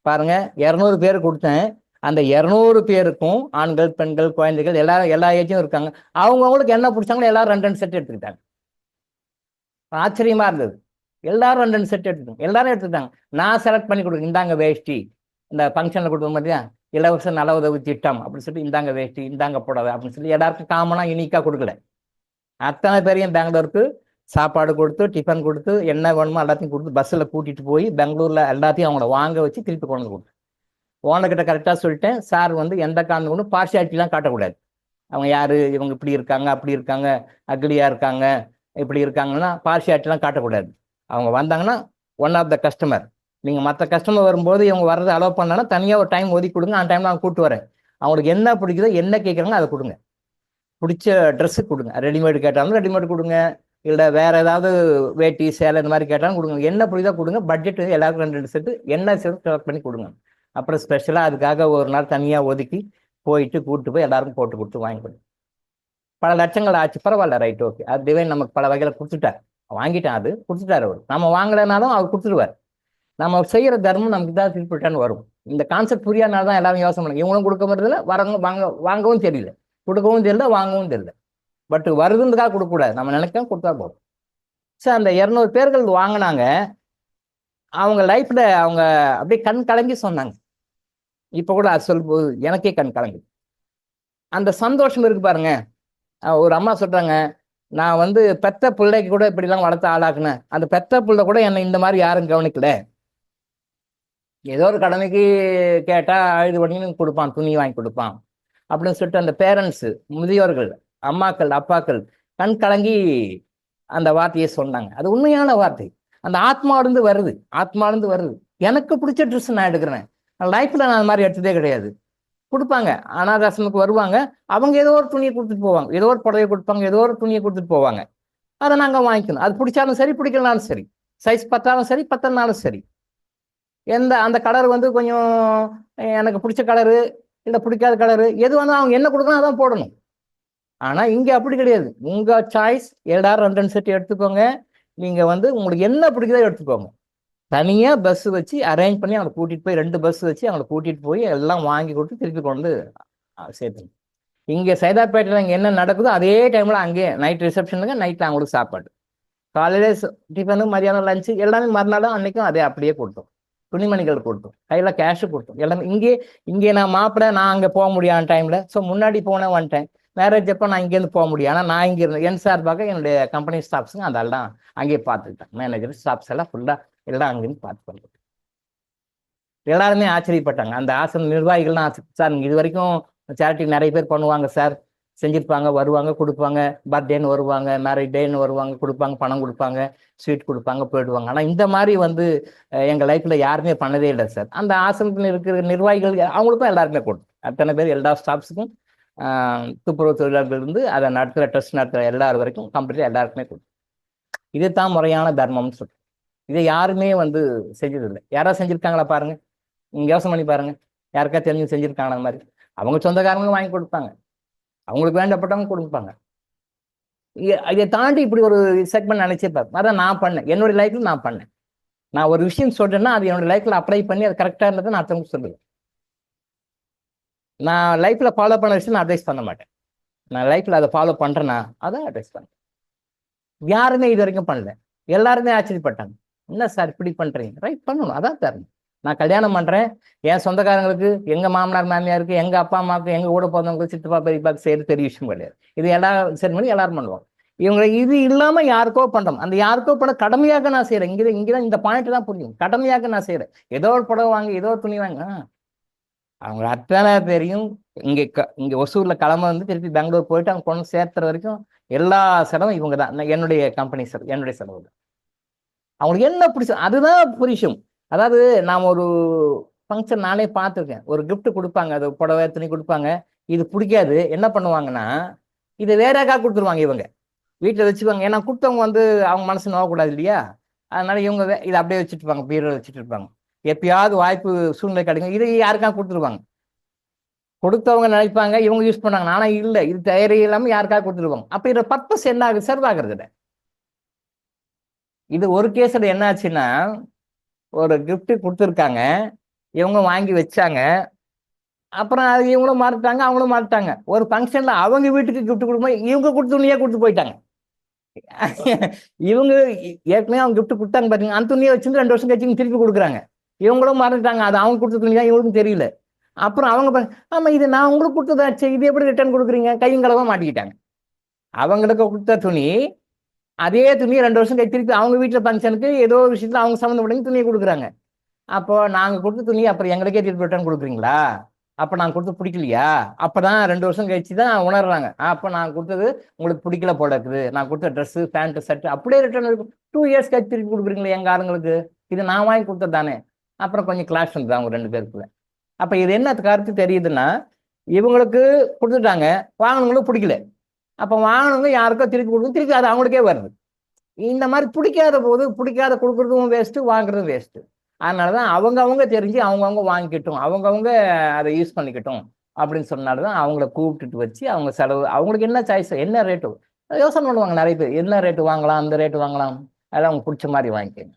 பாருங்க, 200 பேர் கொடுத்தேன். அந்த 200 பேருக்கும் ஆண்கள், பெண்கள், குழந்தைகள் எல்லா ஏஜும் இருக்காங்க. அவங்களுக்கு என்ன பிடிச்சாங்களோ எல்லாரும் 2 செட் எடுத்துக்கிட்டாங்க. ஆச்சரியமா இருந்தது. எல்லாரும் 2 செட் எடுத்துட்டாங்க. எல்லாரும் எடுத்துக்கிட்டாங்க. நான் செலக்ட் பண்ணி கொடுக்குறேன், இந்தாங்க வேஷ்டி, இந்த ஃபங்க்ஷனில் கொடுத்த மாதிரியா இலவச நல உதவி திட்டம் அப்படின்னு சொல்லிட்டு இந்தாங்க வேஷ்டி, இந்தாங்க புடவை அப்படின்னு சொல்லி எல்லாருக்கும் காமனாக யூனிக்காக கொடுக்கல. அத்தனை பேரையும் பெங்களூருக்கு சாப்பாடு கொடுத்து, டிஃபன் கொடுத்து, என்ன வேணுமோ எல்லாத்தையும் கொடுத்து பஸ்ஸில் கூட்டிகிட்டு போய் பெங்களூரில் எல்லாத்தையும் அவங்கள வாங்க வச்சு திருப்பி கொண்டு கொடுத்து, ஓனர்கிட்ட கரெக்டாக சொல்லிட்டேன், சார் வந்து எந்த காரணம் கொண்டு பார்ஷியாலிட்டிலாம் காட்டக்கூடாது. அவங்க யார், இவங்க இப்படி இருக்காங்க, அப்படி இருக்காங்க, அக்லியாக இருக்காங்க, இப்படி இருக்காங்கன்னா பார்ஷியாலிட்டிலாம் காட்டக்கூடாது. அவங்க வந்தாங்கன்னா ஒன் ஆஃப் த கஸ்டமர். நீங்கள் மற்ற கஸ்டமர் வரும்போது இவங்க வர்றதை அலோவ் பண்ணாங்கன்னா தனியாக ஒரு டைம் ஒதுக்கி கொடுங்க. அந்த டைம் நான் கூப்பிட்டு வரேன். அவங்களுக்கு என்ன பிடிக்குதோ, என்ன கேட்குறாங்க அதை கொடுங்க. பிடிச்ச ட்ரெஸ்ஸு கொடுங்க. ரெடிமேடு கேட்டாலும் ரெடிமேடு கொடுங்க, இல்லை வேற ஏதாவது வேட்டி, சேலை இந்த மாதிரி கேட்டாலும் கொடுங்க. என்ன பிடிக்குதோ கொடுங்க. பட்ஜெட் எல்லாருக்கும் 2 செட்டு, என்ன செலக்ட் செலக்ட் பண்ணி கொடுங்க. அப்புறம் ஸ்பெஷலாக அதுக்காக ஒரு நாள் தனியாக ஒதுக்கி போயிட்டு கூப்பிட்டு போய் எல்லாருக்கும் போட்டு கொடுத்து வாங்கி கொடுங்க. பல லட்சங்கள் ஆச்சு, பரவாயில்ல, ரைட், ஓகே. அது டிவைன் நமக்கு பல வகையில் கொடுத்துட்டார். வாங்கிட்டேன், அது கொடுத்துட்டார் அவர். நம்ம வாங்கலைனாலும் அவர் கொடுத்துருவார். நம்ம செய்கிற தர்மம் நமக்கு தான் திருப்பிட்டான்னு வரும். இந்த கான்செப்ட் புரியாதனால தான் எல்லாரும் யோசனை பண்ணுங்க. இவங்களும் கொடுக்க முடியல, வாங்கவும் தெரியல, கொடுக்கவும் தெரியல, வாங்கவும் தெரியல. பட் வருதுன்றதுக்காக கொடுக்கக்கூடாது, நம்ம நினைக்க கொடுத்தா போதும். சார் அந்த 200 பேர்கள் வாங்கினாங்க. அவங்க லைஃப்ல அவங்க அப்படியே கண் கலங்கி சொன்னாங்க. இப்போ கூட அது சொல்லும்போது எனக்கே கண் கலங்குது. அந்த சந்தோஷம் இருக்கு பாருங்க. ஒரு அம்மா சொல்றாங்க, நான் வந்து பெத்த பிள்ளைக்கு கூட இப்படிலாம் வளர்த்து ஆளாக்குனேன், அந்த பெத்த பிள்ளை கூட என்னை இந்த மாதிரி யாரும் கவனிக்கல, ஏதோ ஒரு கடமைக்கு கேட்டா அழுது பண்ணி கொடுப்பான், துணி வாங்கி கொடுப்பான் அப்படின்னு சொல்லிட்டு அந்த பேரண்ட்ஸ், முதியோர்கள், அம்மாக்கள், அப்பாக்கள் கண் கலங்கி அந்த வார்த்தையை சொன்னாங்க. அது உண்மையான வார்த்தை. அந்த ஆத்மாவிலிருந்து வருது, ஆத்மாவிலிருந்து வருது. எனக்கு பிடிச்ச ட்ரெஸ் நான் எடுக்கிறேன். லைஃப்ல நான் அந்த மாதிரி எடுத்ததே கிடையாது. கொடுப்பாங்க, அனாதாசனுக்கு வருவாங்க, அவங்க ஏதோ ஒரு துணியை கொடுத்துட்டு போவாங்க, ஏதோ ஒரு புடவையை கொடுப்பாங்க, ஏதோ ஒரு துணியை கொடுத்துட்டு போவாங்க. அதை நாங்கள் வாங்கிக்கணும். அது பிடிச்சாலும் சரி, பிடிக்கலனாலும் சரி, சைஸ் பத்தாலும் சரி, பத்தனாலும் சரி, அந்த கலர் வந்து கொஞ்சம் எனக்கு பிடிச்ச கலரு இல்லை பிடிக்காத கலரு எது வந்து அவங்க என்ன கொடுக்கணும் அதான் போடணும். ஆனால் இங்கே அப்படி கிடையாது. உங்கள் சாய்ஸ், எல்லாரும் 2 செட் எடுத்துக்கோங்க. நீங்கள் வந்து உங்களுக்கு என்ன பிடிக்குதோ எடுத்துக்கோங்க. தனியாக பஸ் வச்சு அரேஞ்ச் பண்ணி அவங்களை கூட்டிகிட்டு போய் 2 பஸ் வச்சு அவங்களை கூட்டிகிட்டு போய் எல்லாம் வாங்கி கொடுத்து திருப்பி கொண்டு சேர்த்துங்க. இங்கே சைதாப்பேட்டையில் இங்கே என்ன நடக்குதோ அதே டைமில் அங்கேயே நைட் ரிசப்ஷனுங்க, நைட்டில் அவங்களுக்கு சாப்பாடு, காலையில் டிஃபனு, மதியானம் லஞ்சு எல்லாமே மறுநாளும் அன்னைக்கும் அதே அப்படியே கொடுத்தோம். துணிமணிகள் கொடுத்தோம், கையில் கேஷு கொடுத்தோம், எல்லாமே இங்கே நான் மாப்பிட நான் அங்கே போக முடியாத டைமில், ஸோ முன்னாடி போனேன் வந்துட்டேன். மேரேஜ் அப்போ நான் இங்கேருந்து போக முடியும், ஆனால் நான் இங்கே இருந்தேன். என் சார்பாக என்னுடைய கம்பெனி ஸ்டாஃப்ஸுங்க அதெல்லாம் அங்கேயே பார்த்துக்கிட்டேன். மேனேஜர் ஸ்டாஃப்ஸ் எல்லாம் ஃபுல்லாக எல்லாம் அங்கேருந்து பார்த்து பண்ணுறது. எல்லாருமே ஆச்சரியப்பட்டாங்க. அந்த ஆசிரம நிர்வாகிகள்லாம், சார் இது வரைக்கும் சேரிட்டி நிறைய பேர் பண்ணுவாங்க சார், செஞ்சுருப்பாங்க, வருவாங்க, கொடுப்பாங்க, பர்த்டேன்னு வருவாங்க, மேரேஜ் டேன்னு வருவாங்க, கொடுப்பாங்க, பணம் கொடுப்பாங்க, ஸ்வீட் கொடுப்பாங்க, போயிடுவாங்க. ஆனால் இந்த மாதிரி வந்து எங்கள் லைஃப்பில் யாருமே பண்ணதே இல்லை சார். அந்த ஆசிரமத்தில் இருக்கிற நிர்வாகிகள் அவங்களுக்கும் எல்லாருமே கொடுத்தோம். அத்தனை பேர் எல்லா ஸ்டாஃப்ஸுக்கும், துப்புரவு தொழிலாளர்கள் இருந்து அதை நடத்துகிற ட்ரஸ்ட் நடத்துகிற எல்லாரும் வரைக்கும் கம்ப்ளீட்டாக எல்லாருக்குமே கொடுத்தோம். இது தான் முறையான தர்மம்னு சொல்லிட்டு. இதை யாருமே வந்து செஞ்சதில்லை. யாராவது செஞ்சுருக்காங்களா பாருங்க, நீங்கள் யோசனை பண்ணி பாருங்க, யாருக்கா தெரிஞ்சு செஞ்சுருக்காங்க அந்த மாதிரி. அவங்க சொந்தக்காரங்க வாங்கி கொடுப்பாங்க, அவங்களுக்கு வேண்டப்பட்டவங்க கொடுப்பாங்க. இதை தாண்டி இப்படி ஒரு செக்மெண்ட் நினைச்சே பார்ப்பேன். அதான் நான் பண்ணேன், என்னுடைய லைஃப்ல நான் பண்ணேன். நான் ஒரு விஷயம் சொல்றேன்னா அது என்னோட லைஃப்ல அப்ளை பண்ணி அது கரெக்டாக இருந்ததை நான் அர்த்தம் சொல்லுவேன். நான் லைஃப்ல ஃபாலோ பண்ண விஷயம் நான் அட்வைஸ் பண்ண மாட்டேன். நான் லைஃப்ல அதை ஃபாலோ பண்றேன்னா அதான் அட்வைஸ் பண்ணேன். யாருமே இது வரைக்கும் பண்ணல. எல்லாருமே ஆச்சரியப்பட்டாங்க, என்ன சார் இப்படி பண்றீங்க? ரைட், பண்ணணும், அதான் தரணும். நான் கல்யாணம் பண்றேன், என் சொந்தக்காரங்களுக்கு, எங்க மாமனார் மாமியாருக்கு, எங்க அப்பா அம்மாவுக்கு, எங்க கூட பிறந்தவங்களுக்கு, சித்தப்பா பெரியப்பாக்கு செய்யறது பெரிய விஷயம் கிடையாது. இது எல்லாரும் சரி பண்ணி எல்லாரும் பண்ணுவாங்க. இவங்க இது இல்லாம யாருக்கோ பண்றோம், அந்த யாருக்கோ பண்ண கடமையாக நான் செய்யறேன். இங்கதான் இந்த பாயிண்ட் தான் புரியும். கடமையாக நான் செய்யறேன். ஏதோ ஒரு புடவை வாங்கி, ஏதோ ஒரு துணி வாங்க, அவங்க அத்தனை பேரையும் இங்க ஒசூர்ல கிளம்ப வந்து திருப்பி பெங்களூர் போயிட்டு அவங்க கொண்டு சேர்த்துற வரைக்கும் எல்லா செலவும் இவங்க தான். என்னுடைய கம்பெனி செலவு, என்னுடைய செலவு தான். அவங்களுக்கு என்ன பிடிச்ச அதுதான் புரியும். அதாவது நாம் ஒரு ஃபங்க்ஷன் நானே பார்த்துருக்கேன், ஒரு கிஃப்ட் கொடுப்பாங்க, அது புடவை துணி கொடுப்பாங்க, இது பிடிக்காது, என்ன பண்ணுவாங்கன்னா இதை வேறக்கா கொடுத்துருவாங்க. இவங்க வீட்டில் வச்சுப்பாங்க, ஏன்னா கொடுத்தவங்க வந்து அவங்க மனசு நோக்கக்கூடாது இல்லையா, அதனால இவங்க இதை அப்படியே வச்சுட்டு இருப்பாங்க, பீரோவில் வச்சுட்டு இருப்பாங்க. எப்பயாவது வாய்ப்பு சூழ்நிலை கிடைக்கும், இதை யாருக்கா கொடுத்துருவாங்க. கொடுத்தவங்க நினைப்பாங்க இவங்க யூஸ் பண்ணாங்க, ஆனால் இல்லை, இது தயாரி இல்லாமல் யாருக்காக கொடுத்துருவாங்க. அப்போ இதோட பர்பஸ் என்ன ஆகுது? சர்வ் ஆகுறது இல்லை. இது ஒரு கேஸில் என்ன ஆச்சுன்னா, ஒரு கிஃப்ட் கொடுத்துருக்காங்க, இவங்க வாங்கி வச்சாங்க, அப்புறம் அது இவங்களும் மாறிட்டாங்க, அவங்களும் மாறிட்டாங்க. ஒரு ஃபங்க்ஷன்ல அவங்க வீட்டுக்கு கிஃப்ட் கொடுக்கும்போது இவங்க கொடுத்து துணியே கொடுத்து போயிட்டாங்க. இவங்க ஏற்கனவே அவங்க கிஃப்ட் கொடுத்தாங்க பாத்தீங்க, அந்த துணியை வச்சுருந்து 2 வருஷம் கழிச்சு திருப்பி கொடுக்குறாங்க. இவங்களும் மாறிட்டாங்க, அது அவங்க கொடுத்த துணி தான், இவங்களுக்கும் தெரியல. அப்புறம் அவங்க ஆமா இது நான் உங்களுக்கு கொடுத்ததாச்சு, இது எப்படி ரிட்டர்ன் கொடுக்குறீங்க? கையங்களவா மாட்டிக்கிட்டாங்க. அவங்களுக்கு கொடுத்த துணி அதே துணியை 2 வருஷம் கழிச்சு திருப்பி அவங்க வீட்டில் ஃபங்க்ஷனுக்கு ஏதோ ஒரு விஷயத்துல அவங்க சம்மந்தப்பட்ட துணியை கொடுக்குறாங்க. அப்போ நாங்கள் கொடுத்த துணியை அப்புறம் எங்களுக்கே திருப்பி ரிட்டர்ன் கொடுக்குறீங்களா? அப்போ நாங்கள் கொடுத்து பிடிக்கலையா? அப்போதான் 2 வருஷம் கழிச்சு தான் உணர்றாங்க, அப்போ நான் கொடுத்தது உங்களுக்கு பிடிக்கல போல இருக்குது, நான் கொடுத்த ட்ரெஸ்ஸு பேண்ட்டு ஷர்ட்டு அப்படியே ரிட்டர்ன் இருக்கும். 2 இயர்ஸ் கழிச்சு திருப்பி கொடுக்குறீங்களே எங்கள் ஆளுங்களுக்கு, இது நான் வாங்கி கொடுத்தது தானே. அப்புறம் கொஞ்சம் கிளாஷ் இருந்தது அவங்க 2 பேருக்குள்ள. அப்போ இது என்ன கருத்து தெரியுதுன்னா, இவங்களுக்கு கொடுத்துட்டாங்க, வாங்கினவங்களுக்கு பிடிக்கல, அப்போ வாங்கினவங்க யாருக்கோ திருப்பி கொடுக்கும், திருப்பி அது அவங்களுக்கே வருது. இந்த மாதிரி பிடிக்காத போது பிடிக்காத கொடுக்குறதும் வேஸ்ட்டு, வாங்குறதும் வேஸ்ட்டு. அதனால தான் அவங்க தெரிஞ்சு அவங்கவுங்க வாங்கிக்கிட்டோம், அவங்கவுங்க அதை யூஸ் பண்ணிக்கிட்டோம் அப்படின்னு சொன்னால தான் அவங்கள கூப்பிட்டுட்டு வச்சு அவங்க செலவு, அவங்களுக்கு என்ன சாய்ஸ், என்ன ரேட்டு யோசனை பண்ணுவாங்க நிறைய பேர், என்ன ரேட்டு வாங்கலாம், அந்த ரேட்டு வாங்கலாம், அதெல்லாம் அவங்க பிடிச்ச மாதிரி வாங்கிக்கோங்க.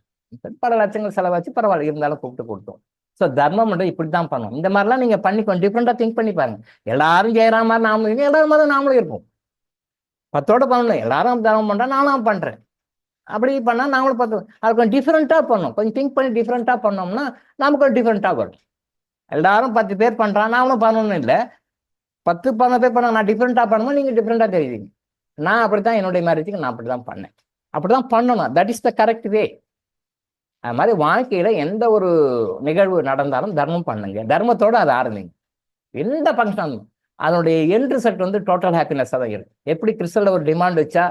பல லட்சங்கள் செலவாச்சு, பரவாயில்ல, இருந்தாலும் கூப்பிட்டு கொடுத்தோம். ஸோ தர்மம் இப்படி தான் பண்ணுவோம். இந்த மாதிரிலாம் நீங்கள் பண்ணி கொஞ்சம் டிஃப்ரெண்டாக திங்க் பண்ணி பாருங்க. எல்லாரும் செய்கிற மாதிரி நாமளும், எல்லாரும் மாதிரி நாமளும் இருப்போம். 10ஓட பண்ணணும், எல்லாரும் தர்மம் பண்ணுறா, நானும் பண்ணுறேன், அப்படி பண்ணால் நாங்களும் 10. அது கொஞ்சம் டிஃப்ரெண்ட்டாக பண்ணோம், கொஞ்சம் திங்க் பண்ணி டிஃப்ரெண்ட்டாக பண்ணோம்னா நமக்கு ஒரு டிஃப்ரெண்ட்டாக வரும். எல்லாரும் 10 பேர் பண்ணுறான், நாமளும் பண்ணணும்னு இல்லை, 10 பேர் பண்ண நான் டிஃப்ரெண்டா பண்ணும்போது நீங்க டிஃப்ரெண்டா தெரியுறீங்க. நான் அப்படித்தான் என்னுடைய மேரேஜுக்கு நான் அப்படிதான் பண்ணேன். அப்படிதான் பண்ணணும். That is the correct way. அது மாதிரி வாழ்க்கையில எந்த ஒரு நிகழ்வு நடந்தாலும் தர்மம் பண்ணுங்க. தர்மத்தோட அதை ஆரம்பிங்க. எந்த ஃபங்க்ஷன் அதனுடைய எண்ட் ரிசல்ட் வந்து டோட்டல் ஹாப்பினஸ் தான் இருக்கு. எப்படி கிறிஸ்டல்ல ஒரு டிமாண்ட் வச்சா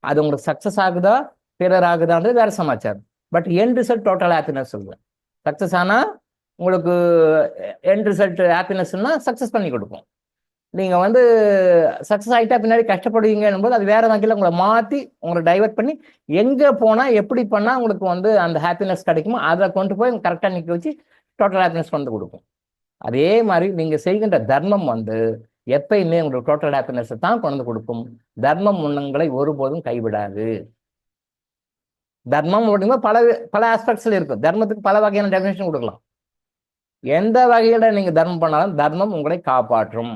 அது உங்களுக்கு சக்சஸ் ஆகுதா ஃபெயிலியர் ஆகுதான்றது வேற சமாச்சாரம். But end result total happiness சொல்லுவேன். சக்சஸ் ஆனா உங்களுக்கு எண்ட் ரிசல்ட் ஹாப்பினஸ்னா சக்சஸ் பண்ணி கொடுக்கும். நீங்க வந்து சக்சஸ் ஆகிட்டா பின்னாடி கஷ்டப்படுவீங்கன்னும் போது அது வேற வகையில் உங்களை மாற்றி உங்களை டைவர்ட் பண்ணி எங்கே போனால் எப்படி பண்ணால் உங்களுக்கு வந்து அந்த ஹாப்பினஸ் கிடைக்குமோ அதை கொண்டு போய் கரெக்டாக நிற்க வச்சு டோட்டல் ஹாப்பினஸ் கொண்டு கொடுக்கும். அதே மாதிரி நீங்கள் செய்கின்ற தர்மம் வந்து எப்பயுமே உங்களுக்கு டோட்டல் ஹாப்பினஸை தான் கொண்டு கொடுக்கும். தர்மம் உங்களை ஒருபோதும் கைவிடாது. தர்மம் அப்படின்னா பல பல ஆஸ்பெக்ட்ஸில் இருக்கும். தர்மத்துக்கு பல வகையான டெஃபினேஷன் கொடுக்கலாம். எந்த வகையில் நீங்கள் தர்மம் பண்ணாலும் தர்மம் உங்களை காப்பாற்றும்.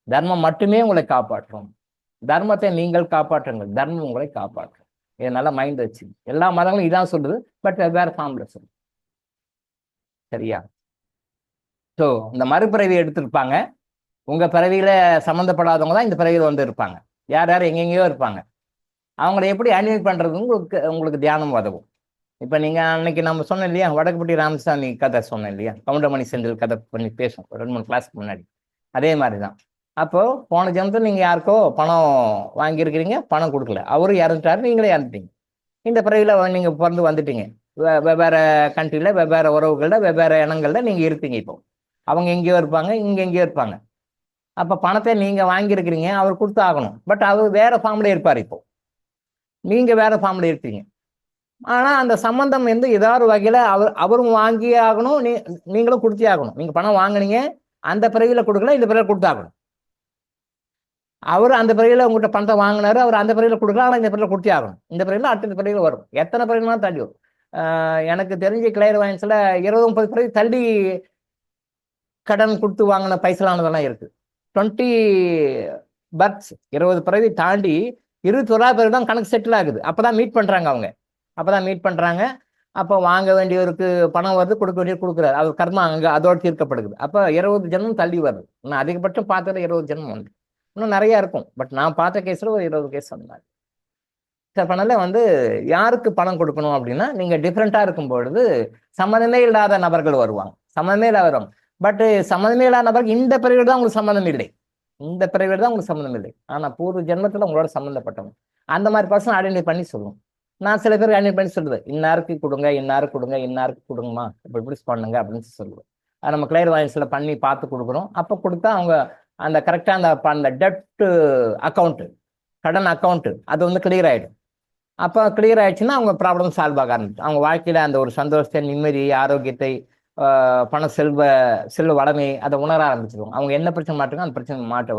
தர்மம் மட்டுமே உங்களை காப்பாற்றும். தர்மத்தை நீங்கள் காப்பாற்றுங்கள், தர்மம் உங்களை காப்பாற்றும். இதை நல்லா மைண்ட் வச்சு. எல்லா மதங்களும் இதான் சொல்லுது, பட் வேற ஃபார்ம்ல சொல்லுது. சரியா? ஸோ இந்த மறுபிறவி எடுத்திருப்பாங்க. உங்க பிறவியில சம்மந்தப்படாதவங்க தான் இந்த பிறவியில வந்து இருப்பாங்க. யார் யார் எங்கெங்கேயோ இருப்பாங்க. அவங்களை எப்படி அனிமேட் பண்றது உங்களுக்கு தியானம் உதவும். இப்போ நீங்க அன்னைக்கு நம்ம சொன்னோம் இல்லையா, வடக்குப்பட்டி ராமசாமி கதை சொன்னேன் இல்லையா, கவுண்டமணி செந்தில் கதை பண்ணி பேசும் 2-3 கிளாஸ்க்கு முன்னாடி. அதே மாதிரி தான். அப்போ போன ஜென்மத்தில் நீங்க யாருக்கோ பணம் வாங்கியிருக்கிறீங்க, பணம் கொடுக்கல, அவரும் இறந்துட்டாரு, நீங்களே இறந்துட்டீங்க. இந்த பிறவில நீங்க பிறந்து வந்துட்டீங்க. வெவ்வேறு கண்ட்ரியில வெவ்வேறு உறவுகளில் வெவ்வேறு இனங்கள்ல நீங்க இருப்பீங்க. இப்போ அவங்க எங்கேயோ இருப்பாங்க, இங்க எங்கேயோ இருப்பாங்க. அப்ப பணத்தை நீங்க வாங்கியிருக்கிறீங்க, அவர் கொடுத்து ஆகணும். பட் அவர் வேற ஃபார்ம்ல இருப்பார். இப்போ நீங்க வேற ஃபார்ம்ல இருப்பீங்க. ஆனா அந்த சம்பந்தம் வந்து ஏதாவது வகையில அவரும் வாங்கியே ஆகணும், நீங்களும் கொடுத்தே ஆகணும். நீங்க பணம் வாங்கினீங்க, அந்த பிறவில கொடுக்கல, இந்த பிறவில கொடுத்தாகணும். அவர் அந்த பிறவில உங்கள்கிட்ட பணத்தை வாங்கினாரு, அவர் அந்த பிறவில கொடுக்கலாம், ஆனால் இந்த பிறவில கொடுத்தே ஆகணும். இந்த பிறவில அடுத்த பிறவில வரும். எத்தனை பிறவிலாம் தள்ளி வரும். எனக்கு தெரிஞ்ச கிளையர் வாயின்ஸ்ல 20-30 பிறவி தள்ளி கடன் கொடுத்து வாங்கின பைசலானதெல்லாம் இருக்கு. 20 பர்த்ஸ் 20 பிறவி தாண்டி 21 பிறகு தான் கணக்கு செட்டில் ஆகுது. அப்பதான் மீட் பண்றாங்க அவங்க. அப்பதான் மீட் பண்றாங்க. அப்போ வாங்க வேண்டியவருக்கு பணம் வருது, கொடுக்க வேண்டியது கொடுக்குறாரு. அவர் கர்மா அங்கே அதோடு தீர்க்கப்படுது. அப்போ 20 ஜென்மம் தள்ளி வருது. நான் அதிகபட்சம் பார்த்தது 20 ஜென்மம் உண்டு. இன்னும் நிறைய இருக்கும். பட் நான் பார்த்த கேஸ்ல ஒரு 20 கேஸ் அந்த மாதிரி. அதனால வந்து யாருக்கு பணம் கொடுக்கணும் அப்படின்னா, நீங்க டிஃப்ரெண்டா இருக்கும் பொழுது சம்மந்தமே இல்லாத நபர்கள் வருவாங்க. சம்மந்தமே இல்லாத வருவாங்க. பட் சம்மந்தமே இல்லாத நபர்கள் இந்த பிறவில தான் உங்களுக்கு சம்மந்தம் இல்லை. இந்த பிறவில தான் உங்களுக்கு சம்மந்தம் இல்லை. ஆனா பூர்வ ஜென்மத்துல உங்களோட சம்மந்தப்பட்டவங்க. அந்த மாதிரி பர்சன் ஐடென்டிஃபை பண்ணி சொல்லுவோம். நான் சில பேருக்கு ஐடென்டிஃபை பண்ணி சொல்லுவேன், இன்னாருக்கு கொடுங்க, இன்னாருக்கு கொடுங்க, இன்னாருக்கு கொடுங்கம்மா, இப்படி பண்ணுங்க அப்படின்னு சொல்லுவேன். அது நம்ம கிளையர் வாயின்ஸ்ல பண்ணி பார்த்து கொடுக்குறோம். அப்போ கொடுத்தா அவங்க அந்த கரெக்டாக அந்த டெப்ட் அக்கௌண்ட், கடன் அக்கௌண்ட் அது வந்து கிளியர் ஆகிடும். அப்போ கிளியர் ஆயிடுச்சுன்னா அவங்க ப்ராப்ளம் சால்வ் ஆக ஆரம்பிச்சு. அவங்க வாழ்க்கையில் அந்த ஒரு சந்தோஷத்தை, நிம்மதி, ஆரோக்கியத்தை, பண செல்வ வளமை அதை உணர ஆரம்பிச்சிருவாங்க. அவங்க என்ன பிரச்சனை மாட்டுங்க அந்த பிரச்சனை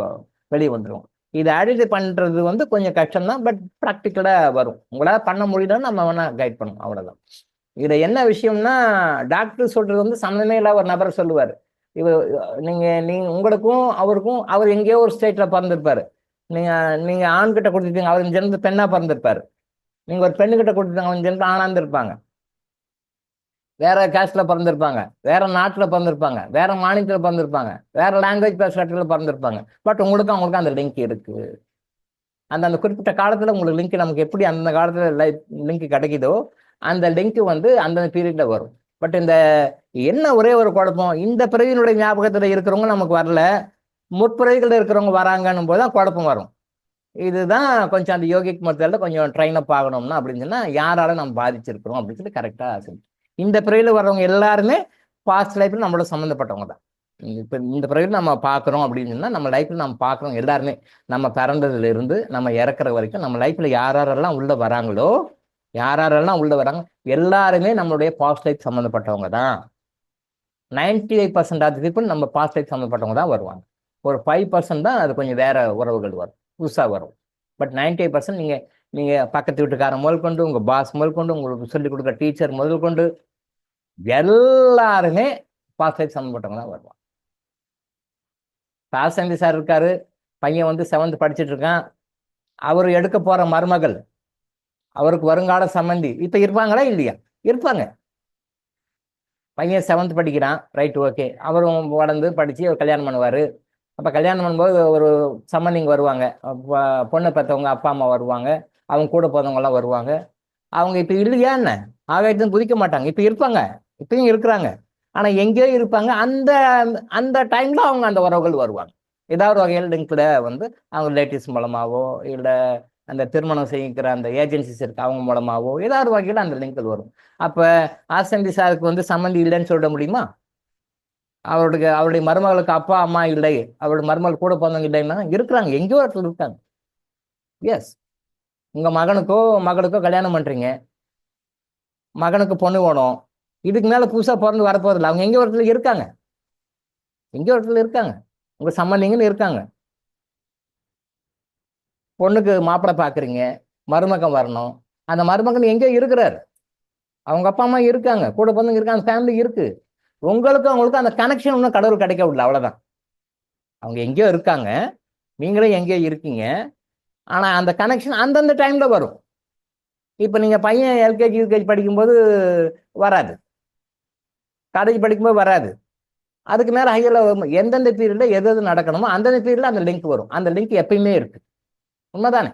வெளியே வந்துடும். இதை ஐடென்டிஃபை பண்ணுறது வந்து கொஞ்சம் கஷ்டம்தான். பட் ப்ராக்டிக்கலாக வரும். உங்களால் பண்ண முடியலன்னு நம்ம வேணா கைட் பண்ணுவோம். அவ்வளோதான். இதில் என்ன விஷயம்னா, டாக்டர் சொல்றது வந்து சம்மந்தமே இல்லாத ஒரு நபர் சொல்லுவார். நீங்க உங்களுக்கும் அவருக்கும், அவர் எங்கேயோ ஒரு ஸ்டேட்ல பிறந்திருப்பாரு. நீங்க ஆண்கிட்ட கொடுத்துட்டீங்க, அவர் ஜென்ம பெண்ணா பிறந்திருப்பாரு. நீங்க ஒரு பெண்ணுகிட்ட கொடுத்துட்டாங்க, அவங்க ஜென்ம ஆணா இருந்திருப்பாங்க. வேற காஸ்ட்ல பிறந்திருப்பாங்க, வேற நாட்டுல பிறந்திருப்பாங்க, வேற மாநிலத்துல பிறந்திருப்பாங்க, வேற லாங்குவேஜ் பேசுறதுல பிறந்திருப்பாங்க. பட் அவங்களுக்கும் அந்த லிங்க் இருக்கு. அந்த குறிப்பிட்ட காலத்துல உங்களுக்கு லிங்க், நமக்கு எப்படி அந்த காலத்துல லிங்க் கிடைக்குதோ அந்த லிங்க் வந்து அந்த பீரியட்ல வரும். பட் இந்த என்ன ஒரே ஒரு குழப்பம், இந்த பிறவியினுடைய ஞாபகத்துல இருக்கிறவங்க நமக்கு வரல, முற்பிறவிகள் இருக்கிறவங்க வராங்கன்னும் போது தான் குழப்பம் வரும். இதுதான் கொஞ்சம் அந்த யோகிக் மெத்தட்ல கொஞ்சம் ட்ரைன் அப் ஆகணும்னா அப்படின்னு சொன்னா, யாரால நம்ம பாதிச்சிருக்கிறோம் அப்படின்னு சொல்லி கரெக்டா சொல்லி, இந்த பிறவியில வர்றவங்க எல்லாருமே பாஸ்ட் லைஃப்ல நம்மளோட சம்மந்தப்பட்டவங்க தான். இப்போ இந்த பிறவியில் நம்ம பார்க்குறோம் அப்படின்னு சொன்னா, நம்ம லைஃப்ல நம்ம பார்க்குறோம் எல்லாருமே, நம்ம பிறந்ததுல இருந்து நம்ம இறக்குற வரைக்கும் நம்ம லைஃப்ல யாரெல்லாம் உள்ள வராங்களோ, யாரெல்லாம் உள்ள வராங்க எல்லாருமே நம்மளுடைய பாஸ்ட் லைஃப் சம்மந்தப்பட்டவங்க தான். 95% ஆஃப் பீப்புள் நம்ம பாஸ்ட் லைஃப் சம்மந்தப்பட்டவங்க தான் வருவாங்க. ஒரு 5% தான் அது கொஞ்சம் வேற உறவுகள் வரும், புதுசாக வரும். பட் 95% நீங்க பக்கத்து வீட்டுக்காரன் முதல் கொண்டு, உங்க பாஸ் முதல் கொண்டு, உங்களுக்கு சொல்லிக் கொடுக்குற டீச்சர் முதல் கொண்டு எல்லாருமே பாஸ்ட் லைஃப் சம்மந்தப்பட்டவங்க தான் வருவாங்க. சாந்தி சார் இருக்காரு, பையன் வந்து 7th படிச்சுட்டு இருக்கான். அவர் எடுக்க போற மருமகள், அவருக்கு வருங்கால சம்பந்தி இப்ப இருப்பாங்களா இல்லையா? இருப்பாங்க. பையன் 7th படிக்கிறான், ரைட், ஓகே. அவரும் வளர்ந்து படிச்சு அவர் கல்யாணம் பண்ணுவாரு. அப்போ கல்யாணம் பண்ணும்போது ஒரு சம்மந்திங்க வருவாங்க, பொண்ணை பெற்றவங்க அப்பா அம்மா வருவாங்க, அவங்க கூட போகிறவங்கலாம் வருவாங்க. அவங்க இப்போ இல்லையா என்ன, ஆகாயத்தையும் குதிக்க மாட்டாங்க, இப்போ இருப்பாங்க, இப்பயும் இருக்கிறாங்க. ஆனால் எங்கேயோ இருப்பாங்க. அந்த அந்த டைமில் அவங்க அந்த உறவுகள் வருவாங்க. ஏதாவது வகையில் லிங்க்ல வந்து அவங்க ரிலேட்டிவ்ஸ் மூலமாகவோ இல்லை அந்த திருமணம் செய்கிற அந்த ஏஜென்சிஸ் இருக்கு அவங்க மூலமாகவோ ஏதாவது வகையில் அந்த லிங்க்கள் வரும். அப்போ ஆசந்தி சாருக்கு வந்து சம்மந்தி இல்லைன்னு சொல்ல முடியுமா? அவருடைய மருமகளுக்கு அப்பா அம்மா இல்லை, அவருடைய மருமகள் கூட பிறந்தவங்க இல்லைன்னா இருக்கிறாங்க, எங்கேயோ இடத்துல இருக்காங்க. எஸ், உங்க மகளுக்கோ கல்யாணம் பண்றீங்க, மகனுக்கு பொண்ணு வேணும், இதுக்கு மேல புதுசா பிறந்து வரப்போதில்லை, அவங்க எங்கேயோ இடத்துல இருக்காங்க, எங்கேயோ இடத்துல இருக்காங்க, உங்க சம்பந்திங்கன்னு இருக்காங்க. பொண்ணுக்கு மாப்பிள்ளை பாக்குறீங்க, மருமகன் வரணும், அந்த மருமகன் எங்கேயோ இருக்கிறாரு, அவங்க அப்பா அம்மா இருக்காங்க, கூட பிறந்தவங்க இருக்காங்க, அந்த ஃபேமிலி இருக்கு. அவங்களுக்கும் அந்த கனெக்ஷன் இன்னும் கடவுள் கிடைக்க விடல, அவ்வளவுதான். அவங்க எங்கேயோ இருக்காங்க, நீங்களே எங்கேயோ இருக்கீங்க, ஆனா அந்த கனெக்ஷன் அந்தந்த டைம்ல வரும். இப்ப நீங்க பையன் எல்கேஜி யூகேஜி படிக்கும்போது வராது, காலேஜ் படிக்கும்போது வராது, அதுக்கு மேல ஹையர்ல எந்தெந்த பீரியட்ல எது நடக்கணுமோ அந்தந்த பீரியட்ல அந்த லிங்க் வரும். அந்த லிங்க் எப்பயுமே இருக்கு, உண்மைதானே?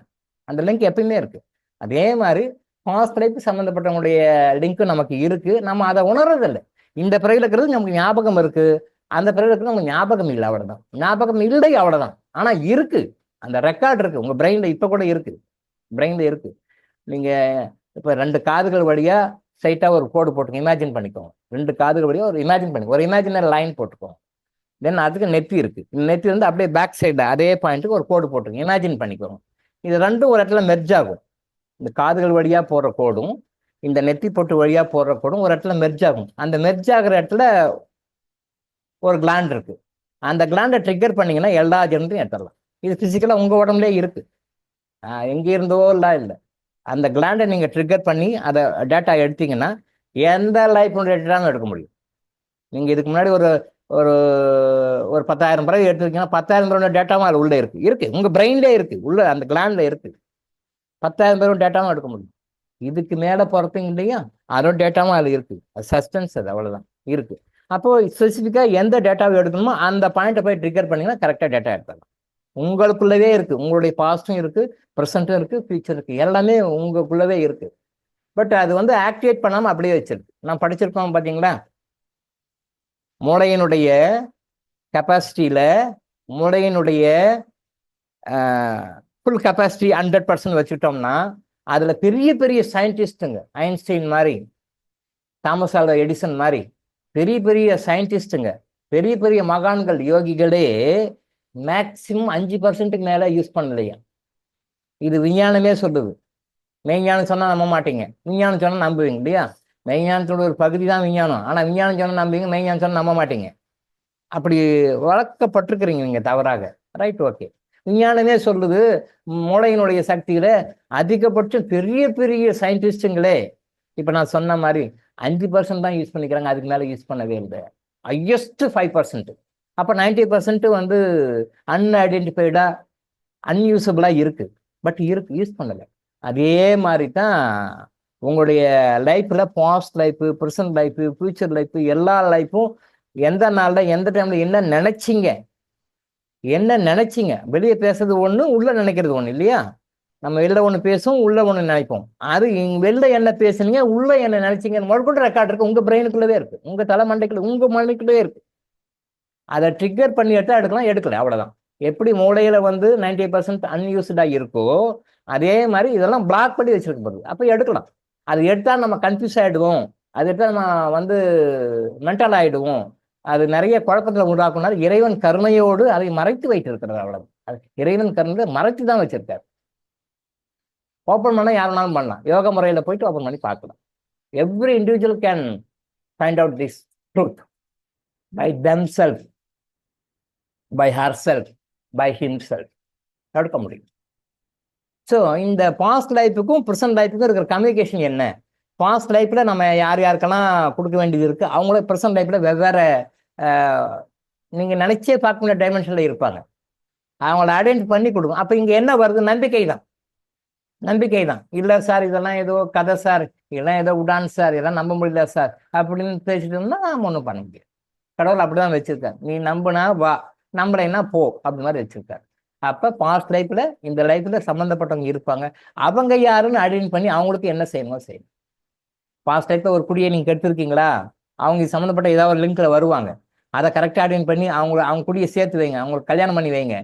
அந்த லிங்க் எப்பயுமே இருக்கு. அதே மாதிரி பாஸ்ட் லைஃப் சம்மந்தப்பட்டவங்களுடைய லிங்க் நமக்கு இருக்கு, நம்ம அதை உணர்றதில்லை. இந்த பிறகு இருக்கிறது நமக்கு ஞாபகம் இருக்கு, அந்த பிறகு இருக்கிறது நமக்கு ஞாபகம் இல்லை, அவ்வளவுதான். ஞாபகம் இல்லை, அவ்வளவுதான். ஆனா இருக்கு, அந்த ரெக்கார்ட் இருக்கு உங்க பிரெயின்ல, இப்ப கூட இருக்கு, பிரெயின்ல இருக்கு. நீங்க இப்ப 2 காதுகள் வழியா ஸ்ட்ரைட்டா ஒரு கோடு போட்டுக்கோங்க, இமேஜின் பண்ணிக்கோங்க. 2 காதுகள் வழியா ஒரு இமேஜின் பண்ணிக்கோங்க, ஒரு இமேஜினரி லைன் போட்டுக்கோங்க. தென் அதுக்கு நெத்தி இருக்கு, நெத்தி வந்து அப்படியே பேக் சைடு அதே பாயிண்ட்டுக்கு ஒரு கோடு போட்டுக்கோங்க, இமேஜின் பண்ணிக்கோங்க. இது ரெண்டும் ஒரு இடத்துல மெர்ஜ் ஆகும். இந்த காதுகள் வழியா போடுற கோடும் இந்த நெத்தி பொட்டு வழியா போடுற கோடும் ஒரு இடத்துல மெர்ஜ் ஆகும். அந்த மெர்ஜ் ஆகிற இடத்துல ஒரு கிளாண்ட் இருக்கு, அந்த கிளாண்டை ட்ரிகர் பண்ணீங்கன்னா எல்லா ஜெனத்தையும் எடுத்துடலாம். இது பிசிக்கலா உங்க உடம்புலேயே இருக்கு, எங்க இருந்தோ இல்லை. அந்த கிளாண்டை நீங்க ட்ரிகர் பண்ணி அதை டேட்டா எடுத்தீங்கன்னா எந்த லைஃப் டேட்டாவும் எடுக்க முடியும். நீங்க இதுக்கு முன்னாடி ஒரு ஒரு ஒரு 10,000 பிறகு எடுத்துக்கிங்கன்னா 10,000 டேட்டாவும் அது உள்ள இருக்கு உங்க பிரெயின்லேயே இருக்கு, உள்ள அந்த கிளாண்ட்ல இருக்கு. 10,000 டேட்டாவும் எடுக்க முடியும். இதுக்கு மேல போறதுங்க இல்லையா, அதோட டேட்டாவும் அது இருக்கு, சஸ்பென்ஸ், அது அவ்வளவுதான் இருக்கு. அப்போ ஸ்பெசிஃபிக்கா எந்த டேட்டாவை எடுக்கணுமோ அந்த பாயிண்ட்டை போய் ட்ரிகர் பண்ணீங்கன்னா கரெக்டா டேட்டா எடுத்துடலாம். உங்களுக்குள்ளவே இருக்கு, உங்களுடைய பாஸ்டும் இருக்கு, ப்ரெசென்ட்டும் இருக்கு, ஃபியூச்சர் இருக்கு, எல்லாமே உங்களுக்குள்ளவே இருக்கு. பட் அது வந்து ஆக்டிவேட் பண்ணாம அப்படியே வச்சிருக்கு. நான் படிச்சிருக்கோம் பாத்தீங்களா, மூளையினுடைய கெப்பாசிட்டியில மூளையினுடைய ஃபுல் கெப்பாசிட்டி 100% வச்சுட்டோம்னா அதுல பெரிய பெரிய சயின்டிஸ்டுங்க, ஐன்ஸ்டைன் மாதிரி, தாமஸ் ஆல்வா எடிசன் மாதிரி பெரிய பெரிய சயின்டிஸ்டுங்க, பெரிய பெரிய மகான்கள், யோகிகளே மேக்சிமம் 5% மேல யூஸ் பண்ணலையா. இது விஞ்ஞானமே சொல்லுது. மெய்ஞானம் சொன்னா நம்ப மாட்டீங்க, விஞ்ஞானம் சொன்னா நம்புவீங்க இல்லையா? மெய்ஞானத்தோட ஒரு பகுதி தான் விஞ்ஞானம், ஆனா விஞ்ஞானம் சொன்னா நம்புவீங்க, மெய்ஞானம் சொன்னா நம்ப மாட்டீங்க. அப்படி வளர்க்கப்பட்டிருக்கிறீங்க நீங்க தவறாக. Right, okay. விஞ்ஞானமே சொல்லுது மூளையினுடைய சக்தியில அதிகபட்சம் பெரிய பெரிய சயின்டிஸ்டுங்களே இப்ப நான் சொன்ன மாதிரி 5% தான் யூஸ் பண்ணிக்கிறாங்க, அதுக்கு மேல யூஸ் பண்ணவே இல்லை. ஹையஸ்ட் 5%. அப்ப 90% வந்து அன்ஐடென்டிஃபைடா அன்யூசபிளா இருக்கு, பட் இருக்கு, யூஸ் பண்ணல. அதே மாதிரி தான் உங்களுடைய லைஃப்ல past life, present life, future life, எல்லா லைஃப்பும் எந்த நாள்ல எந்த டைம்ல என்ன நினைச்சிங்க வெளியே பேசுறது ஒண்ணு, உள்ள நினைக்கிறது ஒண்ணு இல்லையா? நம்ம வெளில ஒண்ணு பேசுவோம், உள்ள ஒண்ணு நினைப்போம். அது வெளில என்ன பேசுனீங்க, உள்ள என்ன நினைச்சீங்க மறுபடியும் ரெக்கார்ட் இருக்கு, உங்க பிரெயினுக்குள்ளவே இருக்கு, உங்க தலைமண்டைக்குள்ள, உங்க மண்டைக்குள்ளவே இருக்கு. அதை ட்ரிகர் பண்ணி எடுக்கலாம், எடுக்கல, அவ்வளவுதான். எப்படி மூளையில வந்து 90% அன்யூஸ்டா இருக்கோ அதே மாதிரி இதெல்லாம் பிளாக் பண்ணி வச்சிருக்க போகுது. அப்ப எடுக்கலாம். அது எடுத்தா நம்ம கன்ஃபியூஸ் ஆயிடுவோம், அது எடுத்தா நம்ம வந்து மென்டல் ஆயிடுவோம், அது நிறைய குழப்பத்துல உண்டாக்குனால இறைவன் கருணையோடு அதை மறைத்து வைத்திருக்கிறது, அவ்வளவு. அது இறைவன் கருணை மறைத்து தான் வச்சிருக்காரு. ஓப்பன் பண்ண யாருனாலும் பண்ணலாம், யோக முறையில போயிட்டு ஓப்பன் பண்ணி பார்க்கலாம். Every individual can find out this truth by themself, by herself, by himself எடுக்க முடியும். ஸோ இந்த பாஸ்ட் லைஃபுக்கும் ப்ரெசன்ட் லைஃபுக்கும் இருக்கிற கம்யூனிகேஷன் என்ன? பாஸ்ட் லைஃப்ல நம்ம யாருக்கெல்லாம் கொடுக்க வேண்டியது இருக்கு, அவங்கள ப்ரெசன்ட் லைஃப்ல வெவ்வேறு நீங்க நினைச்சே பார்க்க முடியாத டைமென்ஷன்ல இருப்பாங்க, அவங்கள ஐடென்டிஃபை பண்ணி கொடுக்கும். அப்ப இங்க என்ன வருது? நம்பிக்கை தான். இல்ல சார் இதெல்லாம் ஏதோ கதை சார், இதெல்லாம் ஏதோ உடான் சார், இதெல்லாம் நம்ப முடியல சார் அப்படின்னு பேசிட்டு இருந்தா நாம ஒன்றும் பண்ண முடியாது. கடவுள் அப்படிதான் வச்சிருக்காரு, நீ நம்புனா வா, நம்பலைன்னா போ அப்படி மாதிரி வச்சிருக்காரு. அப்ப பாஸ்ட் லைஃப்ல இந்த லைஃப்ல சம்மந்தப்பட்டவங்க இருப்பாங்க, அவங்க யாருன்னு ஐடென்டிஃபை பண்ணி அவங்களுக்கு என்ன செய்யணுமோ செய்யணும். பாஸ்ட் லைஃப்ல ஒரு குடியை நீங்க கெடுத்திருக்கீங்களா, அவங்க சம்மந்தப்பட்ட ஏதாவது ஒரு லிங்க்ல வருவாங்க, அதை கரெக்டாக ஐடென்டிஃபை பண்ணி அவங்க குடியை சேர்த்து வைங்க, அவங்களுக்கு கல்யாணம் பண்ணி வைங்க.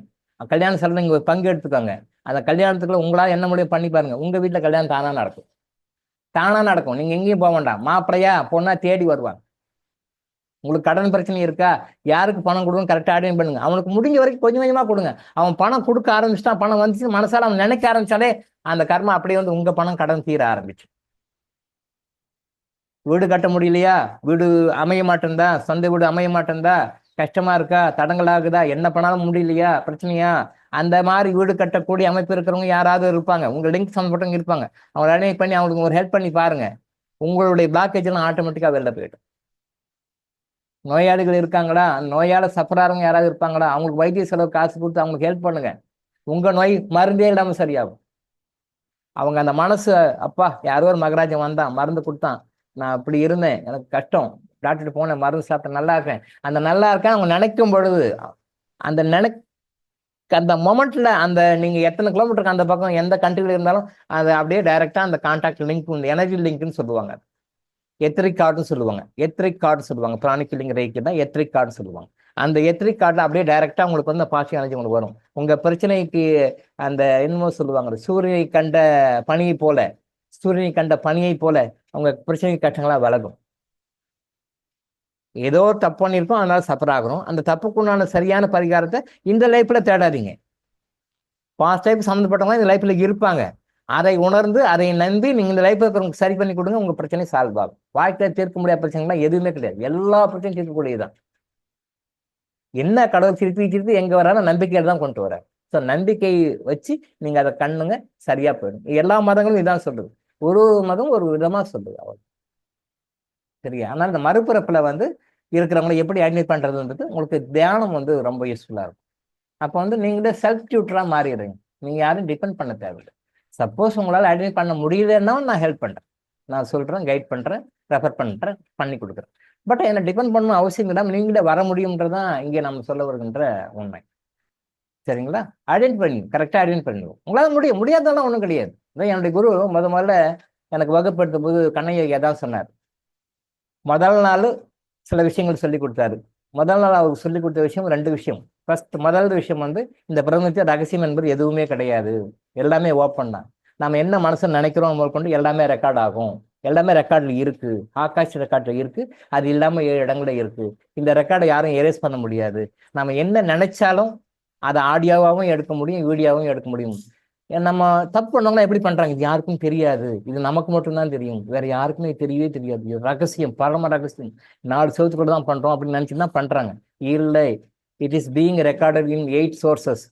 கல்யாணம் சொல்ல நீங்க பங்கு எடுத்துக்கோங்க. அந்த கல்யாணத்துக்குள்ள உங்களால் என்ன முடியும் பண்ணி பாருங்க, உங்க வீட்டில் கல்யாணம் தானா நடக்கும். தானா நடக்கும். நீங்க எங்கேயும் போக வேண்டாம். மாப்பிள்ளையா பொண்ணா தேடி வருவாங்க. உங்களுக்கு கடன் பிரச்சனை இருக்கா, யாருக்கு பணம் கொடுங்க கரெக்டாக ஐடென்டிஃபை பண்ணுங்க. அவனுக்கு முடிஞ்ச வரைக்கும் கொஞ்சம் கொஞ்சமா கொடுங்க. அவன் பணம் கொடுக்க ஆரம்பிச்சுட்டான், பணம் வந்துச்சு மனசால அவன் நினைக்க ஆரம்பிச்சாலே அந்த கர்மா அப்படியே வந்து உங்க பணம் கடன் தீர ஆரம்பிச்சு. வீடு கட்ட முடியலையா, வீடு அமைய மாட்டேன்தா, சொந்த வீடு அமைய மாட்டேன்தா, கஷ்டமா இருக்கா, தடங்களாகுதா, என்ன பண்ணாலும் முடியலையா, பிரச்சனையா, அந்த மாதிரி வீடு கட்டக்கூடிய அமைப்பு இருக்கிறவங்க யாராவது இருப்பாங்க, உங்க லிங்க் சம்மந்தப்பட்டவங்க இருப்பாங்க. அவங்க ஐடென்டிஃபை பண்ணி அவங்களுக்கு ஒரு ஹெல்ப் பண்ணி பாருங்க. உங்களுடைய பிளாக்கேஜ் எல்லாம் ஆட்டோமேட்டிக்கா வெளில போயிடும். நோயாளிகள் இருக்காங்களா, நோயால சஃபராறவங்க யாராவது இருப்பாங்களா, அவங்களுக்கு வைத்திய செலவு காசு கொடுத்து அவங்களுக்கு ஹெல்ப் பண்ணுங்க. உங்க நோய் மருந்தே இல்லாம சரியாகும். அவங்க அந்த மனசு, அப்பா யாரோ ஒரு மகராஜன் வந்தான் மருந்து கொடுத்தான், நான் அப்படி இருந்தேன், எனக்கு கஷ்டம், டாக்டர் போனேன், மருந்து சாப்பிட்டேன், நல்லா இருக்கேன், அந்த நல்லா இருக்கேன் அவங்க நினைக்கும் பொழுது அந்த அந்த மொமெண்ட்ல அந்த நீங்க எத்தனை கிலோமீட்டருக்கு அந்த பக்கம் எந்த கண்ட்ரில இருந்தாலும் அது அப்படியே டைரக்டா அந்த கான்டாக்ட் லிங்க், எனர்ஜி லிங்க்னு சொல்லுவாங்க, எத்ரிக் கார்டுன்னு சொல்லுவாங்க. எத்ரிக் கார்டு சொல்லுவாங்க, பிராணிக் லிங்க் ரேக்கு தான் எத்ரிக் கார்டு சொல்லுவாங்க. அந்த எத்ரிக் கார்டில் அப்படியே டைரக்டா உங்களுக்கு வந்து பாசிட்டிவ் எனர்ஜி உங்களுக்கு வரும். உங்க பிரச்சனைக்கு அந்த என்னமோ சொல்லுவாங்க, சூரியனை கண்ட பனியை போல, சூரியனை கண்ட பனியை போல உங்க பிரச்சனை கஷ்டங்களா விலகும். ஏதோ தப்பு பண்ணியிருக்கோம், அதனால சஃபர் ஆகிறோம். அந்த தப்புக்குண்டான சரியான பரிகாரத்தை இந்த லைஃப்ல தேடாதீங்க. பாஸ்ட் லைஃப் சம்மந்தப்பட்டவங்க இந்த லைஃப்ல இருப்பாங்க. அதை உணர்ந்து அதை நம்பி நீங்க இந்த லைஃப்ல இருக்கிறவங்க சரி பண்ணி கொடுங்க, உங்க பிரச்சனை சால்வ் ஆகும். வாழ்க்கையில தீர்க்க முடியாத பிரச்சனைலாம் எதுவுமே கிடையாது, எல்லா பிரச்சனையும் தீர்க்கக்கூடியதுதான். என்ன கடவுள் திருப்பி எங்க வராலும் நம்பிக்கையில தான் கொண்டு வர்றாரு. ஸோ நம்பிக்கை வச்சு நீங்க அதை கண்ணுங்க, சரியா போயிடும். எல்லா மதங்களும் இதான் சொல்லுது, ஒரு மதம் ஒரு விதமா சொல்லுது அவள். சரியா? அதனால இந்த மறுபிறப்புல வந்து இருக்கிறவங்களை எப்படி ஐடென்டிஃபை பண்றதுன்றது உங்களுக்கு தியானம் வந்து ரொம்ப யூஸ்ஃபுல்லா இருக்கும். அப்போ வந்து நீங்களே செல்ஃப் டியூட்டரா மாறிடுறீங்க, நீங்க யாரும் டிபெண்ட் பண்ண தேவையில்லை. சப்போஸ் உங்களால் ஐடென்டிஃபை பண்ண முடியலன்னா நான் ஹெல்ப் பண்றேன், நான் சொல்றேன், கைட் பண்றேன், ரெஃபர் பண்றேன், பண்ணி கொடுக்குறேன். பட் என்னை டிபெண்ட் பண்ணணும் அவசியம் இல்லாமல் நீங்களே வர முடியும்ன்றதான் இங்கே நம்ம சொல்ல வருகின்ற உண்மை. சரிங்களா? ஐடென்டிஃபை பண்ணி கரெக்டாக ஐடென்டிஃபை பண்ணிடுவோம். உங்களால் முடியாதெல்லாம் ஒன்றும் கிடையாது. அதான் என்னுடைய குரு முதல்ல எனக்கு வகுப்படுத்தும் போது கண்ணையா தான் சொன்னார். முதல் நாள் சில விஷயங்கள் சொல்லி கொடுத்தாரு. முதல் நாள் அவருக்கு சொல்லி கொடுத்த விஷயம் 2 விஷயம். ஃபர்ஸ்ட் முதல் விஷயம் வந்து இந்த பிரபஞ்சத்தில் ரகசியம் என்பது எதுவுமே கிடையாது, எல்லாமே ஓப்பன் தான். நம்ம என்ன மனசை நினைக்கிறோம் கொண்டு எல்லாமே ரெக்கார்ட் ஆகும், எல்லாமே ரெக்கார்டில் இருக்கு, ஆகாஷ் ரெக்கார்டில் இருக்கு, அது இல்லாமல் 7 இடங்கள்ல இருக்கு. இந்த ரெக்கார்டை யாரும் எரேஸ் பண்ண முடியாது. நம்ம என்ன நினைச்சாலும் அதை ஆடியோவாகவும் எடுக்க முடியும், வீடியோவாகவும் எடுக்க முடியும். நம்ம தப்பு பண்ணவங்கன்னா எப்படி பண்றாங்க, இது யாருக்கும் தெரியாது, இது நமக்கு மட்டும்தான் தெரியும், வேற யாருக்குமே தெரியவே தெரியாது, இது ரகசியம், பரம ரகசியம், 4 செவத்துக்குள்ள தான் பண்றோம் அப்படின்னு நினைச்சுதான் பண்றாங்க. இல்லை, it is being recorded in 8 sources.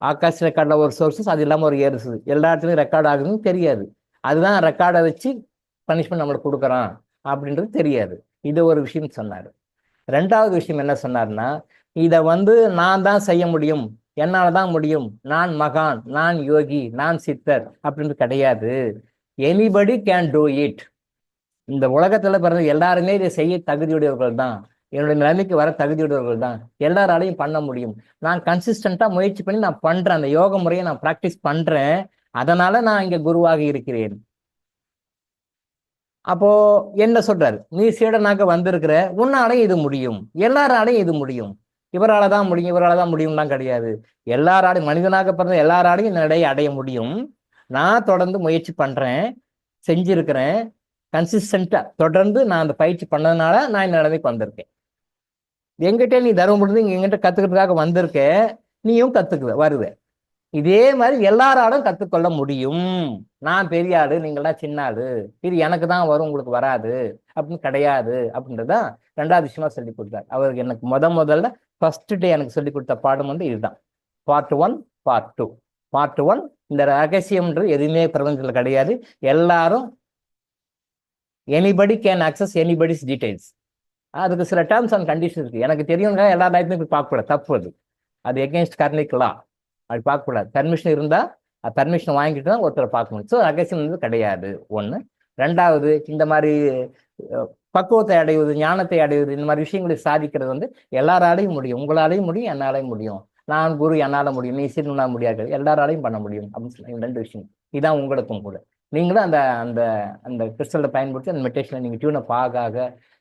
Akash ரெக்கார்ட்ல ஒரு சோர்சஸ், அது இல்லாமல் ஒரு 7, எல்லா இடத்துலையும் ரெக்கார்ட் ஆகுதுன்னு தெரியாது. அதுதான் ரெக்கார்டை வச்சு பனிஷ்மெண்ட் நம்மளுக்கு கொடுக்குறான் அப்படின்றது தெரியாது. இது ஒரு விஷயம் சொன்னாரு. 2வது விஷயம் என்ன சொன்னார்னா, இதை வந்து நான் தான் செய்ய முடியும், என்னாலதான் முடியும், நான் மகான், நான் யோகி, நான் சித்தர் அப்படின்றது கிடையாது. Anybody can do it. இந்த உலகத்துல பிறந்த எல்லாருமே இதை செய்ய தகுதியுடையவர்கள் தான், என்னுடைய நிலைமைக்கு வர தகுதியுடையவர்கள் தான், எல்லாராலையும் பண்ண முடியும். நான் கன்சிஸ்டண்டா முயற்சி பண்ணி நான் பண்றேன், அந்த யோக முறையை நான் பிராக்டிஸ் பண்றேன், அதனால நான் இங்க குருவாக இருக்கிறேன். அப்போ என்ன சொல்றாரு, நீ சீடனாக வந்திருக்கிற, உன்னாலையும் இது முடியும், எல்லாராலையும் இது முடியும், இவரால தான் முடியும், இவரால தான் முடியும்லாம் கிடையாது. எல்லாராலையும், மனிதனாக பிறந்த எல்லாராலையும் இந்த நிலையை அடைய முடியும். நான் தொடர்ந்து முயற்சி பண்றேன், செஞ்சிருக்கிறேன், கன்சிஸ்டண்டா தொடர்ந்து நான் அந்த பயிற்சி பண்ணதுனால நான் இந்த நிலைமைக்கு வந்திருக்கேன். எங்கிட்ட நீ தர்மம் முடிஞ்சு இங்க எங்கிட்ட கத்துக்கிறதுக்காக வந்திருக்க, நீயும் கத்துக்குவ வருவ. இதே மாதிரி எல்லாராலும் கத்துக்கொள்ள முடியும். நான் பெரிய ஆளு, நீங்களாம் சின்ன ஆளு, இது எனக்கு தான் வரும் உங்களுக்கு வராது அப்படின்னு கிடையாது அப்படின்றதான் 2வது விஷயமா சொல்லி கொடுத்தாரு. அவருக்கு எனக்கு முதல்ல ஃபர்ஸ்ட் டே எனக்கு சொல்லி கொடுத்த பாடம் வந்து இதுதான். Part 1, part 2. பார்ட் 1 இந்த ரகசியம்ன்றது எதுவுமே பிரபஞ்சத்தில் கிடையாது, எல்லாரும் anybody can access anybody's details. அதுக்கு சில டேர்ம்ஸ் அண்ட் கண்டிஷன் இருக்கு. எனக்கு தெரியுங்க எல்லா லைஃப்மே போய் பார்க்கக்கூடாது, தப்பு அது எகெயின்ஸ்ட் கார்னிக் லா, அப்படி பார்க்கக்கூடாது. பர்மிஷன் இருந்தால் பர்மிஷன் வாங்கிட்டு தான் ஒருத்தரை பார்க்க முடியும். ஸோ ரகசியம் வந்து கிடையாது. 1. ரெண்டாவது, இந்த மாதிரி பக்குவத்தை அடைவது, ஞானத்தை அடைவது, இந்த மாதிரி விஷயங்களை சாதிக்கிறது வந்து எல்லாராலையும் முடியும். உங்களாலையும் முடியும், என்னாலையும் முடியும். நான் குரு, என்னால முடியும், நீ சீனா முடியாது, எல்லாராலையும் பண்ண முடியும் அப்படின்னு சொல்லி இந்த 2 விஷயம். இதான் உங்களுக்கும் கூட. நீங்களும் அந்த அந்த அந்த கிறிஸ்டலை பயன்படுத்தி அந்த மெடிடேஷனை நீங்கள் டியூனப் ஆக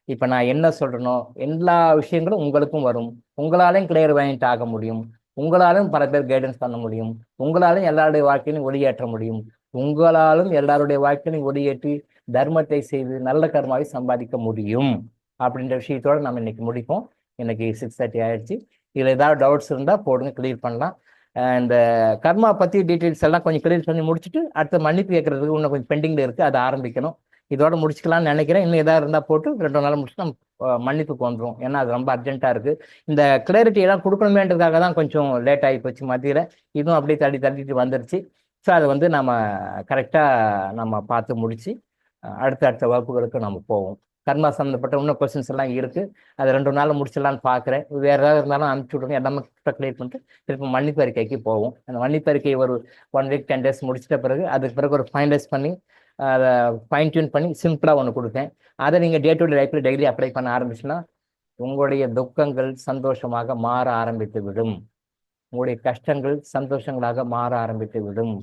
இப்போ நான் என்ன சொல்றேனோ எல்லா விஷயங்களும் உங்களுக்கும் வரும். உங்களாலையும் கிளியர் வாங்கிட்டு ஆக முடியும். உங்களாலும் பல பேர் கைடன்ஸ் பண்ண முடியும். உங்களாலும் எல்லாருடைய வாழ்க்கையிலும் ஒளியேற்ற முடியும். உங்களாலும் எல்லாருடைய வாழ்க்கையிலும் ஒளியேற்றி தர்மத்தை செய்து நல்ல கர்மாவை சம்பாதிக்க முடியும். அப்படின்ற விஷயத்தோட நம்ம இன்னைக்கு முடிப்போம். இன்னைக்கு 6:30 ஆயிடுச்சு. இதில் ஏதாவது டவுட்ஸ் இருந்தால் போடுங்க, கிளியர் பண்ணலாம். இந்த கர்மா பற்றி டீட்டெயில்ஸ் எல்லாம் கொஞ்சம் கிளியர் பண்ணி முடிச்சுட்டு அடுத்த மன்னிப்பு கேட்கறதுக்கு இன்னும் கொஞ்சம் பெண்டிங்கில் இருக்குது, அதை ஆரம்பிக்கணும். இதோட முடிச்சுக்கலாம்னு நினைக்கிறேன். இன்னும் ஏதாவது இருந்தால் போட்டு 2 நாள் முடிச்சுட்டு நம்ம மன்னிப்புக்கு வந்துடும். ஏன்னா அது ரொம்ப அர்ஜென்ட்டாக இருக்குது. இந்த கிளாரிட்டி எல்லாம் கொடுக்கணுமேன்றதுக்காக தான் கொஞ்சம் லேட் ஆகி போச்சு மத்தியில். இதுவும் அப்படியே தள்ளிட்டு வந்துருச்சு. ஸோ அதை வந்து நம்ம கரெக்டாக நம்ம பார்த்து முடித்து அடுத்த வகுப்புகளுக்கு நம்ம போவோம். கர்மா சம்மந்தப்பட்ட இன்னும் கொஸ்டின்ஸ் எல்லாம் இருக்குது. அது 2 நாள் முடிச்சிடலான்னு பார்க்குறேன். வேறு ஏதாவது இருந்தாலும் அனுப்பிச்சி விடுங்க. எல்லாமே கிளியர் பண்ணிட்டு திருப்பி மன்னிப்பு அறிக்கைக்கு போவோம். அந்த மன்னிப்பு அறிக்கை ஒரு 1 வீக் 10 days முடிச்சிட்ட பிறகு அதுக்கு பிறகு ஒரு ஃபைனலைஸ் பண்ணி அதை ஃபைன் டியூன் பண்ணி சிம்பிளாக ஒன்று கொடுப்பேன். அதை நீங்கள் டே டு டே லைஃப்பில் டெய்லி அப்ளை பண்ண ஆரம்பிச்சுன்னா உங்களுடைய துக்கங்கள் சந்தோஷமாக மாற ஆரம்பித்து விடும். உங்களுடைய கஷ்டங்கள் சந்தோஷங்களாக மாற ஆரம்பித்து விடும்.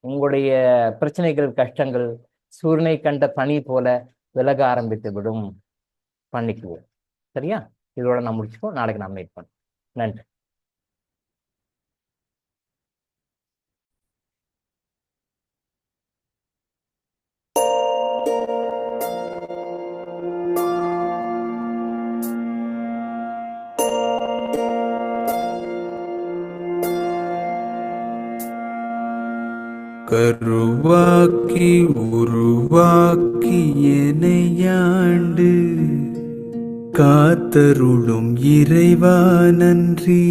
உங்களுடைய பிரச்சனைகள், கஷ்டங்கள் சூரியனை கண்ட பனி போல விலக ஆரம்பித்து விடும். பண்ணிக்குவோம். சரியா? இதோட நான் முடிச்சுக்கோ. நாளைக்கு நான் மீட் பண்ணேன். நன்றி. கருவாக்கி உருவாக்கி எனையாண்டு காத்தருளும் இறைவா நன்றி.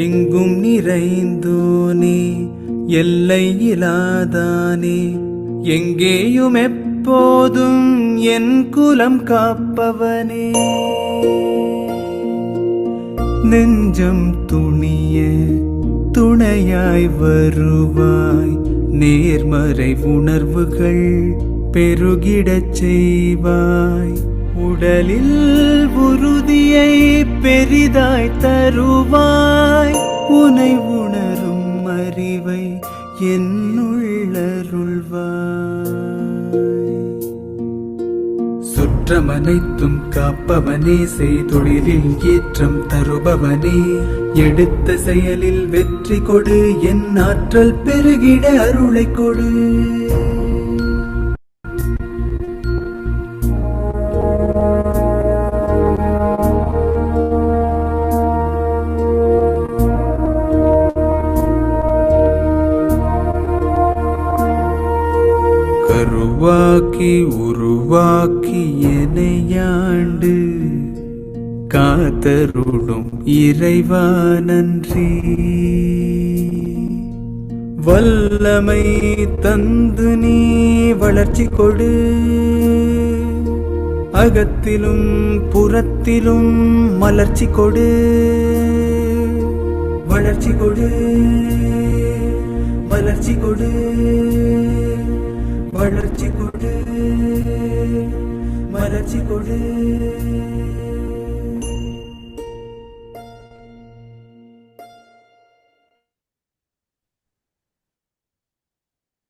எங்கும் நிறைந்தோனே, எல்லை இலாதானே, எங்கேயும் எப்போதும் என் குலம் காப்பவனே. நெஞ்சம் துணிய துணையாய் வருவாய், நேர்மறை உணர்வுகள் பெருகிடச் செய்வாய். உடலில் உறுதியை பெரிதாய் தருவாய், உனை உணரும் அறிவை என்னுள்ளருள்வாய். சுற்றமனைத்தும் காப்பவனே, செய்தொழிலில் ஏற்றம் தருபவனே, எடுத்த செயலில் வெற்றி கொடு, என் ஆற்றல் பெருகிட அருளை கொடு. கருவாக்கி உருவாக்கி எனையாண்டு காத்தருளும் இறைவா நன்றி. வல்லமை தந்து நீ வளர்ச்சி கொடு, அகத்திலும் புறத்திலும் மலர்ச்சி கொடு. வளர்ச்சி கொடு, வளர்ச்சி கொடு, வளர்ச்சி கொடு, மலர்ச்சி கொடு.